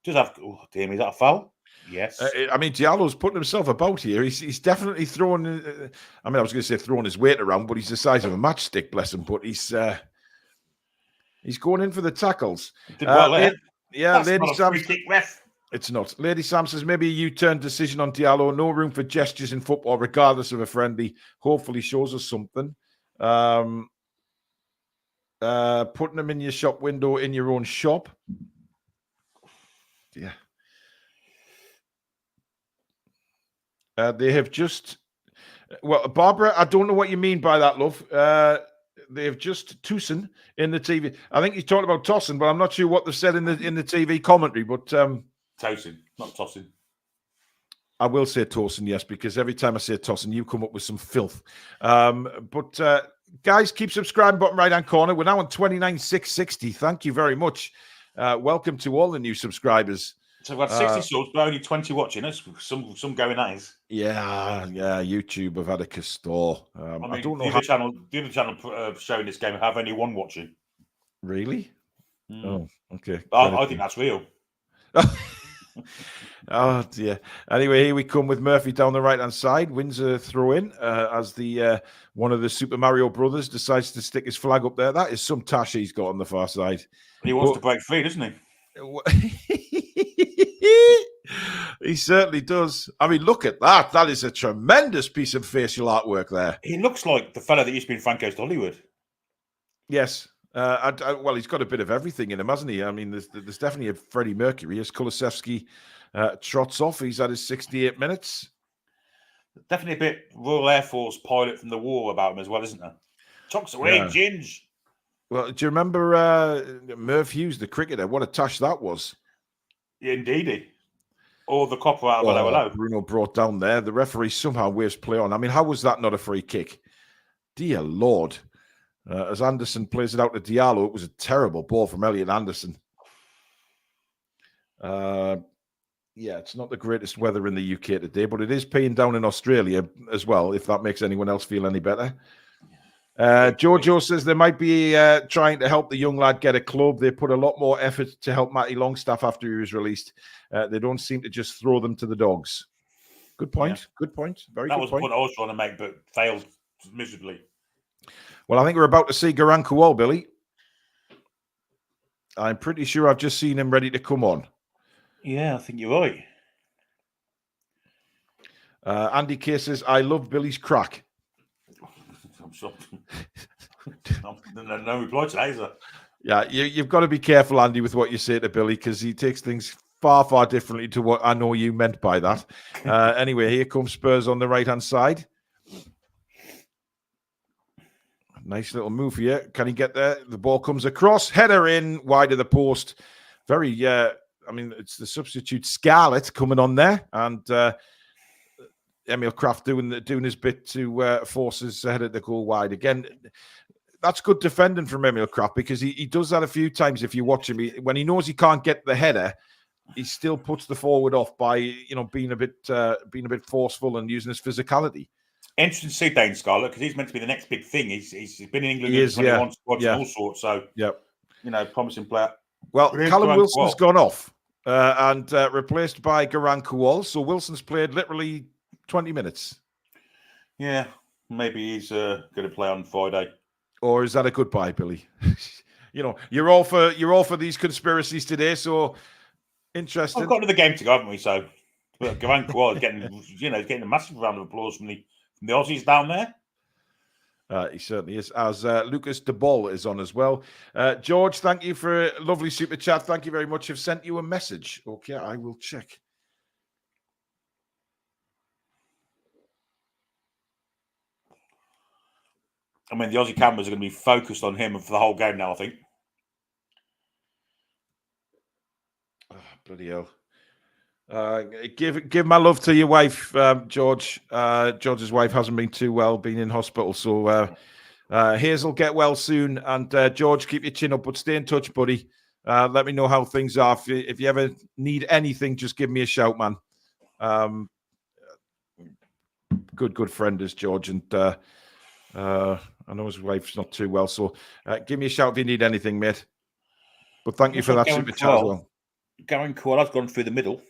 does have. Oh, damn, is that a foul? Yes. I mean, Diallo's putting himself about here. He's definitely throwing. I was going to say throwing his weight around, but he's the size of a matchstick, bless him. But he's going in for the tackles. Did well there. Yeah, that's Lady not Sam. A free kick, ref. It's not. Lady Sam says maybe a U-turn decision on Diallo. No room for gestures in football, regardless of a friendly. Hopefully, shows us something. Putting them in your shop window in your own shop. Yeah. They have just. Well, Barbara, I don't know what you mean by that, love. They have just Tosin in the TV. I think he's talking about Tosin, but I'm not sure what they've said in the TV commentary. But Tosin, not Tosin. I will say Tosin, yes, because every time I say Tosin, you come up with some filth. But guys, keep subscribing, bottom right-hand corner. We're now on 29,660. Thank you very much. Welcome to all the new subscribers. So we've got 60 subs, but only 20 watching us. Some going at us. Yeah. YouTube have had a castore. I don't know the other channel showing this game have only one watching. Really? Oh, okay. I think that's real. Oh dear. Anyway, here we come with Murphy down the right-hand side. Wins a throw in as the one of the Super Mario brothers decides to stick his flag up there. That is some tash he's got on the far side. He wants to break free, doesn't he? He certainly does. I mean, look at that. That is a tremendous piece of facial artwork there. He looks like the fella that used to be in Frank Goes to Hollywood. Yes. Well, he's got a bit of everything in him, hasn't he? I mean, there's definitely a Freddie Mercury. As Kulusevski trots off, he's had his 68 minutes. Definitely a bit Royal Air Force pilot from the war about him as well, isn't there? Chucks away, Ginge. Well, do you remember Merv Hughes, the cricketer? What a tash that was. Yeah, indeed. Or the copper out of hello. Bruno brought down there. The referee somehow waves play on. I mean, how was that not a free kick? Dear Lord. As Anderson plays it out to Diallo, it was a terrible ball from Elliot Anderson. Yeah, it's not the greatest weather in the UK today, but it is peeing down in Australia as well, if that makes anyone else feel any better. Giorgio says they might be trying to help the young lad get a club. They put a lot more effort to help Matty Longstaff after he was released. They don't seem to just throw them to the dogs. Good point. Yeah. Good point. Very good point. That was the point I was trying to make, but failed miserably. Well, I think we're about to see Garan Kuol, Billy. I'm pretty sure I've just seen him ready to come on. Yeah, I think you're right. Andy K says, I love Billy's crack. I'm shocked. No reply to that, is there? Yeah, you've got to be careful, Andy, with what you say to Billy, because he takes things far, far differently to what I know you meant by that. Anyway, here comes Spurs on the right-hand side. Nice little move here. Can he get there? The ball comes across. Header in, wide of the post. Very, it's the substitute Scarlett coming on there. And Emil Kraft doing his bit to force his header to go wide. Again, that's good defending from Emil Kraft, because he does that a few times. If you watch him, when he knows he can't get the header, he still puts the forward off by being a bit forceful and using his physicality. Interesting to see Dane Scarlett, because he's meant to be the next big thing. He's been in England in 21 squads and all sorts. So promising player. Well, Callum Wilson's gone off and replaced by Garan Kuol. So Wilson's played literally 20 minutes. Yeah, maybe he's going to play on Friday. Or is that a goodbye, Billy? You're all for these conspiracies today. So interesting. I've got another game to go, haven't we? So Garan Kuol is getting a massive round of applause from the Aussies down there. He certainly is, as Lucas de Bol is on as well. George, thank you for a lovely super chat. Thank you very much. I've sent you a message. Okay, I will check. I mean, the Aussie cameras are going to be focused on him for the whole game now, I think. Oh, bloody hell. Give my love to your wife, George. George's wife hasn't been too well, been in hospital. So Hazel, get well soon. And George, keep your chin up, but stay in touch, buddy. Let me know how things are. If you ever need anything, just give me a shout, man. Good friend is George. And I know his wife's not too well. So give me a shout if you need anything, mate. But thank you for that super chat as well. Garan Kuol has gone through the middle.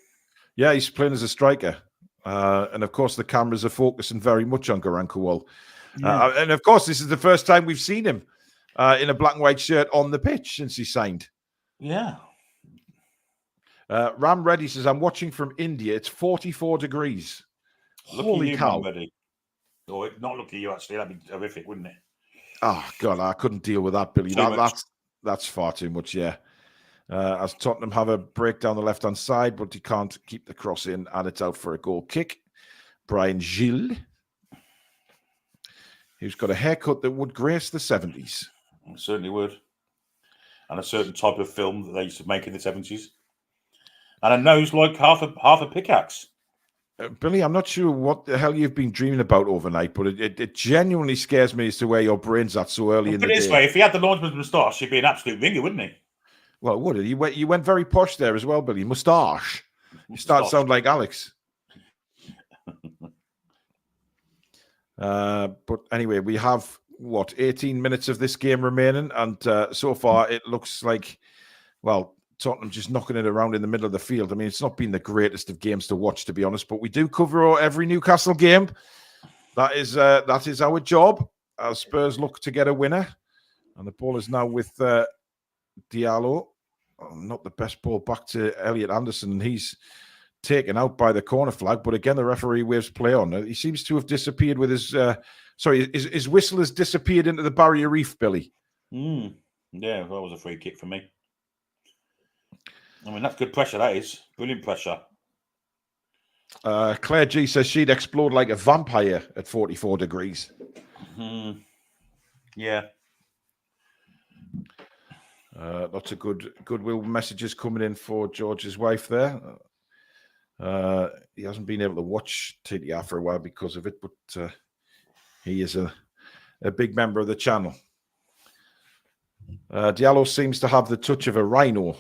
Yeah, he's playing as a striker. And, of course, the cameras are focusing very much on Garan Kuol. Yeah. And, of course, this is the first time we've seen him in a black and white shirt on the pitch since he signed. Yeah. Ram Reddy says, I'm watching from India. It's 44 degrees. Holy cow. Oh, not lucky you, actually. That'd be horrific, wouldn't it? Oh, God, I couldn't deal with that, Billy. That's far too much, yeah. As Tottenham have a break down the left-hand side, but he can't keep the cross in, and it's out for a goal kick. Brian Gilles, who's got a haircut that would grace the 70s. It certainly would. And a certain type of film that they used to make in the 70s. And a nose like half a pickaxe. Billy, I'm not sure what the hell you've been dreaming about overnight, but it genuinely scares me as to where your brain's at so early in the day. Put it this way, if he had the linesman's moustache, he'd be an absolute ringer, wouldn't he? Well, would it? You went very posh there as well, Billy. Moustache. You start to sound like Alex. But anyway, we have, 18 minutes of this game remaining. And so far, it looks like, Tottenham just knocking it around in the middle of the field. I mean, it's not been the greatest of games to watch, to be honest. But we do cover every Newcastle game. That is our job. Our Spurs look to get a winner. And the ball is now with... Diallo, not the best ball back to Elliot Anderson, and he's taken out by the corner flag. But again, the referee waves play on. He seems to have disappeared with his. His whistle has disappeared into the barrier reef, Billy. Yeah, that was a free kick for me. I mean, that's good pressure. That is brilliant pressure. Claire G says she'd explode like a vampire at 44 degrees. Yeah. Lots of goodwill messages coming in for George's wife there. He hasn't been able to watch TTR for a while because of it, but he is a big member of the channel. Diallo seems to have the touch of a rhino.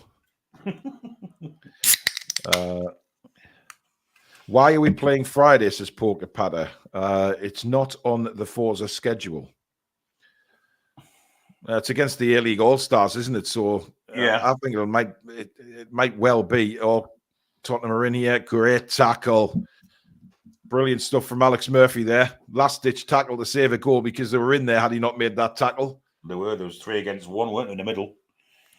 Why are we playing Friday, says Poker Patter? It's not on the Forza schedule. It's against the A-League All-Stars, isn't it? So I think it might well be. Oh, Tottenham are in here. Great tackle. Brilliant stuff from Alex Murphy there. Last-ditch tackle to save a goal because they were in there had he not made that tackle. There was 3 against 1, weren't there, in the middle?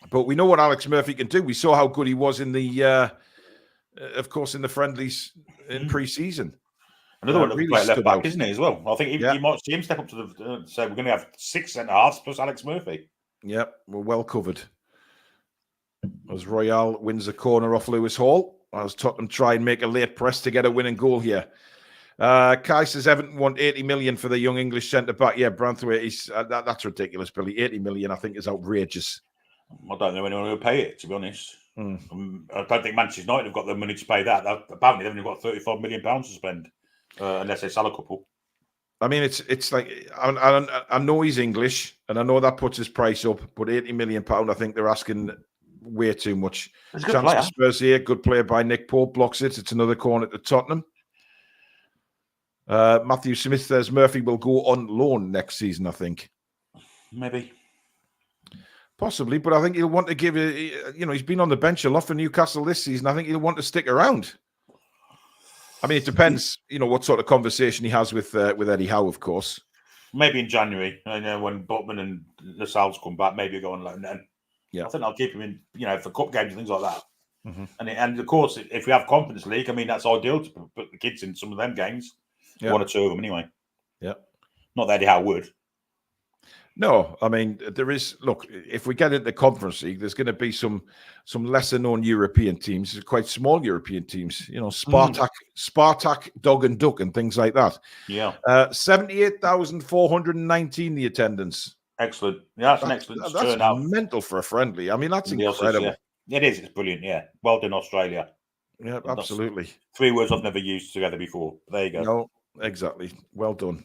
But we know what Alex Murphy can do. We saw how good he was in the, of course, in the friendlies in pre-season. Another one that really play left back, isn't he, as well? I think he might see him step up to the. So we're going to have 6 centre-halves plus Alex Murphy. Yep, we're well covered. As Royale wins a corner off Lewis Hall, as Tottenham try and make a late press to get a winning goal here. Kai says Everton want 80 million for the young English centre-back. Yeah, Branthwaite, that's ridiculous, Billy. 80 million, I think, is outrageous. I don't know anyone who will pay it, to be honest. I don't think Manchester United have got the money to pay that. Apparently, they've only got £35 million to spend, unless they sell a couple. I mean, it's like, I know he's English, and I know that puts his price up, but £80 million, I think they're asking way too much. Chance for Spurs here. Good player by Nick Pope. Blocks it. It's another corner to Tottenham. Matthew Smith says Murphy will go on loan next season, I think. Maybe. Possibly, but I think he'll want to give it, he's been on the bench a lot for Newcastle this season. I think he'll want to stick around. I mean, it depends, what sort of conversation he has with Eddie Howe, of course. Maybe in January, when Botman and Lascelles come back, maybe go on loan then. Yeah. I think I'll keep him in, for cup games and things like that. Mm-hmm. And of course, if we have Conference League, I mean, that's ideal to put the kids in some of them games. Yeah. 1 or 2 of them anyway. Yeah. Not that Eddie Howe would. No, I mean, there is, look, if we get into the Conference League, there's going to be some lesser known European teams, quite small European teams, Spartak, Dog and Duck and things like that. Yeah. 78,419 the attendance. Excellent. Yeah, that's an excellent turnout. That's mental for a friendly. I mean, that's incredible. Yeah. It is. It's brilliant. Yeah. Well done, Australia. Yeah, absolutely. That's 3 words I've never used together before. There you go. No, exactly. Well done.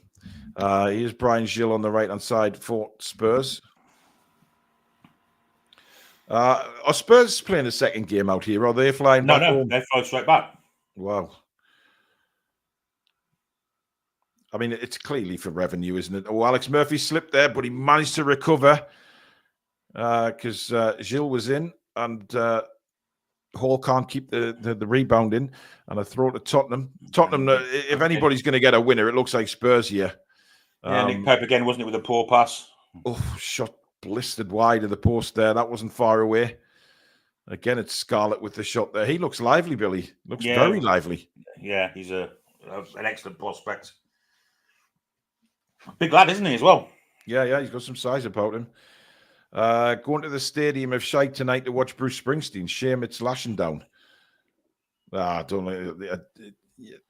Here's Brian Gilles on the right-hand side for Spurs. Are Spurs playing a second game out here? Or are they flying back home? They fly straight back. Wow. I mean, it's clearly for revenue, isn't it? Oh, Alex Murphy slipped there, but he managed to recover because Gilles was in and Hall can't keep the rebound in, and a throw to Tottenham. Tottenham, if anybody's going to get a winner, it looks like Spurs here. Yeah, Nick Pope again, wasn't it, with a poor pass? Oh, shot blistered wide of the post there. That wasn't far away. Again, it's Scarlett with the shot there. He looks lively, Billy. Looks very lively. Yeah, he's an excellent prospect. Big lad, isn't he, as well? Yeah, he's got some size about him. Going to the Stadium of Shite tonight to watch Bruce Springsteen. Shame it's lashing down.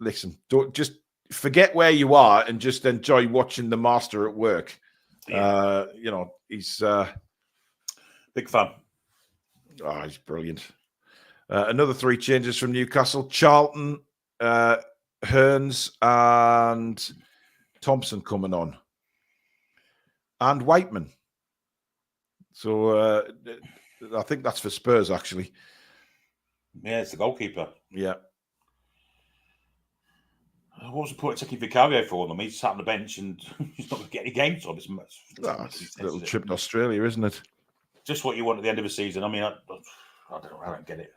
Listen, don't just forget where you are and just enjoy watching the master at work. Yeah. He's big fan. Oh, he's brilliant. Another 3 changes from Newcastle: Charlton, Hearns, and Thompson coming on, and Whiteman. So I think that's for Spurs, actually. Yeah, it's the goalkeeper. Yeah. What was the point of taking Vicario for them? He's sat on the bench and he's not going to get any game time. It's a little trip to Australia, isn't it? Just what you want at the end of the season. I mean, I don't know. I don't get it.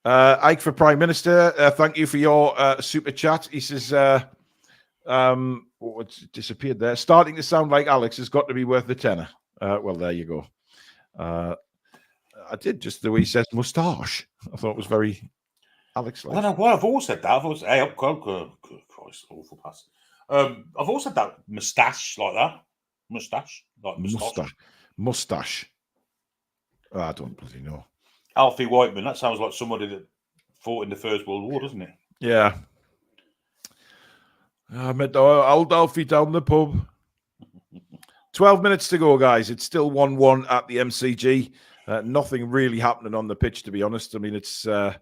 Ike for Prime Minister, thank you for your super chat. He says, it's disappeared there. Starting to sound like Alex has got to be worth the tenner. Well, there you go. I did just the way he says moustache. I thought it was very Alex-like. I don't know why I've always said that. I've always, Christ, awful pass. I've always said that moustache like that. Moustache. Moustache. Oh, I don't bloody know. Alfie Whiteman, that sounds like somebody that fought in the First World War, doesn't it? Yeah. I met old Alfie down the pub. 12 minutes to go, guys. It's still 1-1 at the MCG. Nothing really happening on the pitch, to be honest. I mean, it's the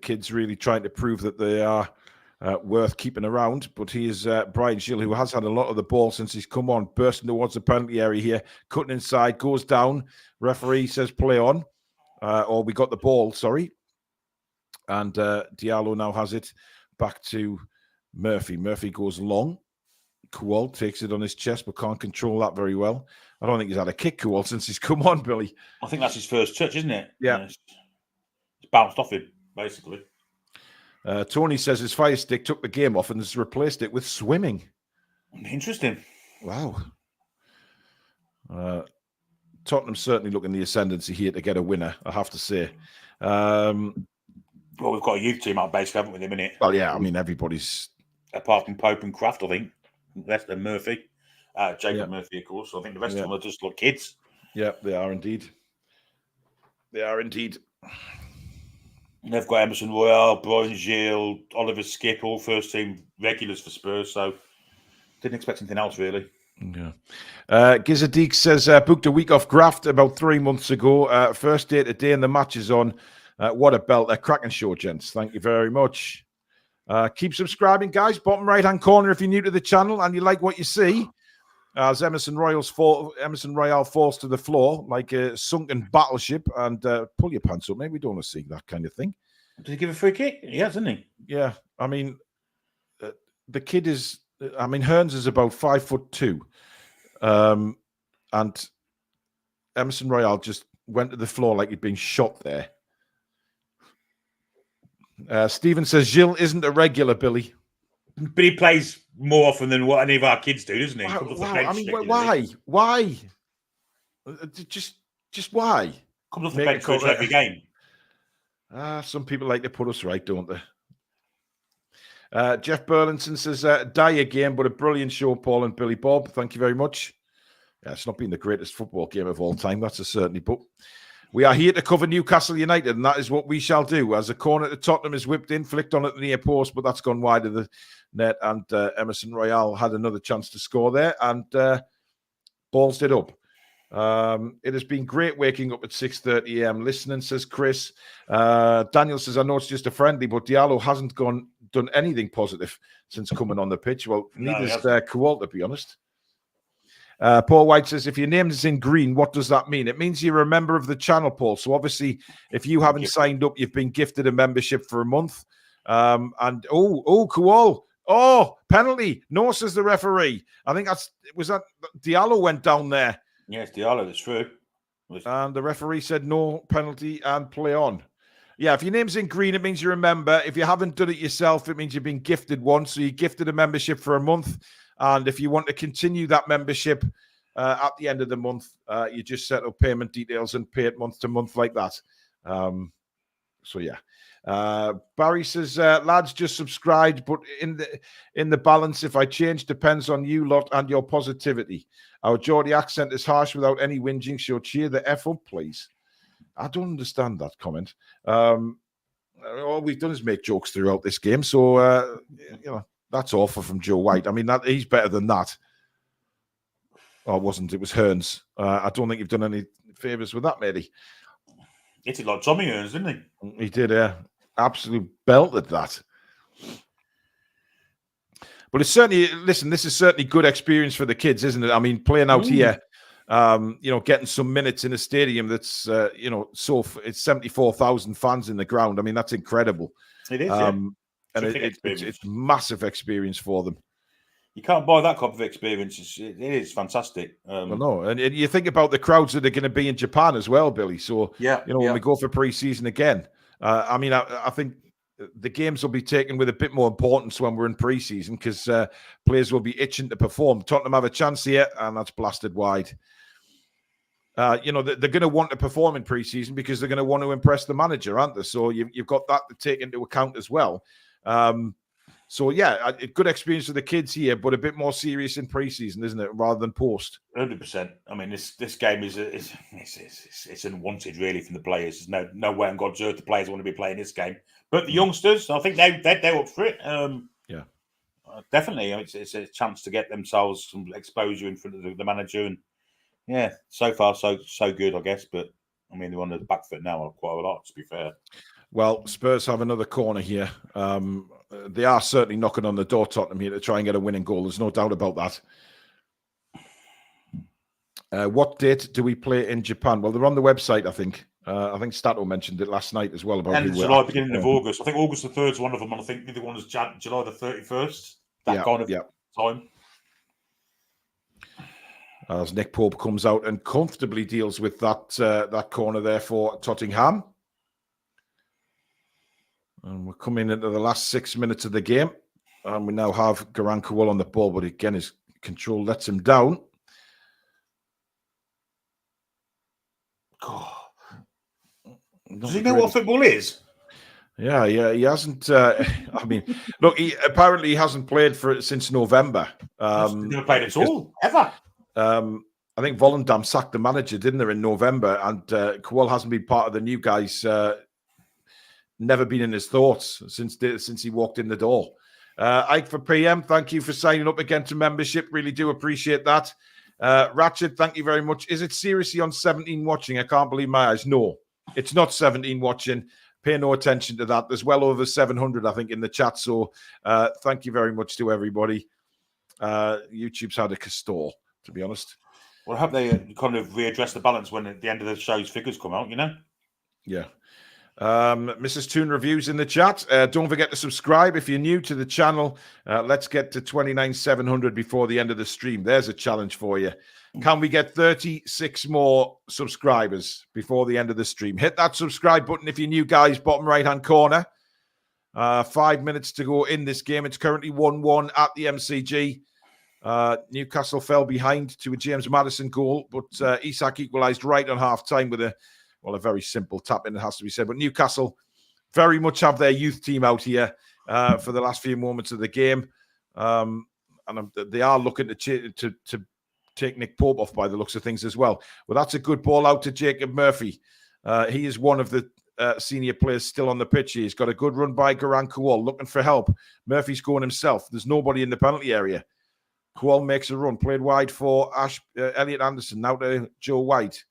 kids really trying to prove that they are worth keeping around. But he is Brian Gill, who has had a lot of the ball since he's come on, bursting towards the penalty area here, cutting inside, goes down. Referee says play on, or we got the ball, sorry. And Diallo now has it back to Murphy. Murphy goes long. Kuol takes it on his chest, but can't control that very well. I don't think he's had a kick, Kuol, since he's come on, Billy. I think that's his first touch, isn't it? Yeah. It's bounced off him, basically. Tony says his fire stick took the game off and has replaced it with swimming. Interesting. Wow. Tottenham certainly looking the ascendancy here to get a winner, I have to say. Well, we've got a youth team out basically, haven't we, in a minute? Well, yeah, I mean, everybody's... Apart from Pope and Kraft, I think. Less than Murphy. Jacob Murphy, of course. I think the rest of them are just like kids. Yeah, they are indeed. They are indeed. They've got Emerson Royal, Brian Gill, Oliver Skip, all first team regulars for Spurs. So didn't expect anything else, really. Yeah. Gizadeek says, booked a week off graft about 3 months ago. First day today and the match is on. What a belt. A cracking show, gents. Thank you very much. Keep subscribing, guys. Bottom right-hand corner if you're new to the channel and you like what you see. As Emerson Royal falls to the floor like a sunken battleship, and pull your pants up, mate. We don't want to see that kind of thing. Did he give a free kick? He has, hasn't he? Yeah. I mean, the kid is... I mean, Hearns is about 5'2", and Emerson Royal just went to the floor like he'd been shot there. Stephen says Gilles isn't a regular, Billy, but he plays more often than what any of our kids do, doesn't he? Wow. I mean, why? Just why? Comes off the bench for every game. Some people like to put us right, don't they? Jeff Burlinson says, die again, but a brilliant show, Paul and Billy Bob. Thank you very much. Yeah, it's not been the greatest football game of all time, that's a certainty, but we are here to cover Newcastle United, and that is what we shall do. As a corner to Tottenham is whipped in, flicked on at the near post, but that's gone wide of the net, and Emerson Royal had another chance to score there, and balls it up. It has been great waking up at 6:30 a.m. listening, says Chris. Daniel says, I know it's just a friendly, but Diallo hasn't done anything positive since coming on the pitch. Well, neither has Kuol, to be honest. Paul White says, if your name is in green, what does that mean? It means you're a member of the channel, Paul. So obviously, if you haven't signed up, you've been gifted a membership for a month. And Kuol. Oh, penalty. No, says the referee. I think that Diallo went down there. Yes, Diallo, that's true. And the referee said no penalty and play on. Yeah, if your name's in green, it means you're a member. If you haven't done it yourself, it means you've been gifted one. So you're gifted a membership for a month. And if you want to continue that membership at the end of the month, you just set up payment details and pay it month to month like that. So, yeah. Barry says, lads, just subscribed, but in the balance, if I change, depends on you lot and your positivity. Our Geordie accent is harsh without any whinging, so cheer the F up, please. I don't understand that comment. All we've done is make jokes throughout this game, so, that's awful from Joe White. I mean, he's better than that. Oh, it wasn't. It was Hearns. I don't think you've done any favours with that, matey. He did like Tommy Hearns, didn't he? He did, absolute belted that. But it's certainly, listen, this is certainly good experience for the kids, isn't it? I mean, playing out here, getting some minutes in a stadium that's, it's 74,000 fans in the ground. I mean, that's incredible. It is, and it's massive experience for them. You can't buy that type of experience. It is fantastic. Well, no, and you think about the crowds that are going to be in Japan as well, Billy. So, when we go for pre-season again, I think the games will be taken with a bit more importance when we're in pre-season because players will be itching to perform. Tottenham have a chance here, and that's blasted wide. They're going to want to perform in pre-season because they're going to want to impress the manager, aren't they? So you've got that to take into account as well. A good experience for the kids here, but a bit more serious in pre-season, isn't it, rather than post? 100%. I mean, this game it's unwanted really from the players. There's no way on God's earth the players want to be playing this game. But the youngsters, I think they're up for it. Definitely. It's a chance to get themselves some exposure in front of the manager, and so far so good, I guess. But I mean, they're on the back foot now quite a lot, to be fair. Well, Spurs have another corner here. they are certainly knocking on the door, Tottenham, here to try and get a winning goal. There's no doubt about that. What date do we play in Japan? Well, they're on the website, I think. I think Stato mentioned it last night as well. About end of July, beginning of August. I think August the 3rd is one of them, and I think the other one is July the 31st. That kind of time. As Nick Pope comes out and comfortably deals with that corner there for Tottenham. And we're coming into the last 6 minutes of the game. And we now have Garan Kuol on the ball, but again, his control lets him down. God. Does he know what football is? Yeah, he hasn't. I mean, look, he apparently hasn't played since November. He's never played at all, ever. I think Volendam sacked the manager, didn't they, in November? And Kuol hasn't been part of the new guys. Never been in his thoughts since he walked in the door. Ike for PM, thank you for signing up again to membership. Really do appreciate that. Ratchet, thank you very much. Is it seriously on 17 watching? I can't believe my eyes. No, it's not 17 watching. Pay no attention to that. There's well over 700, I think, in the chat. So thank you very much to everybody. YouTube's had a castor, to be honest. Well, I hope they kind of readdress the balance when at the end of the show's figures come out, Yeah. Mrs. Toon Reviews in the chat. Don't forget to subscribe if you're new to the channel. Let's get to 29,700 before the end of the stream. There's a challenge for you. Can we get 36 more subscribers before the end of the stream? Hit that subscribe button if you're new, guys. Bottom right-hand corner. 5 minutes to go in this game. It's currently 1-1 at the MCG. Newcastle fell behind to a James Maddison goal, but Isak equalised right on half-time with a very simple tap in, it has to be said. But Newcastle very much have their youth team out here for the last few moments of the game. And they are looking to take Nick Pope off by the looks of things as well. Well, that's a good ball out to Jacob Murphy. He is one of the senior players still on the pitch. He's got a good run by Garan Kuol, looking for help. Murphy's going himself. There's nobody in the penalty area. Kuol makes a run, played wide for Elliot Anderson, now to Joe White.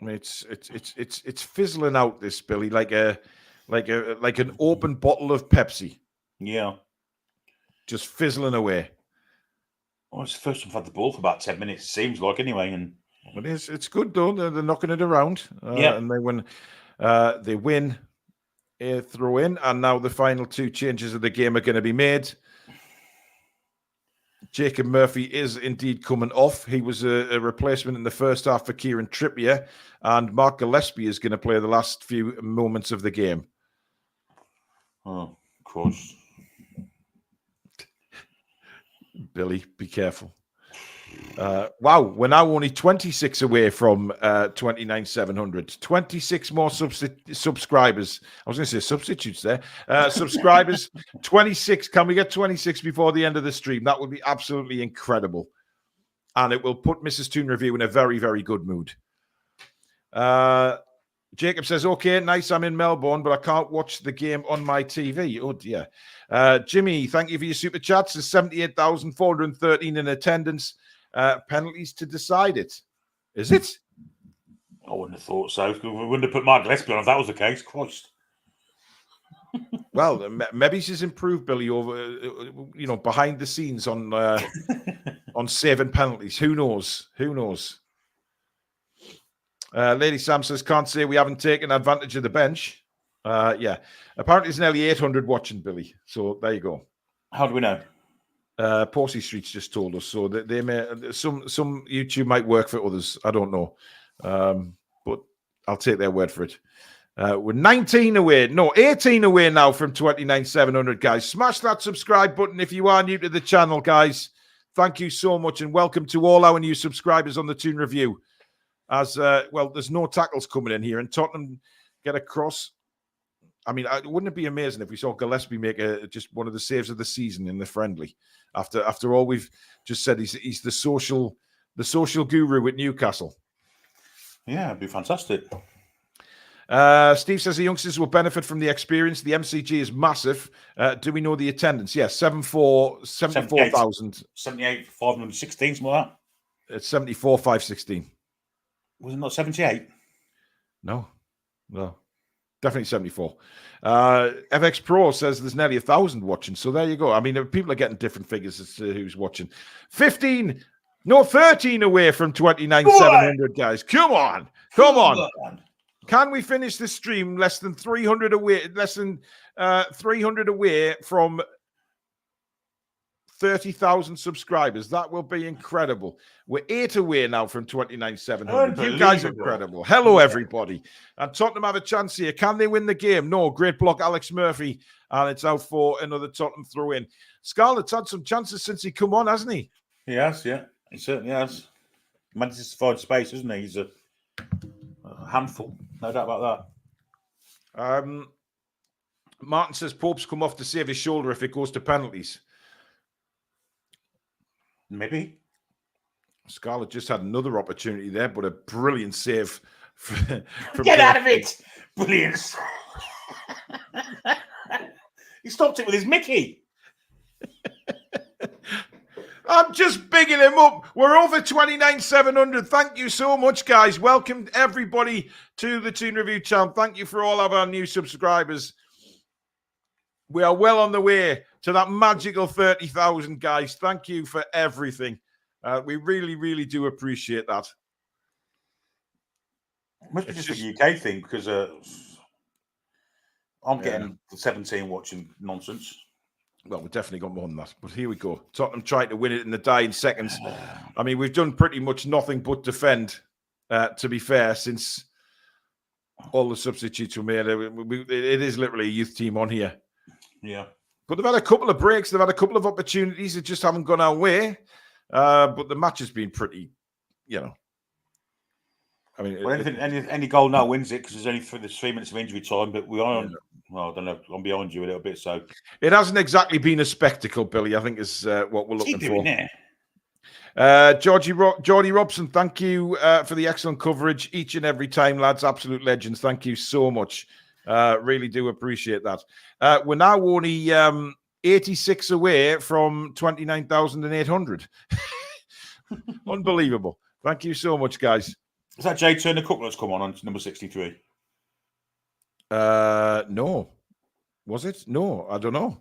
I mean, it's fizzling out, this, Billy, like an open bottle of Pepsi. Yeah, just fizzling away. Well, it's the first time I've had the ball for about 10 minutes. It seems like, anyway. And it's good though. They're knocking it around. And they win a throw in, and now the final two changes of the game are going to be made. Jacob Murphy is indeed coming off. He was a replacement in the first half for Kieran Trippier, and Mark Gillespie is going to play the last few moments of the game. Oh, of course. Billy, be careful. Wow, we're now only 26 away from 29,700. 26 more subscribers. I was going to say substitutes there. Subscribers, 26. Can we get 26 before the end of the stream? That would be absolutely incredible. And it will put Mrs. Toon Review in a very, very good mood. Jacob says, okay, nice, I'm in Melbourne, but I can't watch the game on my TV. Oh, dear. Jimmy, thank you for your super chats. There's 78,413 in attendance. Penalties to decide it. Is it? I wouldn't have thought so. We wouldn't have put Mark Gillespie on if that was the case. Christ. Well, maybe he's improved, Billy, over behind the scenes on saving penalties. Who knows? Who knows? Lady Sam says, can't say we haven't taken advantage of the bench. Yeah. Apparently there's nearly 800 watching, Billy. So there you go. How do we know? Porsey Streets just told us, so that they may some YouTube might work for others. I don't know, but I'll take their word for it. We're 18 away now from 29,700, guys. Smash that subscribe button if you are new to the channel, guys. Thank you so much, and welcome to all our new subscribers on the Toon Review. As well, there's no tackles coming in here, and Tottenham get a cross. I mean, wouldn't it be amazing if we saw Gillespie make just one of the saves of the season in the friendly? After all we've just said, he's the social guru at Newcastle. Yeah, it'd be fantastic. Steve says the youngsters will benefit from the experience. The MCG is massive. Do we know the attendance? Yes, 74,000. 78,516, something like that. It's 74,516. Was it not 78? No. Definitely 74. FX Pro says there's nearly 1,000 watching. So there you go. I mean, people are getting different figures as to who's watching. 13 away from 29,700, guys. Come on. Can we finish this stream less than 300 away from 30,000 subscribers? That will be incredible. We're 8 away now from 29,700. You guys are incredible. Hello, everybody. And Tottenham have a chance here. Can they win the game? No. Great block, Alex Murphy. And it's out for another Tottenham throw-in. Scarlett's had some chances since he come on, hasn't he? He has, yeah. He certainly has. Manages to find space, isn't he? He's a handful. No doubt about that. Martin says Pope's come off to save his shoulder if it goes to penalties. Maybe. Scarlett just had another opportunity there, but a brilliant save. Get out of it! Brilliant. He stopped it with his Mickey. I'm just bigging him up. We're over 29,700. Thank you so much, guys. Welcome everybody to the Toon Review channel. Thank you for all of our new subscribers. We are well on the way to that magical 30,000, guys. Thank you for everything. We really, really do appreciate that. It must be just a UK thing because I'm getting the 17 watching nonsense. Well, we've definitely got more than that. But here we go. Tottenham tried to win it in the dying seconds. I mean, we've done pretty much nothing but defend, to be fair, since all the substitutes were made. It is literally a youth team on here. Yeah. But they've had a couple of breaks. They've had a couple of opportunities that just haven't gone our way. But the match has been pretty, I mean, well, any goal now wins it because there's only 3 minutes of injury time. But we are on. Well, I don't know. I'm behind you a little bit, so it hasn't exactly been a spectacle, Billy. I think is what we're looking for. Geordie Robson, thank you for the excellent coverage each and every time, lads. Absolute legends. Thank you so much. Really do appreciate that. We're now only 86 away from 29,800. Unbelievable. Thank you so much, guys. Is that Jay Turner Cook that's come on number 63? No. Was it? No, I don't know.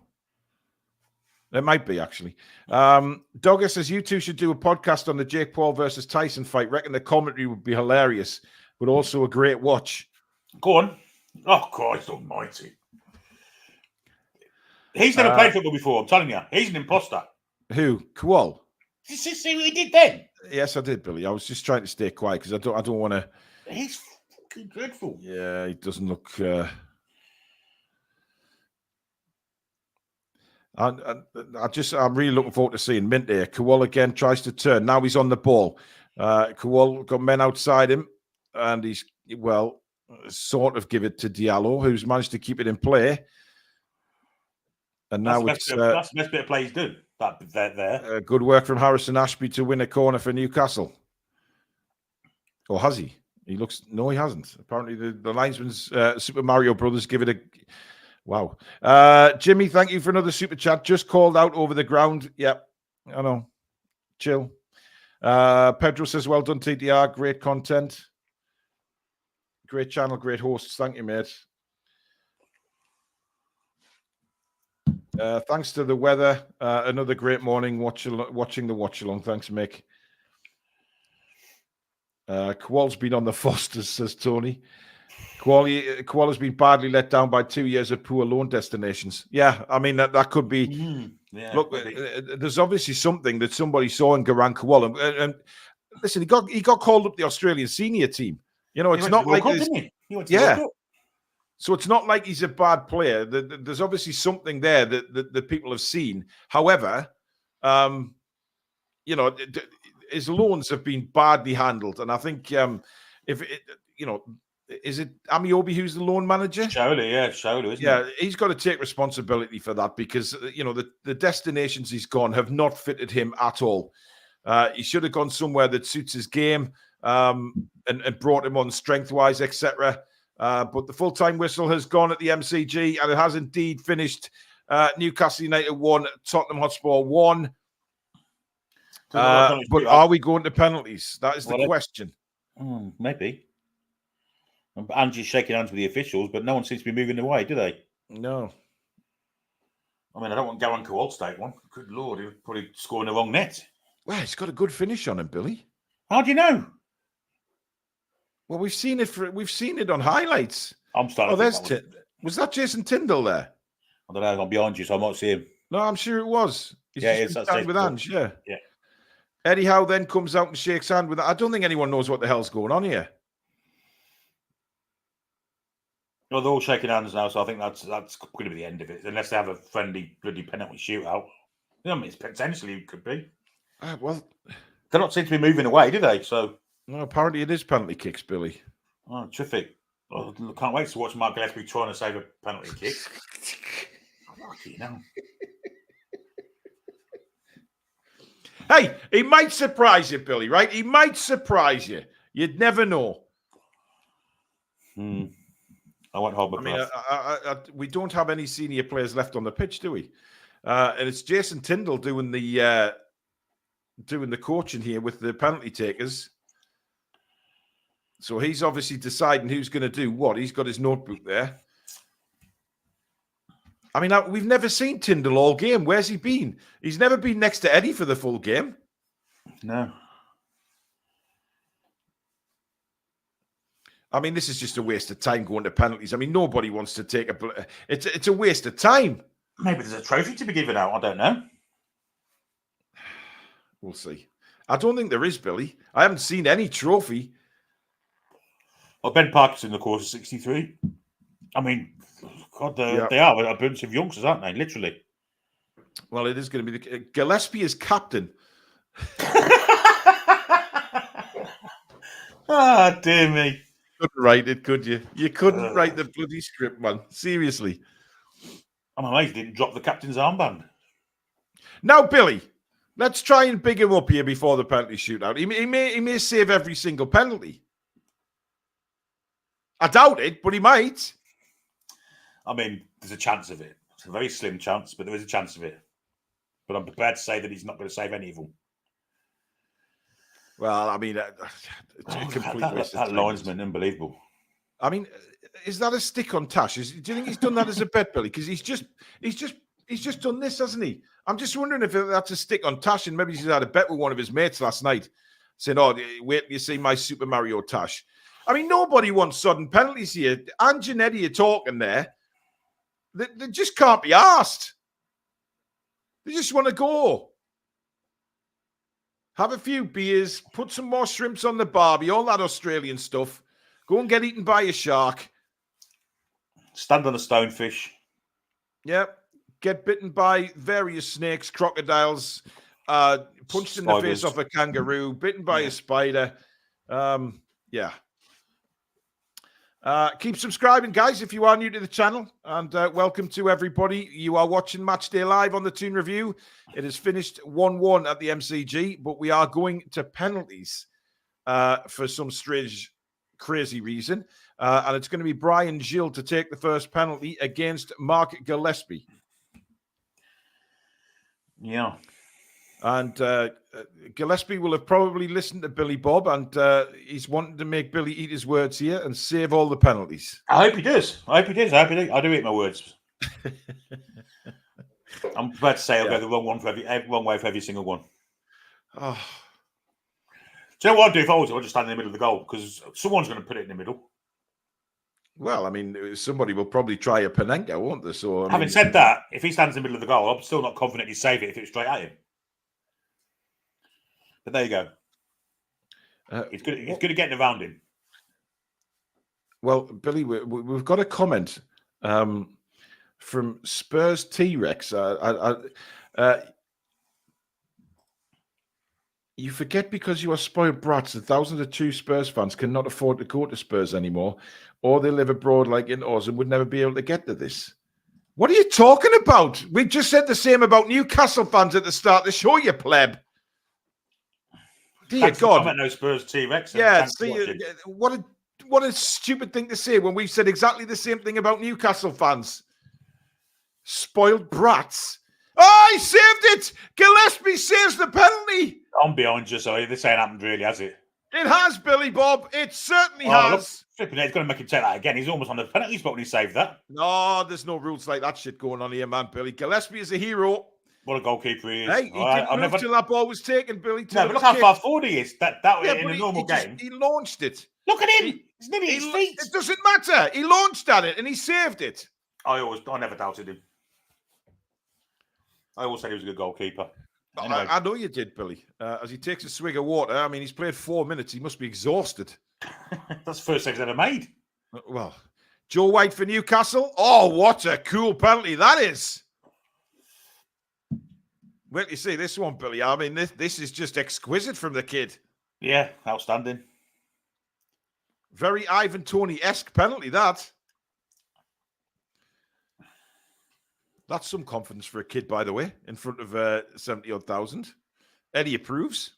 It might be, actually. Dogger says, you two should do a podcast on the Jake Paul versus Tyson fight. Reckon the commentary would be hilarious, but also a great watch. Go on. Oh, Christ almighty. He's never played football before, I'm telling you. He's an imposter. Who? Kuol? Did you see what he did then? Yes, I did, Billy. I was just trying to stay quiet because I don't want to... He's fucking dreadful. Yeah, he doesn't look... I'm really looking forward to seeing Mint here. Kuol again tries to turn. Now he's on the ball. Kuol got men outside him, and he's, sort of give it to Diallo, who's managed to keep it in play. And now that's the best bit of play he's done. There. Good work from Harrison Ashby to win a corner for Newcastle. Or has he? No, he hasn't. Apparently the linesman's Super Mario Brothers give it a... Wow. Jimmy, thank you for another super chat. Just called out over the ground. Yep, I know. Chill. Pedro says, well done, TDR. Great content. Great channel, great hosts. Thank you, mate. Thanks to the weather. Another great morning watching the watch along. Thanks, Mick. Kuol's been on the Fosters, says Tony. Kuol has been badly let down by 2 years of poor loan destinations. Yeah, I mean, that could be... Look, there's obviously something that somebody saw in Garan Kuol. And listen, he got called up the Australian senior team. It's not like... So it's not like he's a bad player. There's obviously something there that people have seen. However, his loans have been badly handled. And I think is it Amiobi who's the loan manager? Sholu, isn't it? He's got to take responsibility for that because, the destinations he's gone have not fitted him at all. He should have gone somewhere that suits his game and brought him on strength-wise, etc. But the full-time whistle has gone at the MCG, and it has indeed finished Newcastle United 1, Tottenham Hotspur 1. But are we going to penalties? That is the question. Maybe. Angie's shaking hands with the officials, but no one seems to be moving away, do they? No. I mean, I don't want Garan Kuol to take one. Good Lord, he'll probably score in the wrong net. Well, he's got a good finish on him, Billy. How do you know? Well, we've seen it on highlights. I'm starting. Was that Jason Tyndall there? I don't know. I'm behind you, so I might see him. No, I'm sure it was. He's it's with Ange. Yeah. Yeah. Eddie Howe then comes out and shakes hand with. I don't think anyone knows what the hell's going on here. Well, they're all shaking hands now, so I think that's going to be the end of it, unless they have a friendly bloody penalty shootout. I mean, it's potentially it could be. Well, they don't seem to be moving away, do they? So, no, apparently it is penalty kicks, Billy. Oh, terrific! I can't wait to watch Mark Gillespie trying to save a penalty kick. Lucky now. Hey, he might surprise you, Billy. Right? He might surprise you. You'd never know. I won't hold my breath. We don't have any senior players left on the pitch, do we? And it's Jason Tyndall doing the coaching here with the penalty takers. So he's obviously deciding who's going to do what. He's got his notebook there. I mean, we've never seen Tyndall all game. Where's he been? He's never been next to Eddie for the full game. No. I mean, this is just a waste of time going to penalties. I mean, nobody wants to take a... It's a waste of time. Maybe there's a trophy to be given out. I don't know. We'll see. I don't think there is, Billy. I haven't seen any trophy. Well, Ben Parker's in the course of 63. I mean, God, they are a bunch of youngsters, aren't they? Literally. Well, it is going to be Gillespie is captain. Dear me. Couldn't write it, could you? You couldn't write the bloody script, man. Seriously. I'm amazed he didn't drop the captain's armband. Now, Billy, let's try and big him up here before the penalty shootout. He may save every single penalty. I doubt it, but he might. I mean, there's a chance of it. It's a very slim chance, but there is a chance of it. But I'm prepared to say that he's not going to save any of them. Well, I mean, it's a complete waste of time. That linesman, unbelievable. I mean, is that a stick on Tash? Do you think he's done that as a bet, Billy? Because he's just done this, hasn't he? I'm just wondering if that's a stick on Tash, and maybe he's had a bet with one of his mates last night, saying, "Oh, wait till you see my Super Mario Tash." I mean, nobody wants sudden penalties here. Ange and Eddie are talking there. They just can't be asked. They just want to go. Have a few beers, put some more shrimps on the barbie, all that Australian stuff. Go and get eaten by a shark. Stand on a stonefish. Yep. Get bitten by various snakes, crocodiles, punched in the face off a kangaroo, bitten by a spider. Yeah. Keep subscribing, guys, if you are new to the channel. And welcome to everybody. You are watching Matchday Live on the Toon Review. It is finished 1-1 at the MCG, but we are going to penalties for some strange, crazy reason. And it's going to be Brian Gilles to take the first penalty against Mark Gillespie. Yeah. And Gillespie will have probably listened to Billy Bob, and he's wanting to make Billy eat his words here and save all the penalties. I hope he does. I do eat my words. I'm prepared to say I'll go the wrong way for every single one. Oh. Do you know what I'd do if I was? I'd just stand in the middle of the goal, because someone's going to put it in the middle. Well, I mean, somebody will probably try a Panenka, won't they? So, having said that, if he stands in the middle of the goal, I'm still not confident he'd save it if it was straight at him. But there you go. He's good at getting around him. Well, Billy, we've got a comment from Spurs T-Rex. You forget because you are spoiled brats that thousands of true Spurs fans cannot afford to go to Spurs anymore, or they live abroad like in Oz and would never be able to get to this. What are you talking about? We just said the same about Newcastle fans at the start of the show, you pleb. Dear God. I know Spurs T-Rex. Yeah, see, what a stupid thing to say when we've said exactly the same thing about Newcastle fans. Spoiled brats. Oh, he saved it! Gillespie saves the penalty! I'm behind you, so this ain't happened really, has it? It has, Billy Bob. It certainly Look, has. flipping it, it's going to make him take that again. He's almost on the penalty spot when he saved that. No, there's no rules like that shit going on here, man, Billy. Gillespie is a hero. What a goalkeeper he is. Hey, he didn't move till that ball was taken, Billy. No, but look how far forward he is. That in a normal game. He launched it. Look at him. He's nearly his feet. It doesn't matter. He launched at it and he saved it. I never doubted him. I always said he was a good goalkeeper. Anyway. I know you did, Billy. As he takes a swig of water, I mean, he's played 4 minutes. He must be exhausted. That's the first save he's ever made. Well, Joe White for Newcastle. Oh, what a cool penalty that is. Well, you see this one, Billy. I mean, this is just exquisite from the kid. Yeah, outstanding. Very Ivan Toney-esque penalty, that. That's some confidence for a kid, by the way, in front of 70-odd thousand. Eddie approves.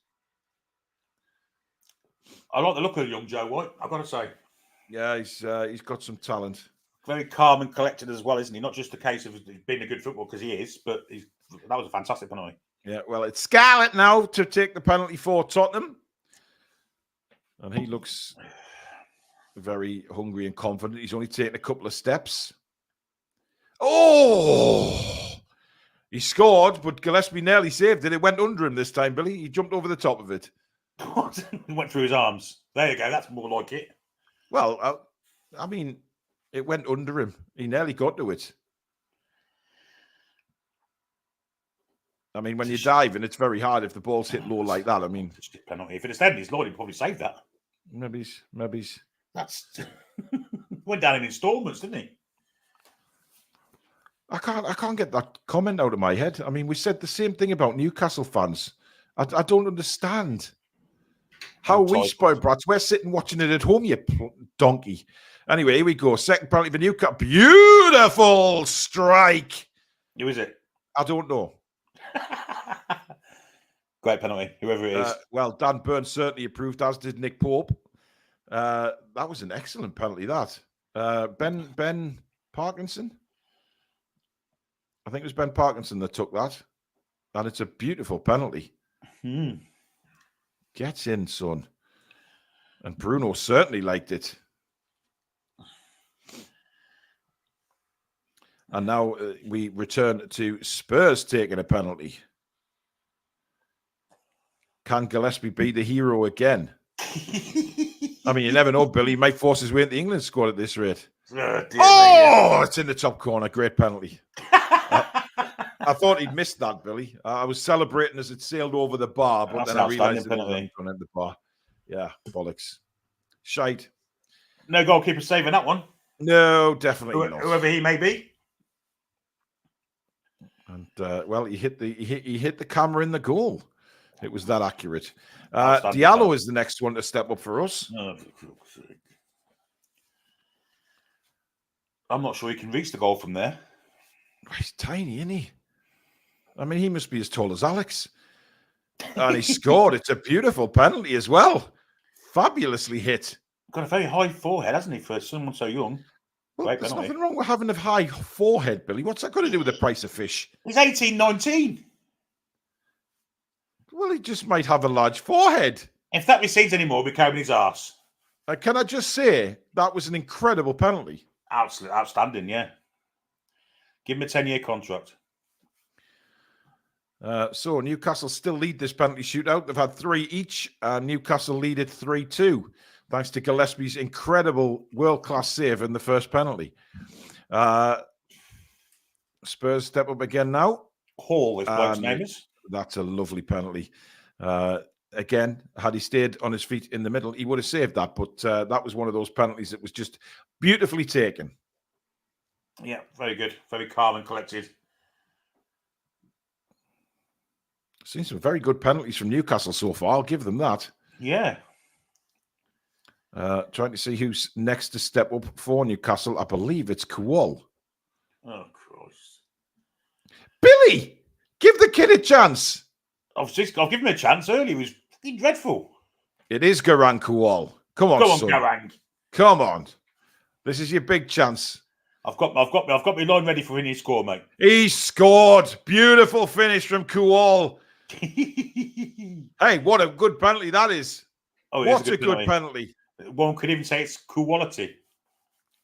I like the look of young Joe White, I've got to say. Yeah, he's got some talent. Very calm and collected as well, isn't he? Not just a case of being a good football, because he is, but that was a fantastic penalty. Yeah, well, it's Scarlett now to take the penalty for Tottenham. And he looks very hungry and confident. He's only taken a couple of steps. Oh! He scored, but Gillespie nearly saved it. It went under him this time, Billy. He jumped over the top of it. He went through his arms. There you go. That's more like it. Well, I mean, it went under him. He nearly got to it. I mean, when you're diving, it's very hard if the ball's hit low like that. I mean, penalty. If it had stayed in his line, he'd probably saved that. Maybe. That's went down in installments, didn't he? I can't get that comment out of my head. I mean, we said the same thing about Newcastle fans. I don't understand how we spoil brats. We're sitting watching it at home, you donkey. Anyway, here we go. Second penalty for Newcastle. Beautiful strike. Who is it? I don't know. Great penalty, whoever it is. Well, Dan Burns certainly approved, as did Nick Pope. That was an excellent penalty, that. Ben Parkinson? I think it was Ben Parkinson that took that. And it's a beautiful penalty. Gets in, son. And Bruno certainly liked it. And now we return to Spurs taking a penalty. Can Gillespie be the hero again? I mean, you never know, Billy. He might force his way into the England squad at this rate. It's in the top corner. Great penalty. I thought he'd missed that, Billy. I was celebrating as it sailed over the bar, but then I realised it hadn't gone in the bar. Yeah, bollocks. Shite. No goalkeeper saving that one. No, definitely not. Whoever he may be. And well, he hit the camera in the goal. It was that accurate. Diallo is the next one to step up for us. I'm not sure he can reach the goal from there. He's tiny, isn't he? I mean, he must be as tall as Alex. And he scored. It's a beautiful penalty as well. Fabulously hit. Got a very high forehead, hasn't he, for someone so young? Well, there's nothing wrong with having a high forehead, Billy. What's that got to do with the price of fish? He's 18, 19. Well, he just might have a large forehead. If that recedes anymore, we'll be combing his arse. Can I just say, that was an incredible penalty. Absolutely outstanding, yeah. Give him a 10-year contract. So Newcastle still lead this penalty shootout. They've had 3 each. Newcastle lead it 3-2, thanks to Gillespie's incredible world-class save in the first penalty. Spurs step up again now. Hall, his bloke's name is. That's a lovely penalty. Again, had he stayed on his feet in the middle, he would have saved that. But that was one of those penalties that was just beautifully taken. Yeah, very good. Very calm and collected. Seen some very good penalties from Newcastle so far. I'll give them that. Yeah. Trying to see who's next to step up for Newcastle. I believe it's Kuol. Oh, Christ. Billy! Give the kid a chance. I've given him a chance early. He was fucking dreadful. It is Garan Kuol. Come on, son. Garan. Come on. This is your big chance. I've got my line ready for when he score, mate. He scored. Beautiful finish from Kuol. Hey, what a good penalty that is. Oh, what a good penalty. One could even say it's quality.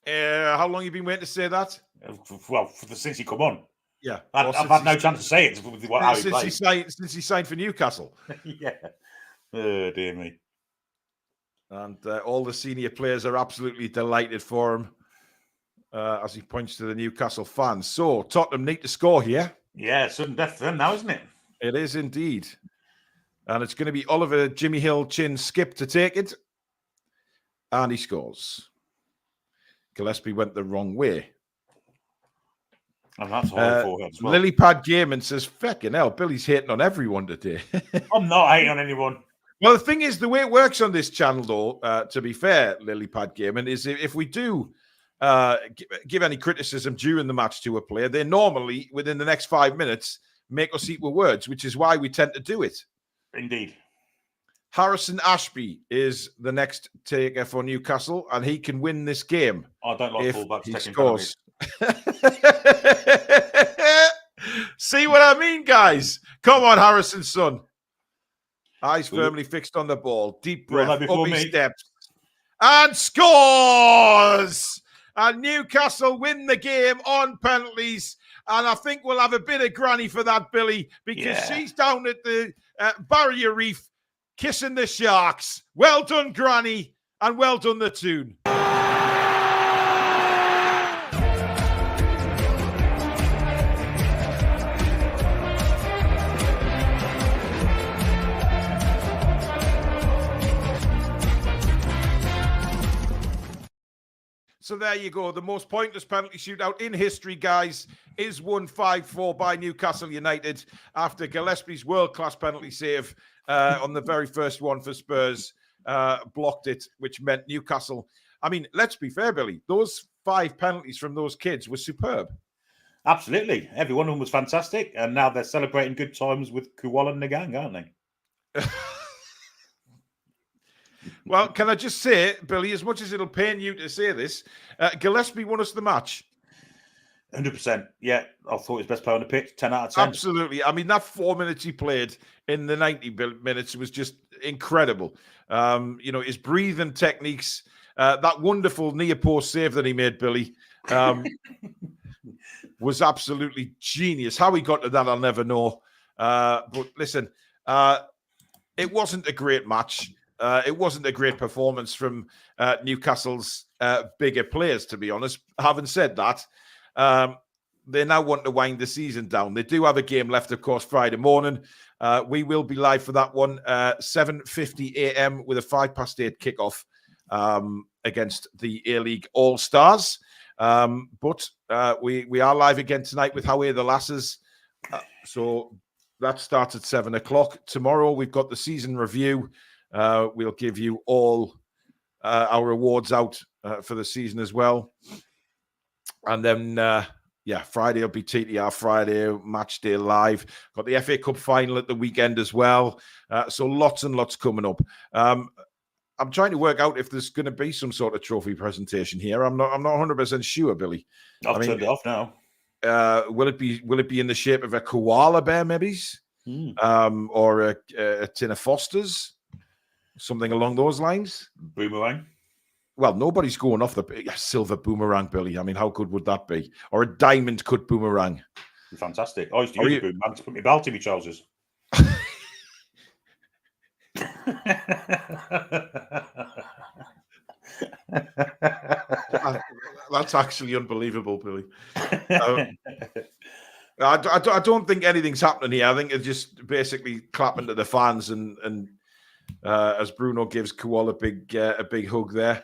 How long have you been waiting to say that? Well, since he come on. Yeah. I've had no chance to say it with how he played. Since he signed for Newcastle. Yeah. Oh, dear me. And all the senior players are absolutely delighted for him as he points to the Newcastle fans. So, Tottenham need to score here. Yeah, sudden death for them now, isn't it? It is indeed. And it's going to be Oliver Jimmy Hill Chin Skip to take it. And he scores. Gillespie went the wrong way. And that's hard forehand as well. Lilypad Gaiman says, feckin' hell, Billy's hating on everyone today. I'm not hating on anyone. Well, the thing is, the way it works on this channel, though, to be fair, Lilypad Gaiman, is if we do give any criticism during the match to a player, they normally, within the next 5 minutes, make us eat with words, which is why we tend to do it. Indeed. Harrison Ashby is the next taker for Newcastle, and he can win this game. I don't like if fullbacks he taking scores. See what I mean, guys? Come on, Harrison's son. Eyes firmly fixed on the ball. Deep breath. Up he steps. And scores! And Newcastle win the game on penalties. And I think we'll have a bit of granny for that, Billy, because she's down at the barrier reef kissing the sharks. Well done, Granny, and well done, the Toon. So there you go. The most pointless penalty shootout in history, guys, is won 5-4 by Newcastle United after Gillespie's world-class penalty save on the very first one for Spurs blocked it, which meant Newcastle. I mean, let's be fair, Billy. Those 5 penalties from those kids were superb. Absolutely. Every one of them was fantastic. And now they're celebrating good times with Kuol and the gang, aren't they? Well, can I just say, Billy, as much as it'll pain you to say this, Gillespie won us the match. 100%. Yeah, I thought he was best player on the pitch. 10 out of 10. Absolutely. I mean, that 4 minutes he played in the 90 minutes was just incredible. His breathing techniques, that wonderful near post save that he made, Billy, was absolutely genius. How he got to that, I'll never know. But listen, it wasn't a great match. It wasn't a great performance from Newcastle's bigger players, to be honest. Having said that, they now want to wind the season down. They do have a game left, of course, Friday morning. We will be live for that one, 7:50 a.m. with a 8:05 kickoff against the A-League All-Stars. But we are live again tonight with How Are the Lasses. So that starts at 7 o'clock. Tomorrow, we've got the season review. We'll give you all our awards out for the season as well. And then, Friday will be TTR Friday, match day live. Got the FA Cup final at the weekend as well. So lots and lots coming up. I'm trying to work out if there's going to be some sort of trophy presentation here. I'm not 100% sure, Billy. I've turned it off now. Will it be in the shape of a koala bear, maybe? Or a tin of Foster's? Something along those lines. Boomerang. Well, nobody's going off the silver boomerang, Billy. I mean, how good would that be? Or a diamond cut boomerang. Fantastic. I used to use a boomerang to put my belt in my trousers. That's actually unbelievable, Billy. I don't think anything's happening here. I think it's just basically clapping to the fans and as Bruno gives Kuol a big hug there.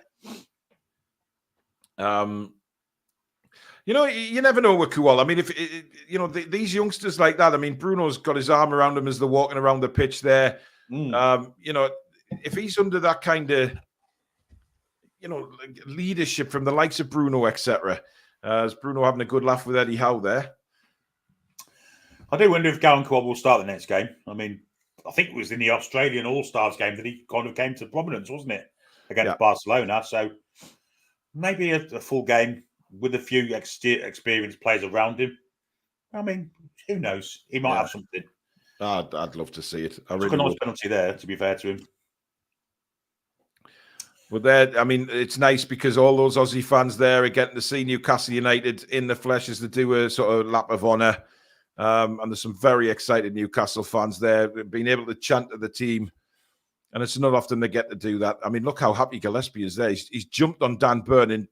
You never know with Kuol. I mean, if these youngsters like that. I mean, Bruno's got his arm around him as they're walking around the pitch there. If he's under that kind of leadership from the likes of Bruno, etc. Is Bruno having a good laugh with Eddie Howe there? I do wonder if Garan Kuol will start the next game. I mean, I think it was in the Australian All-Stars game that he kind of came to prominence, wasn't it? Against Barcelona. So maybe a full game with a few experienced players around him. I mean, who knows? He might have something. I'd love to see it. I really took a nice penalty there, to be fair to him. Well, there, I mean, it's nice because all those Aussie fans there are getting to see Newcastle United in the flesh as they do a sort of lap of honour. And there's some very excited Newcastle fans there, being able to chant to the team. And it's not often they get to do that. I mean, look how happy Gillespie is there. He's jumped on Dan Burn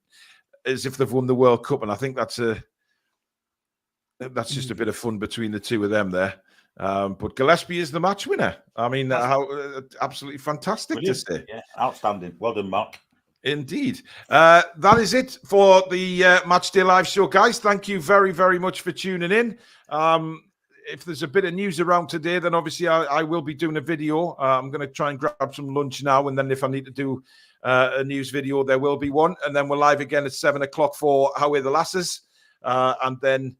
as if they've won the World Cup. And I think that's just a bit of fun between the two of them there. But Gillespie is the match winner. I mean, how absolutely fantastic Brilliant. to see. Yeah, outstanding. Well done, Mark. Indeed. That is it for the Matchday Live show, guys. Thank you very, very much for tuning in. If there's a bit of news around today, then obviously I will be doing a video. I'm going to try and grab some lunch now, and then if I need to do a news video, there will be one. And then we're live again at 7 o'clock for How Are the Lasses. And then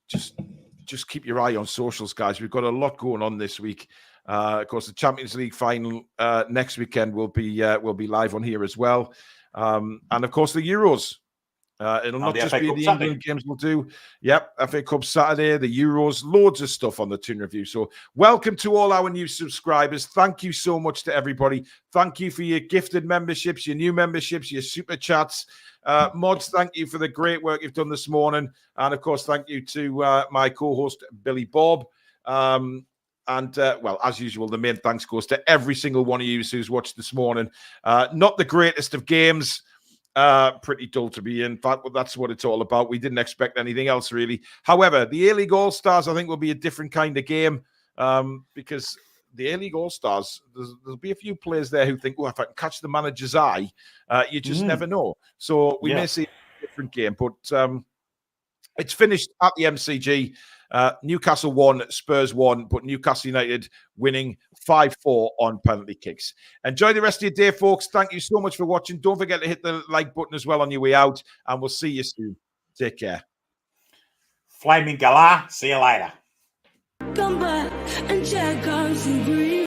just keep your eye on socials, guys. We've got a lot going on this week. Of course, the Champions League final next weekend will be live on here as well. And of course, the Euros. It'll not just be the England games we'll do. Yep, FA Cup Saturday, the Euros, loads of stuff on the Toon Review. So welcome to all our new subscribers. Thank you so much to everybody. Thank you for your gifted memberships, your new memberships, your super chats. Mods, thank you for the great work you've done this morning. And of course, thank you to my co-host, Billy Bob. Well, as usual, the main thanks goes to every single one of you who's watched this morning. Not the greatest of games. Pretty dull to be in fact, but that's what it's all about. We didn't expect anything else, really. However, the A-League All-Stars, I think, will be a different kind of game because the A-League All-Stars, there'll be a few players there who think, oh, if I can catch the manager's eye, you just never know. So we may see a different game, but it's finished at the MCG. Newcastle won, Spurs won, but Newcastle United winning 5-4 on penalty kicks. Enjoy the rest of your day, folks. Thank you so much for watching. Don't forget to hit the like button as well on your way out, and we'll see you soon. Take care. Flaming Galah. See you later. Come back and check out and breathe.